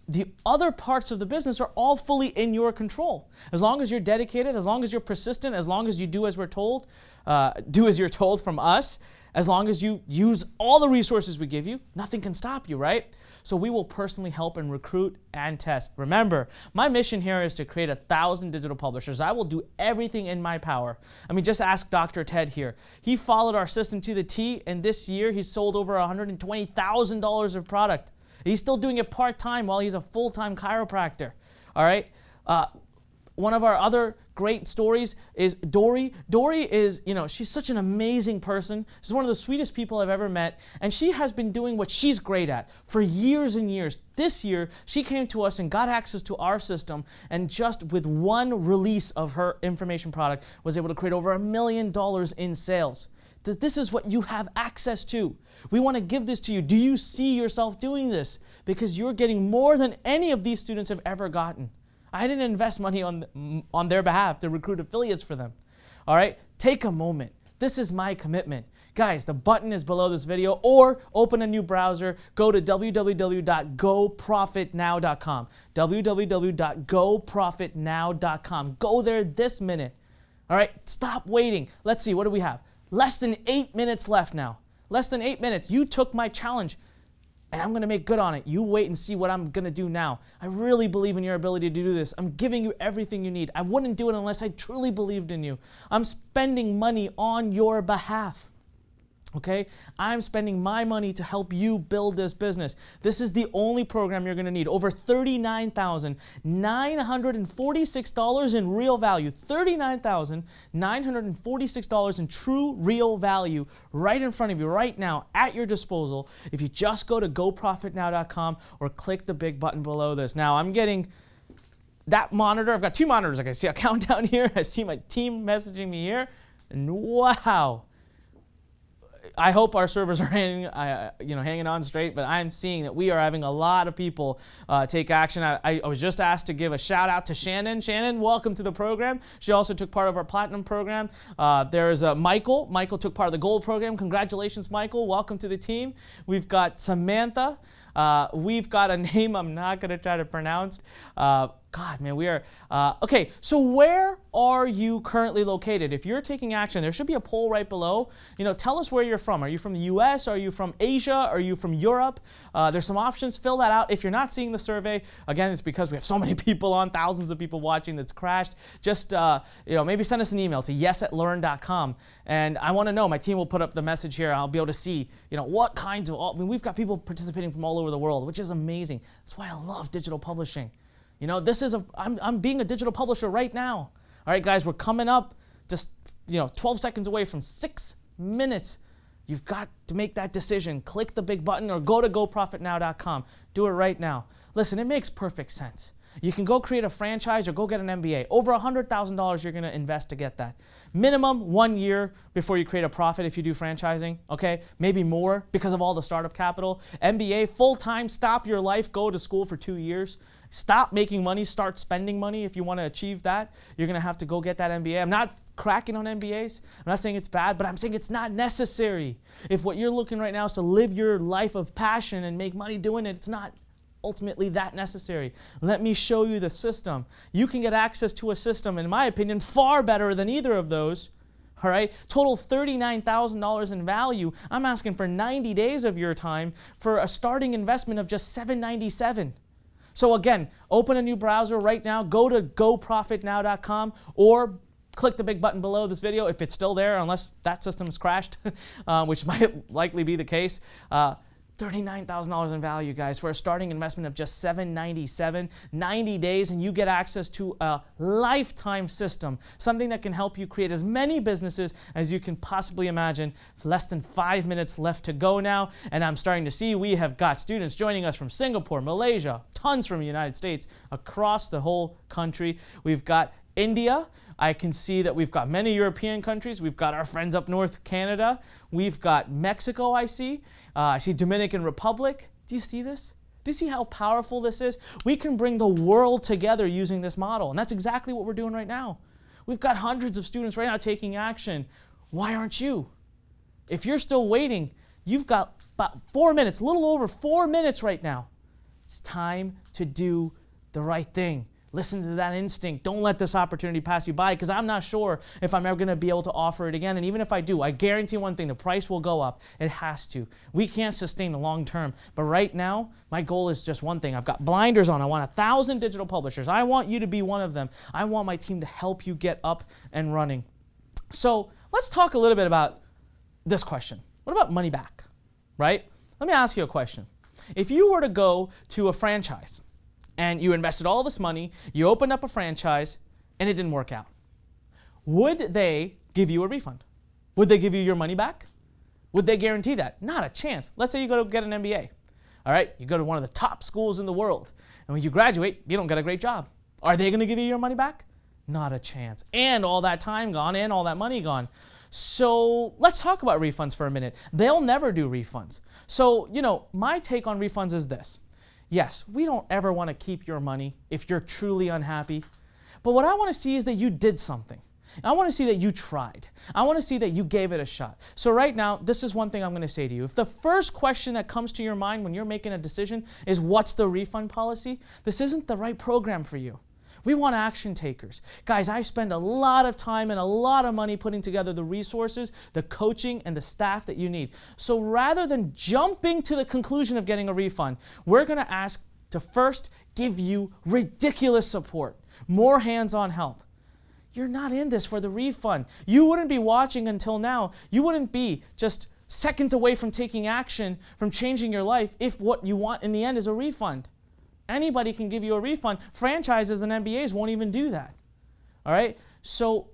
The other parts of the business are all fully in your control. As long as you're dedicated, as long as you're persistent, as long as you do as we're told, do as you're told from us, as long as you use all the resources we give you, nothing can stop you, right? So we will personally help and recruit and test. Remember, my mission here is to create 1,000 digital publishers. I will do everything in my power. I mean, just ask Dr. Ted here. He followed our system to the T, and this year he's sold over $120,000 of product. He's still doing it part-time while he's a full-time chiropractor, all right? One of our other great stories is Dory. Dory is, she's such an amazing person. She's one of the sweetest people I've ever met, and she has been doing what she's great at for years and years. This year, she came to us and got access to our system, and just with one release of her information product, was able to create over $1 million in sales. This is what you have access to. We want to give this to you. Do you see yourself doing this? Because you're getting more than any of these students have ever gotten. I didn't invest money on their behalf to recruit affiliates for them. All right, take a moment. This is my commitment. Guys, the button is below this video, or open a new browser. Go to www.goprofitnow.com. www.goprofitnow.com. Go there this minute. All right, stop waiting. Let's see, what do we have? Less than 8 minutes left now. Less than 8 minutes. You took my challenge, and I'm going to make good on it. You wait and see what I'm going to do now. I really believe in your ability to do this. I'm giving you everything you need. I wouldn't do it unless I truly believed in you. I'm spending money on your behalf. Okay? I'm spending my money to help you build this business. This is the only program you're going to need. Over $39,946 in real value. $39,946 in true real value right in front of you right now at your disposal if you just go to goprofitnow.com or click the big button below this. Now, I'm getting that monitor. I've got 2 monitors. I can see a countdown here. I see my team messaging me here. And wow. I hope our servers are hanging on straight, but I'm seeing that we are having a lot of people take action. I was just asked to give a shout out to Shannon. Shannon, welcome to the program. She also took part of our Platinum program. There's Michael. Michael took part of the Gold program. Congratulations, Michael. Welcome to the team. We've got Samantha. We've got a name I'm not going to try to pronounce. God, man, we are. Okay, so where are you currently located? If you're taking action, there should be a poll right below. Tell us where you're from. Are you from the US? Are you from Asia? Are you from Europe? There's some options. Fill that out. If you're not seeing the survey, again, it's because we have so many people on, thousands of people watching that's crashed. Just, maybe send us an email to yes@learn.com. And I want to know. My team will put up the message here. I'll be able to see, what kinds of, we've got people participating from all over the world, which is amazing. That's why I love digital publishing. I'm being a digital publisher right now. All right, guys, we're coming up just, 12 seconds away from 6 minutes. You've got to make that decision. Click the big button or go to goprofitnow.com. Do it right now. Listen, it makes perfect sense. You can go create a franchise or go get an MBA. Over $100,000 you're going to invest to get that. Minimum 1 year before you create a profit if you do franchising, okay? Maybe more because of all the startup capital. MBA, full-time, stop your life, go to school for 2 years. Stop making money, start spending money if you want to achieve that. You're going to have to go get that MBA. I'm not cracking on MBAs. I'm not saying it's bad, but I'm saying it's not necessary. If what you're looking right now is to live your life of passion and make money doing it, it's not ultimately that necessary. Let me show you the system. You can get access to a system, in my opinion, far better than either of those All right, total $39,000 in value. I'm asking for 90 days of your time for a starting investment of just $797. So again, open a new browser right now, go to goprofitnow.com or click the big button below this video if it's still there, unless that system's crashed, which might likely be the case. $39,000 in value, guys, for a starting investment of just $797, 90 days, and you get access to a lifetime system, something that can help you create as many businesses as you can possibly imagine. Less than 5 minutes left to go now, and I'm starting to see we have got students joining us from Singapore, Malaysia, tons from the United States, across the whole country. We've got India. I can see that we've got many European countries. We've got our friends up north, Canada. We've got Mexico, I see. I see Dominican Republic. Do you see this? Do you see how powerful this is? We can bring the world together using this model, and that's exactly what we're doing right now. We've got hundreds of students right now taking action. Why aren't you? If you're still waiting, you've got about 4 minutes, a little over 4 minutes right now. It's time to do the right thing. Listen to that instinct. Don't let this opportunity pass you by, because I'm not sure if I'm ever going to be able to offer it again. And even if I do, I guarantee one thing, the price will go up. It has to. We can't sustain the long term. But right now, my goal is just one thing. I've got blinders on. I want 1,000 digital publishers. I want you to be one of them. I want my team to help you get up and running. So let's talk a little bit about this question. What about money back, right? Let me ask you a question. If you were to go to a franchise, and you invested all this money, you opened up a franchise, and it didn't work out, would they give you a refund? Would they give you your money back? Would they guarantee that? Not a chance. Let's say you go to get an MBA. All right, you go to one of the top schools in the world, and when you graduate, you don't get a great job. Are they going to give you your money back? Not a chance. And all that time gone, and all that money gone. So let's talk about refunds for a minute. They'll never do refunds. So, my take on refunds is this. Yes, we don't ever want to keep your money if you're truly unhappy. But what I want to see is that you did something. I want to see that you tried. I want to see that you gave it a shot. So right now, this is one thing I'm going to say to you. If the first question that comes to your mind when you're making a decision is what's the refund policy, this isn't the right program for you. We want action takers. Guys, I spend a lot of time and a lot of money putting together the resources, the coaching, and the staff that you need. So rather than jumping to the conclusion of getting a refund, we're going to ask to first give you ridiculous support, more hands-on help. You're not in this for the refund. You wouldn't be watching until now. You wouldn't be just seconds away from taking action, from changing your life, if what you want in the end is a refund. Anybody can give you a refund. Franchises and MBAs won't even do that. All right? So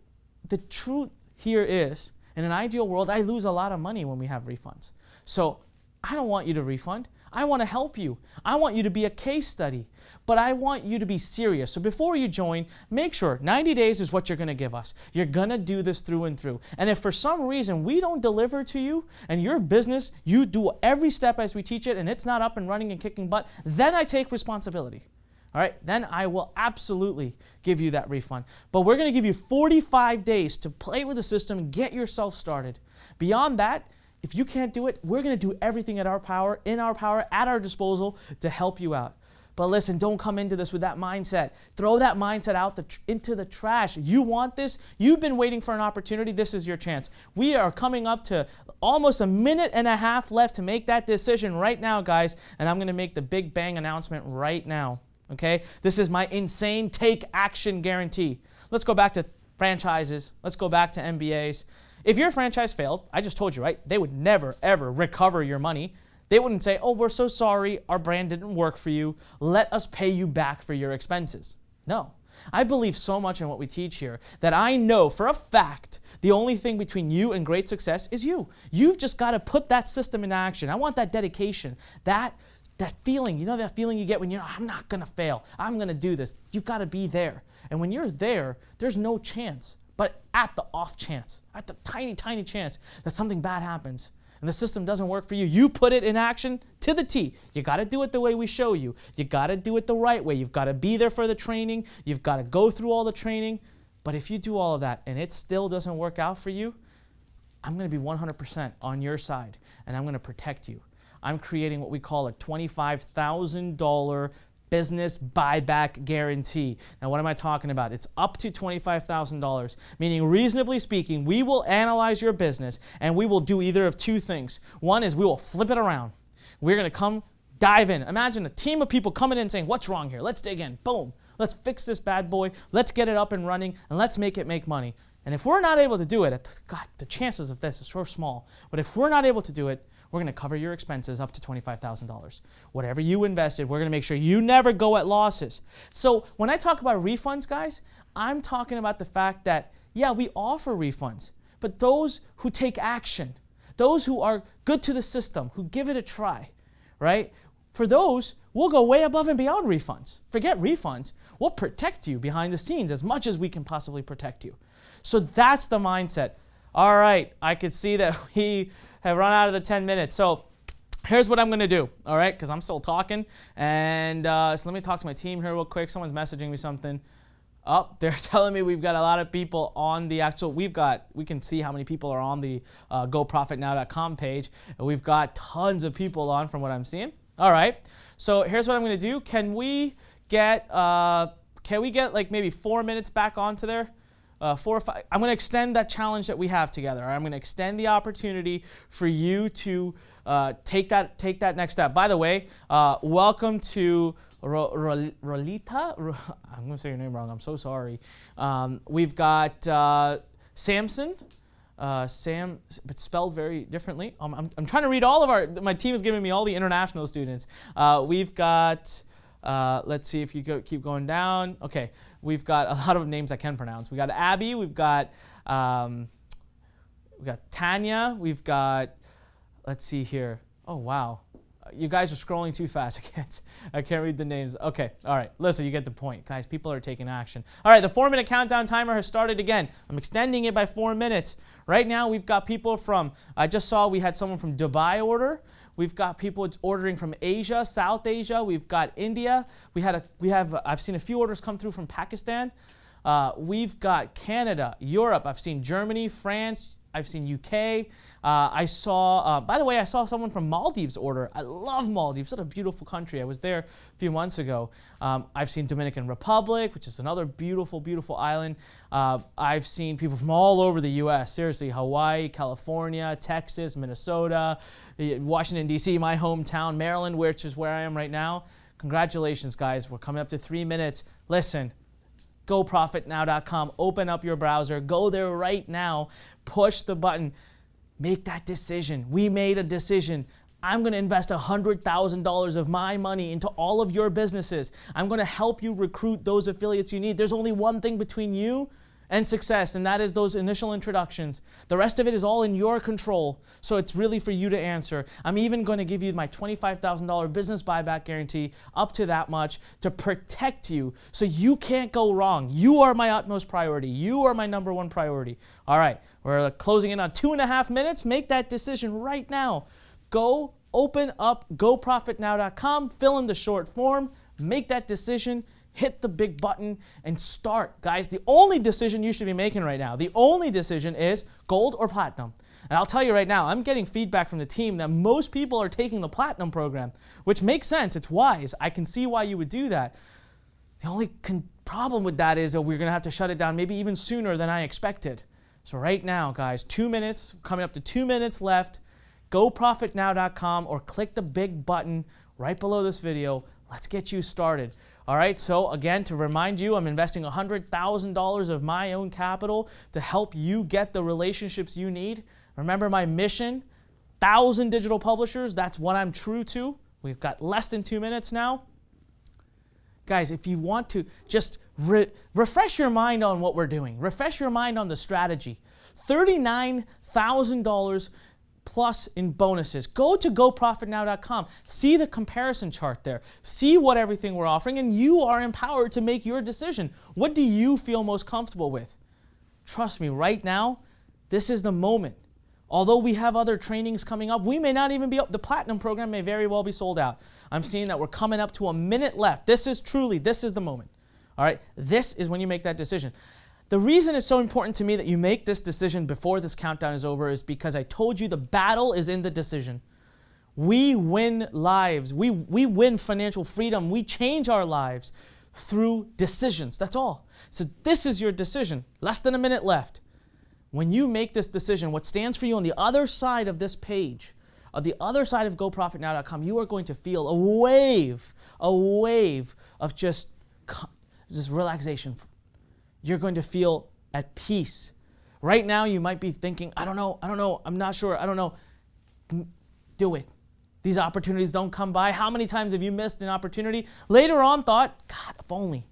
the truth here is, in an ideal world, I lose a lot of money when we have refunds. So I don't want you to refund. I want to help you. I want you to be a case study. But I want you to be serious. So before you join, make sure 90 days is what you're going to give us. You're going to do this through and through. And if for some reason we don't deliver to you and your business, you do every step as we teach it and it's not up and running and kicking butt, then I take responsibility. All right, then I will absolutely give you that refund. But we're going to give you 45 days to play with the system and get yourself started. Beyond that, if you can't do it, we're going to do everything in our power, at our disposal to help you out. But listen, don't come into this with that mindset. Throw that mindset out into the trash. You want this? You've been waiting for an opportunity. This is your chance. We are coming up to almost a minute and a half left to make that decision right now, guys. And I'm going to make the big bang announcement right now. Okay? This is my insane take action guarantee. Let's go back to franchises. Let's go back to MBAs. If your franchise failed, I just told you, right? They would never, ever recover your money. They wouldn't say, oh, we're so sorry, our brand didn't work for you. Let us pay you back for your expenses. No. I believe so much in what we teach here that I know for a fact the only thing between you and great success is you. You've just got to put that system into action. I want that dedication, that feeling, that feeling you get when I'm not going to fail. I'm going to do this. You've got to be there. And when you're there, there's no chance. But at the off chance, at the tiny, tiny chance that something bad happens and the system doesn't work for you, you put it in action to the T. You got to do it the way we show you. You got to do it the right way. You've got to be there for the training. You've got to go through all the training. But if you do all of that and it still doesn't work out for you, I'm going to be 100% on your side and I'm going to protect you. I'm creating what we call a $25,000 business buyback guarantee. Now, what am I talking about? It's up to $25,000, meaning reasonably speaking, we will analyze your business and we will do either of two things. One is we will flip it around. We're going to come dive in. Imagine a team of people coming in saying, what's wrong here? Let's dig in. Boom. Let's fix this bad boy. Let's get it up and running, and let's make it make money. And if we're not able to do it, God, the chances of this is so small. But if we're not able to do it, we're going to cover your expenses up to $25,000. Whatever you invested, we're going to make sure you never go at losses. So when I talk about refunds, guys, I'm talking about the fact that, yeah, we offer refunds, but those who take action, those who are good to the system, who give it a try, right? For those, we'll go way above and beyond refunds. Forget refunds. We'll protect you behind the scenes as much as we can possibly protect you. So that's the mindset. All right, I could see that we have run out of the 10 minutes. So here's what I'm going to do, all right, because I'm still talking. And so let me talk to my team here real quick. Someone's messaging me something. Oh, they're telling me we've got a lot of people on the actual, we can see how many people are on the GoProfitNow.com page. And we've got tons of people on from what I'm seeing. All right, so here's what I'm going to do. Can we get like maybe 4 minutes back onto there? 4 or 5. I'm going to extend that challenge that we have together. Right? I'm going to extend the opportunity for you to take that next step. By the way, welcome to Rolita. I'm going to say your name wrong. I'm so sorry. We've got Samson. Sam, but spelled very differently. I'm trying to read all of my team is giving me all the international students. We've got, let's see if you keep going down. Okay, we've got a lot of names I can pronounce. We got Abby, we've got Tanya, we've got, let's see here. Oh, wow. You guys are scrolling too fast. I can't read the names. Okay, all right. Listen, you get the point. Guys, people are taking action. All right, the 4-minute countdown timer has started again. I'm extending it by 4 minutes. Right now, we've got people from, I just saw we had someone from Dubai order. We've got people ordering from Asia, South Asia. We've got India. I've seen a few orders come through from Pakistan. We've got Canada, Europe. I've seen Germany, France. I've seen UK. I saw, by the way, I saw someone from Maldives order. I love Maldives. What a beautiful country. I was there a few months ago. I've seen Dominican Republic, which is another beautiful, beautiful island. I've seen people from all over the U.S. Seriously, Hawaii, California, Texas, Minnesota, Washington, D.C., my hometown, Maryland, which is where I am right now. Congratulations, guys. We're coming up to 3 minutes. Listen. GoProfitNow.com. Open up your browser. Go there right now. Push the button. Make that decision. We made a decision. I'm going to invest $100,000 of my money into all of your businesses. I'm going to help you recruit those affiliates you need. There's only one thing between you and success, and that is those initial introductions. The rest of it is all in your control, so it's really for you to answer. I'm even going to give you my $25,000 business buyback guarantee, up to that much, to protect you so you can't go wrong. You are my utmost priority. You are my number one priority. All right, we're closing in on 2.5 minutes. Make that decision right now. Go open up GoProfitNow.com, fill in the short form, make that decision, hit the big button, and start. Guys, the only decision you should be making right now, the only decision is gold or platinum. And I'll tell you right now, I'm getting feedback from the team that most people are taking the platinum program, which makes sense. It's wise. I can see why you would do that. The only problem with that is that we're going to have to shut it down maybe even sooner than I expected. So right now, guys, 2 minutes, coming up to 2 minutes left. GoProfitNow.com or click the big button right below this video. Let's get you started. All right, so again, to remind you, I'm investing $100,000 of my own capital to help you get the relationships you need. Remember my mission, 1,000 digital publishers. That's what I'm true to. We've got less than 2 minutes now. Guys, if you want to just refresh your mind on what we're doing, refresh your mind on the strategy, $39,000 plus in bonuses. Go to GoProfitNow.com. See the comparison chart there. See what everything we're offering, and you are empowered to make your decision. What do you feel most comfortable with? Trust me, right now, this is the moment. Although we have other trainings coming up, we may not even be up. The Platinum program may very well be sold out. I'm seeing that we're coming up to a minute left. This is the moment. All right? This is when you make that decision. The reason it's so important to me that you make this decision before this countdown is over is because I told you the battle is in the decision. We win lives. We win financial freedom. We change our lives through decisions. That's all. So this is your decision. Less than a minute left. When you make this decision, what stands for you on the other side of this page, on the other side of GoProfitNow.com, you are going to feel a wave of just relaxation. You're going to feel at peace. Right now, you might be thinking, I don't know, I'm not sure, I don't know. Do it. These opportunities don't come by. How many times have you missed an opportunity? Later on thought, God, if only.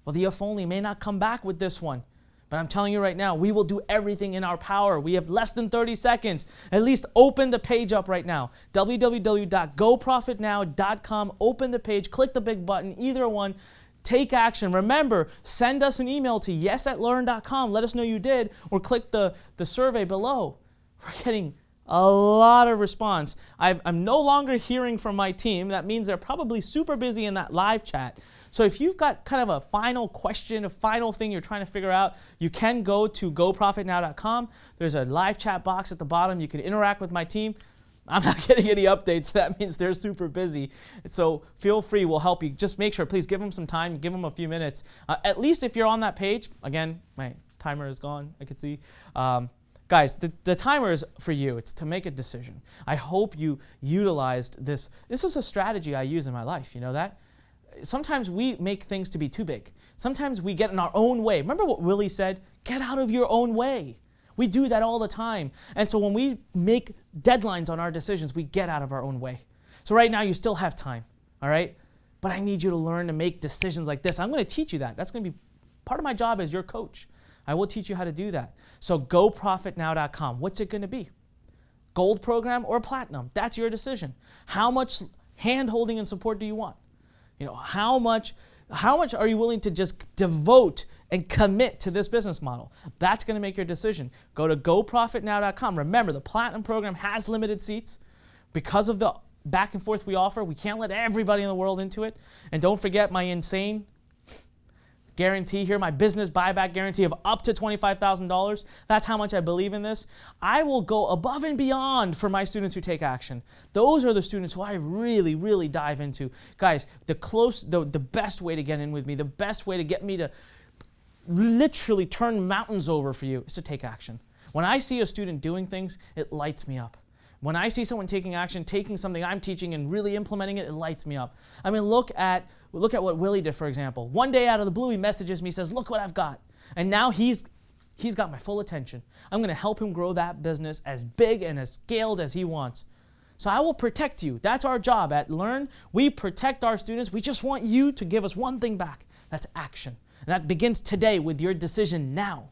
Well, the if only may not come back with this one. But I'm telling you right now, we will do everything in our power. We have less than 30 seconds. At least open the page up right now. www.goprofitnow.com. Open the page, click the big button, either one. Take action. Remember, send us an email to yes@learn.com. Let us know you did, or click the survey below. We're getting a lot of response. I'm no longer hearing from my team. That means they're probably super busy in that live chat. So if you've got kind of a final question, a final thing you're trying to figure out, you can go to goprofitnow.com. There's a live chat box at the bottom. You can interact with my team. I'm not getting any updates, so that means they're super busy. So feel free, we'll help you. Just make sure, please give them some time, give them a few minutes. At least if you're on that page, again, my timer is gone, I could see. Guys, the timer is for you. It's to make a decision. I hope you utilized this. This is a strategy I use in my life, you know that? Sometimes we make things to be too big. Sometimes we get in our own way. Remember what Willie said? Get out of your own way. We do that all the time. And so when we make deadlines on our decisions, we get out of our own way. So right now you still have time, all right? But I need you to learn to make decisions like this. I'm going to teach you that. That's going to be part of my job as your coach. I will teach you how to do that. So goprofitnow.com. What's it going to be? Gold program or platinum? That's your decision. How much hand-holding and support do you want? You know, how much are you willing to just devote and commit to this business model? That's going to make your decision. Go to goprofitnow.com. Remember, the platinum program has limited seats. Because of the back and forth we offer, we can't let everybody in the world into it. And don't forget my insane guarantee here, my business buyback guarantee of up to $25,000. That's how much I believe in this. I will go above and beyond for my students who take action. Those are the students who I really, really dive into. Guys, the best way to get in with me, the best way to get me to literally turn mountains over for you is to take action. When I see a student doing things, it lights me up. When I see someone taking action, taking something I'm teaching and really implementing it, it lights me up. I mean, look at what Willie did, for example. One day out of the blue, he messages me, says, look what I've got. And now he's got my full attention. I'm going to help him grow that business as big and as scaled as he wants. So I will protect you. That's our job at Learn. We protect our students. We just want you to give us one thing back. That's action. And that begins today with your decision now.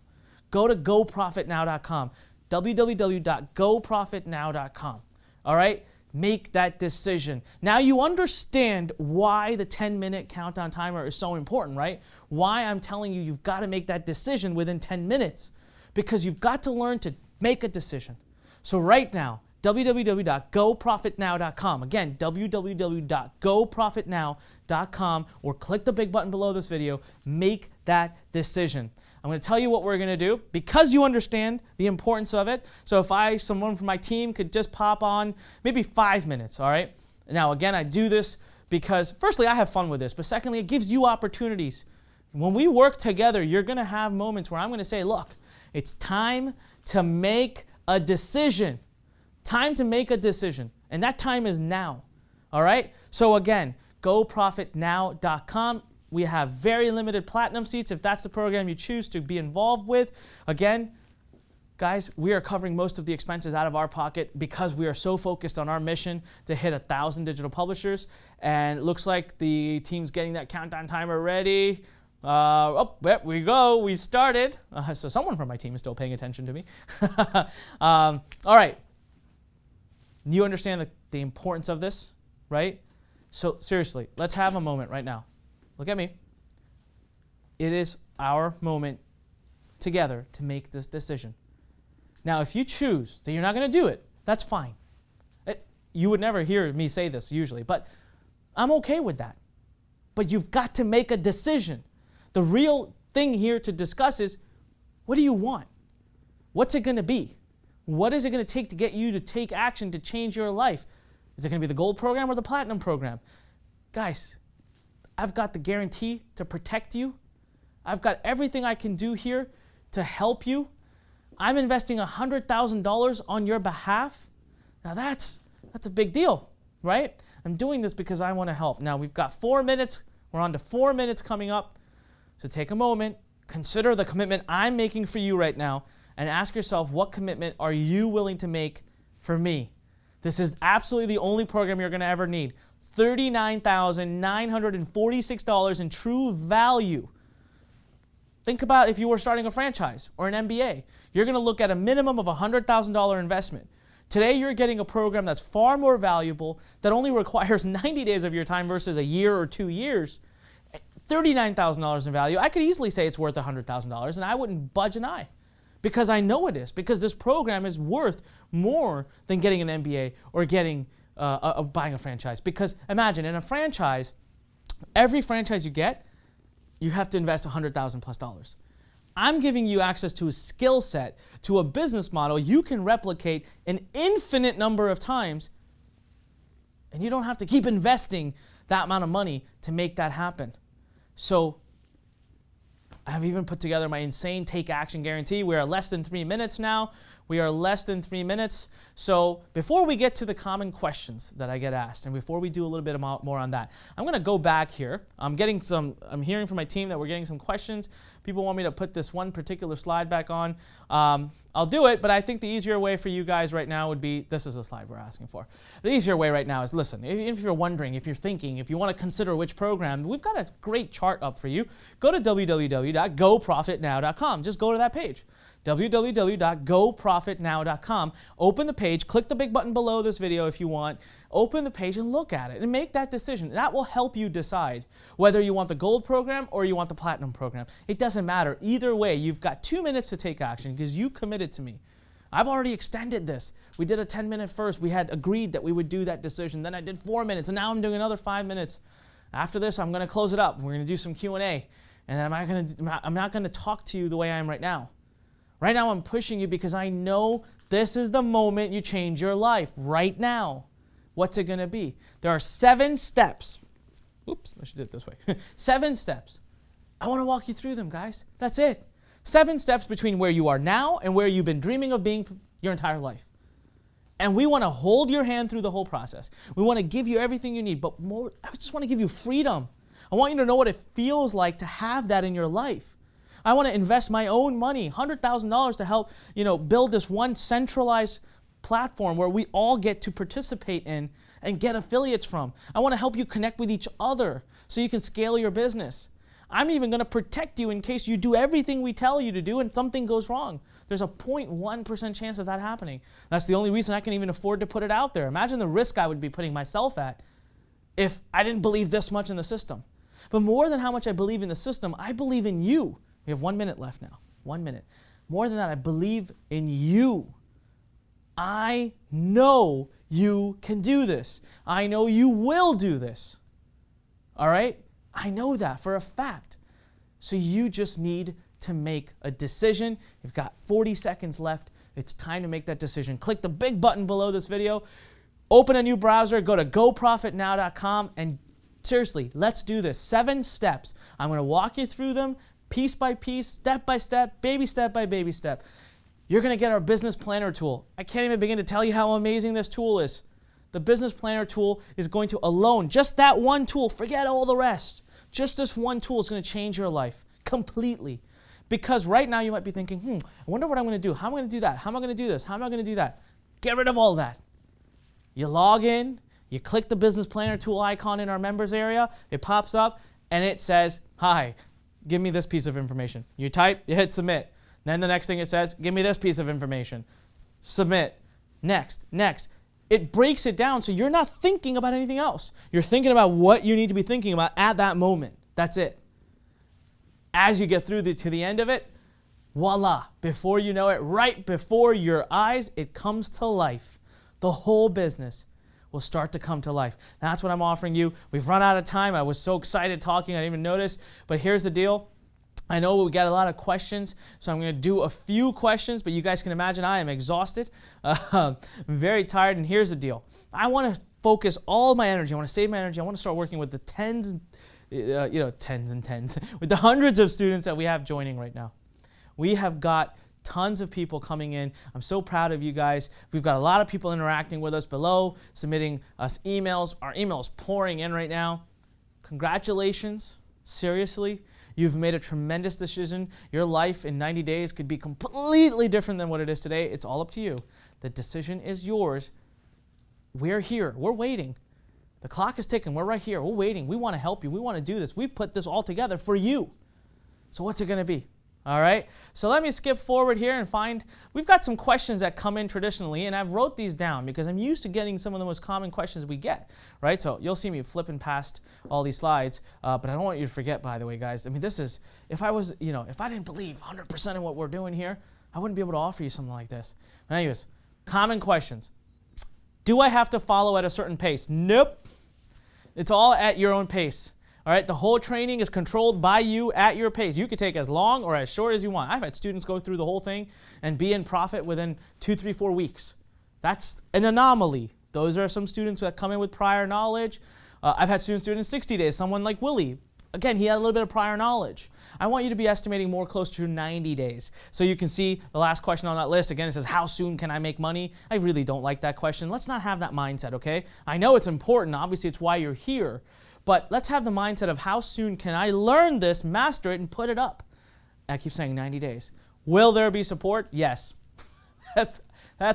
Go to goprofitnow.com. www.goprofitnow.com. All right? Make that decision. Now you understand why the 10-minute countdown timer is so important, right? Why I'm telling you you've got to make that decision within 10 minutes. Because you've got to learn to make a decision. So right now, www.goprofitnow.com. Again, www.goprofitnow.com, or click the big button below this video. Make that decision. I'm going to tell you what we're going to do because you understand the importance of it. So if someone from my team could just pop on maybe 5 minutes, all right? Now, again, I do this because, firstly, I have fun with this, but secondly, it gives you opportunities. When we work together, you're going to have moments where I'm going to say, look, it's time to make a decision. Time to make a decision. And that time is now, all right? So again, goprofitnow.com. We have very limited platinum seats if that's the program you choose to be involved with. Again, guys, we are covering most of the expenses out of our pocket because we are so focused on our mission to hit 1,000 digital publishers. And it looks like the team's getting that countdown timer ready. There we go. We started. So someone from my team is still paying attention to me. All right. You understand the importance of this, right? So seriously, let's have a moment right now. Look at me. It is our moment together to make this decision. Now, if you choose that you're not going to do it, that's fine. You would never hear me say this usually, but I'm okay with that. But you've got to make a decision. The real thing here to discuss is, what do you want? What's it going to be? What is it going to take to get you to take action to change your life? Is it going to be the gold program or the platinum program? Guys, I've got the guarantee to protect you. I've got everything I can do here to help you. I'm investing $100,000 on your behalf. Now that's a big deal, right? I'm doing this because I want to help. Now we've got 4 minutes. We're on to 4 minutes coming up. So take a moment, consider the commitment I'm making for you right now, and ask yourself, what commitment are you willing to make for me? This is absolutely the only program you're going to ever need. $39,946 in true value. Think about if you were starting a franchise or an MBA. You're going to look at a minimum of $100,000 investment. Today, you're getting a program that's far more valuable, that only requires 90 days of your time versus a year or 2 years. $39,000 in value. I could easily say it's worth $100,000, and I wouldn't budge an eye because I know it is, because this program is worth more than getting an MBA or getting buying a franchise. Because imagine, in a franchise, every franchise you get, you have to invest $100,000 plus dollars. I'm giving you access to a skill set, to a business model you can replicate an infinite number of times, and you don't have to keep investing that amount of money to make that happen. So I've even put together my insane take action guarantee. We are less than 3 minutes now. We are less than 3 minutes. So before we get to the common questions that I get asked, and before we do a little bit more on that, I'm going to go back here. I'm hearing from my team that we're getting some questions. People want me to put this one particular slide back on. I'll do it, but I think the easier way for you guys right now would be, this is a slide we're asking for. The easier way right now is, listen, if you're wondering, if you're thinking, if you want to consider which program, we've got a great chart up for you. Go to www.goprofitnow.com. Just go to that page. www.goprofitnow.com. Open the page, click the big button below this video if you want, open the page and look at it and make that decision. That will help you decide whether you want the gold program or you want the platinum program. It doesn't matter. Either way, you've got 2 minutes to take action because you committed to me. I've already extended this. We did a 10-minute first. We had agreed that we would do that decision. Then I did 4 minutes, and now I'm doing another 5 minutes. After this, I'm going to close it up. We're going to do some Q&A, and then I'm not going to talk to you the way I am right now. Right now, I'm pushing you because I know this is the moment you change your life. Right now. What's it going to be? There are 7 steps. Oops, I should do it this way. 7 steps. I want to walk you through them, guys. That's it. 7 steps between where you are now and where you've been dreaming of being your entire life. And we want to hold your hand through the whole process. We want to give you everything you need, but more, I just want to give you freedom. I want you to know what it feels like to have that in your life. I want to invest my own money, $100,000, to help build this one centralized platform where we all get to participate in and get affiliates from. I want to help you connect with each other so you can scale your business. I'm even going to protect you in case you do everything we tell you to do and something goes wrong. There's a 0.1% chance of that happening. That's the only reason I can even afford to put it out there. Imagine the risk I would be putting myself at if I didn't believe this much in the system. But more than how much I believe in the system, I believe in you. We have 1 minute left now. 1 minute. More than that, I believe in you. I know you can do this. I know you will do this. All right? I know that for a fact. So you just need to make a decision. You've got 40 seconds left. It's time to make that decision. Click the big button below this video. Open a new browser. Go to goprofitnow.com. And seriously, let's do this. 7 steps. I'm going to walk you through them piece by piece, step by step, baby step by baby step. You're going to get our business planner tool. I can't even begin to tell you how amazing this tool is. The business planner tool is going to alone, just that one tool, forget all the rest. Just this one tool is going to change your life completely. Because right now you might be thinking, I wonder what I'm going to do. How am I going to do that? How am I going to do this? How am I going to do that? Get rid of all that. You log in, you click the business planner tool icon in our members area, it pops up, and it says, hi, give me this piece of information. You type, you hit submit. Then the next thing it says, give me this piece of information. Submit. Next. It breaks it down so you're not thinking about anything else. You're thinking about what you need to be thinking about at that moment. That's it. As you get through to the end of it, voila, before you know it, right before your eyes, it comes to life. The whole business will start to come to life. That's what I'm offering you. We've run out of time. I was so excited talking, I didn't even notice. But here's the deal. I know we got a lot of questions, so I'm going to do a few questions, but you guys can imagine I am exhausted. I'm very tired, and here's the deal. I want to focus all my energy. I want to save my energy. I want to start working with the tens and tens, with the hundreds of students that we have joining right now. We have got tons of people coming in. I'm so proud of you guys. We've got a lot of people interacting with us below, submitting us emails. Our email's pouring in right now. Congratulations. Seriously, you've made a tremendous decision. Your life in 90 days could be completely different than what it is today. It's all up to you. The decision is yours. We're here. We're waiting. The clock is ticking. We're right here. We're waiting. We want to help you. We want to do this. We put this all together for you. So what's it going to be? All right, so let me skip forward here and find, we've got some questions that come in traditionally, and I've wrote these down because I'm used to getting some of the most common questions we get, right? So you'll see me flipping past all these slides, but I don't want you to forget, by the way, guys. I mean, this is, if I didn't believe 100% in what we're doing here, I wouldn't be able to offer you something like this. But anyways, common questions. Do I have to follow at a certain pace? Nope. It's all at your own pace. All right, the whole training is controlled by you at your pace. You could take as long or as short as you want. I've had students go through the whole thing and be in profit within 2, 3, 4 weeks. That's an anomaly. Those are some students that come in with prior knowledge. I've had students do it in 60 days. Someone like Willie, again, he had a little bit of prior knowledge. I want you to be estimating more close to 90 days. So you can see the last question on that list. Again, it says, how soon can I make money? I really don't like that question. Let's not have that mindset, okay? I know it's important. Obviously, it's why you're here. But let's have the mindset of how soon can I learn this, master it, and put it up. I keep saying 90 days. Will there be support? Yes. That's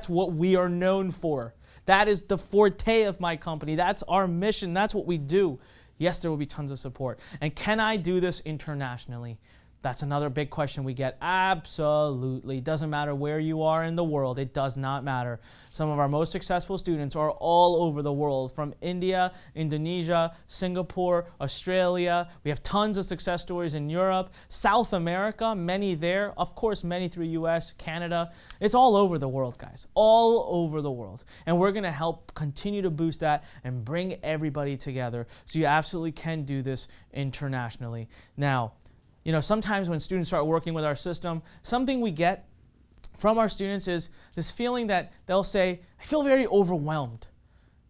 what we are known for. That is the forte of my company. That's our mission. That's what we do. Yes, there will be tons of support. And can I do this internationally? That's another big question we get. Absolutely. Doesn't matter where you are in the world. It does not matter. Some of our most successful students are all over the world, from India, Indonesia, Singapore, Australia. We have tons of success stories in Europe, South America, many there. Of course, many through US, Canada. It's all over the world, guys. All over the world. And we're going to help continue to boost that and bring everybody together so you absolutely can do this internationally. Now, sometimes when students start working with our system, something we get from our students is this feeling that they'll say, I feel very overwhelmed.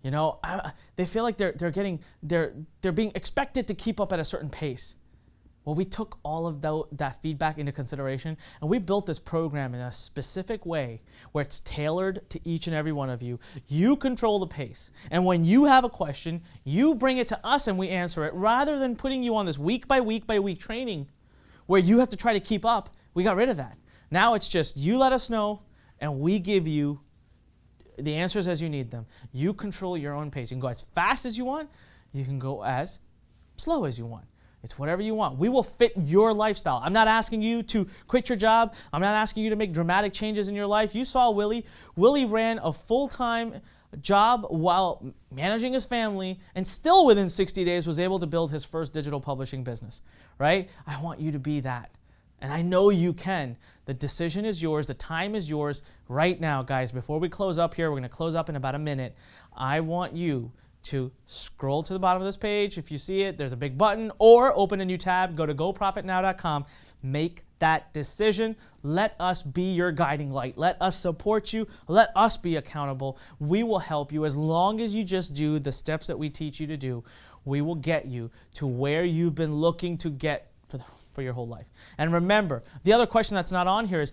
They feel like they're being expected to keep up at a certain pace. Well, we took all of that feedback into consideration, and we built this program in a specific way where it's tailored to each and every one of you. You control the pace. And when you have a question, you bring it to us and we answer it, rather than putting you on this week by week by week training where you have to try to keep up. We got rid of that. Now it's just you let us know and we give you the answers as you need them. You control your own pace. You can go as fast as you want. You can go as slow as you want. It's whatever you want. We will fit your lifestyle. I'm not asking you to quit your job. I'm not asking you to make dramatic changes in your life. You saw Willie. Willie ran a full-time job while managing his family, and still within 60 days was able to build his first digital publishing business, right? I want you to be that. And I know you can. The decision is yours. The time is yours right now, guys. Before we close up here, we're going to close up in about a minute. I want you to scroll to the bottom of this page. If you see it, there's a big button, or open a new tab, go to goprofitnow.com, make that decision. Let us be your guiding light. Let us support you. Let us be accountable. We will help you as long as you just do the steps that we teach you to do. We will get you to where you've been looking to get for your whole life. And remember, the other question that's not on here is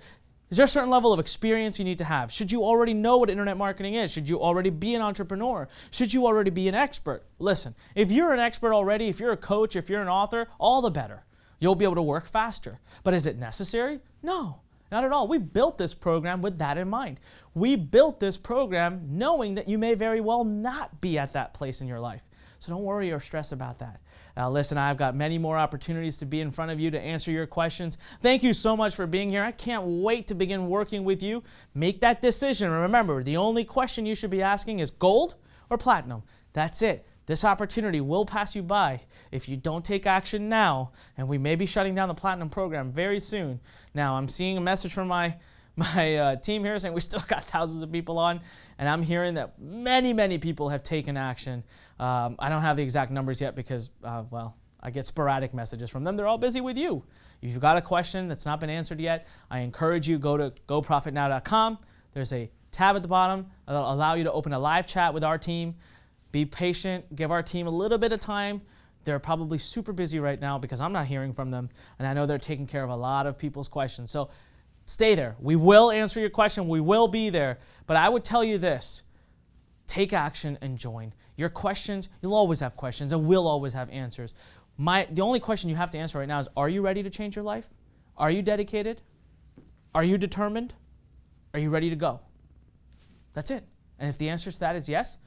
there a certain level of experience you need to have? Should you already know what internet marketing is? Should you already be an entrepreneur? Should you already be an expert? Listen, if you're an expert already, if you're a coach, if you're an author, all the better. You'll be able to work faster. But is it necessary? No, not at all. We built this program with that in mind. We built this program knowing that you may very well not be at that place in your life. So don't worry or stress about that. Now listen, I've got many more opportunities to be in front of you to answer your questions. Thank you so much for being here. I can't wait to begin working with you. Make that decision. Remember, the only question you should be asking is gold or platinum. That's it. This opportunity will pass you by if you don't take action now, and we may be shutting down the platinum program very soon. Now, I'm seeing a message from my team here saying we still got thousands of people on, and I'm hearing that many people have taken action. I don't have the exact numbers yet because, I get sporadic messages from them. They're all busy with you. If you've got a question that's not been answered yet, I encourage you, go to goprofitnow.com. There's a tab at the bottom that'll allow you to open a live chat with our team. Be patient. Give our team a little bit of time. They're probably super busy right now because I'm not hearing from them, and I know they're taking care of a lot of people's questions. So stay there. We will answer your question. We will be there. But I would tell you this. Take action and join. Your questions, you'll always have questions, and we'll always have answers. The only question you have to answer right now is, are you ready to change your life? Are you dedicated? Are you determined? Are you ready to go? That's it. And if the answer to that is yes,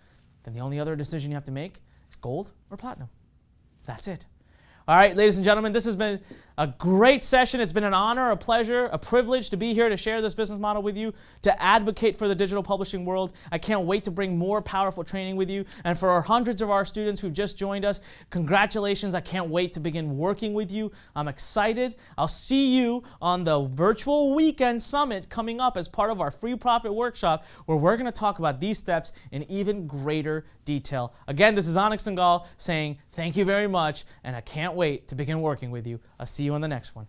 then the only other decision you have to make is gold or platinum. That's it. All right, ladies and gentlemen, this has been a great session. It's been an honor, a pleasure, a privilege to be here to share this business model with you, to advocate for the digital publishing world. I can't wait to bring more powerful training with you. And for our hundreds of our students who've just joined us, congratulations. I can't wait to begin working with you. I'm excited. I'll see you on the virtual weekend summit coming up as part of our free profit workshop, where we're going to talk about these steps in even greater detail. Again, this is Anik Singhal saying thank you very much, and I can't wait to begin working with you. I'll see you on the next one.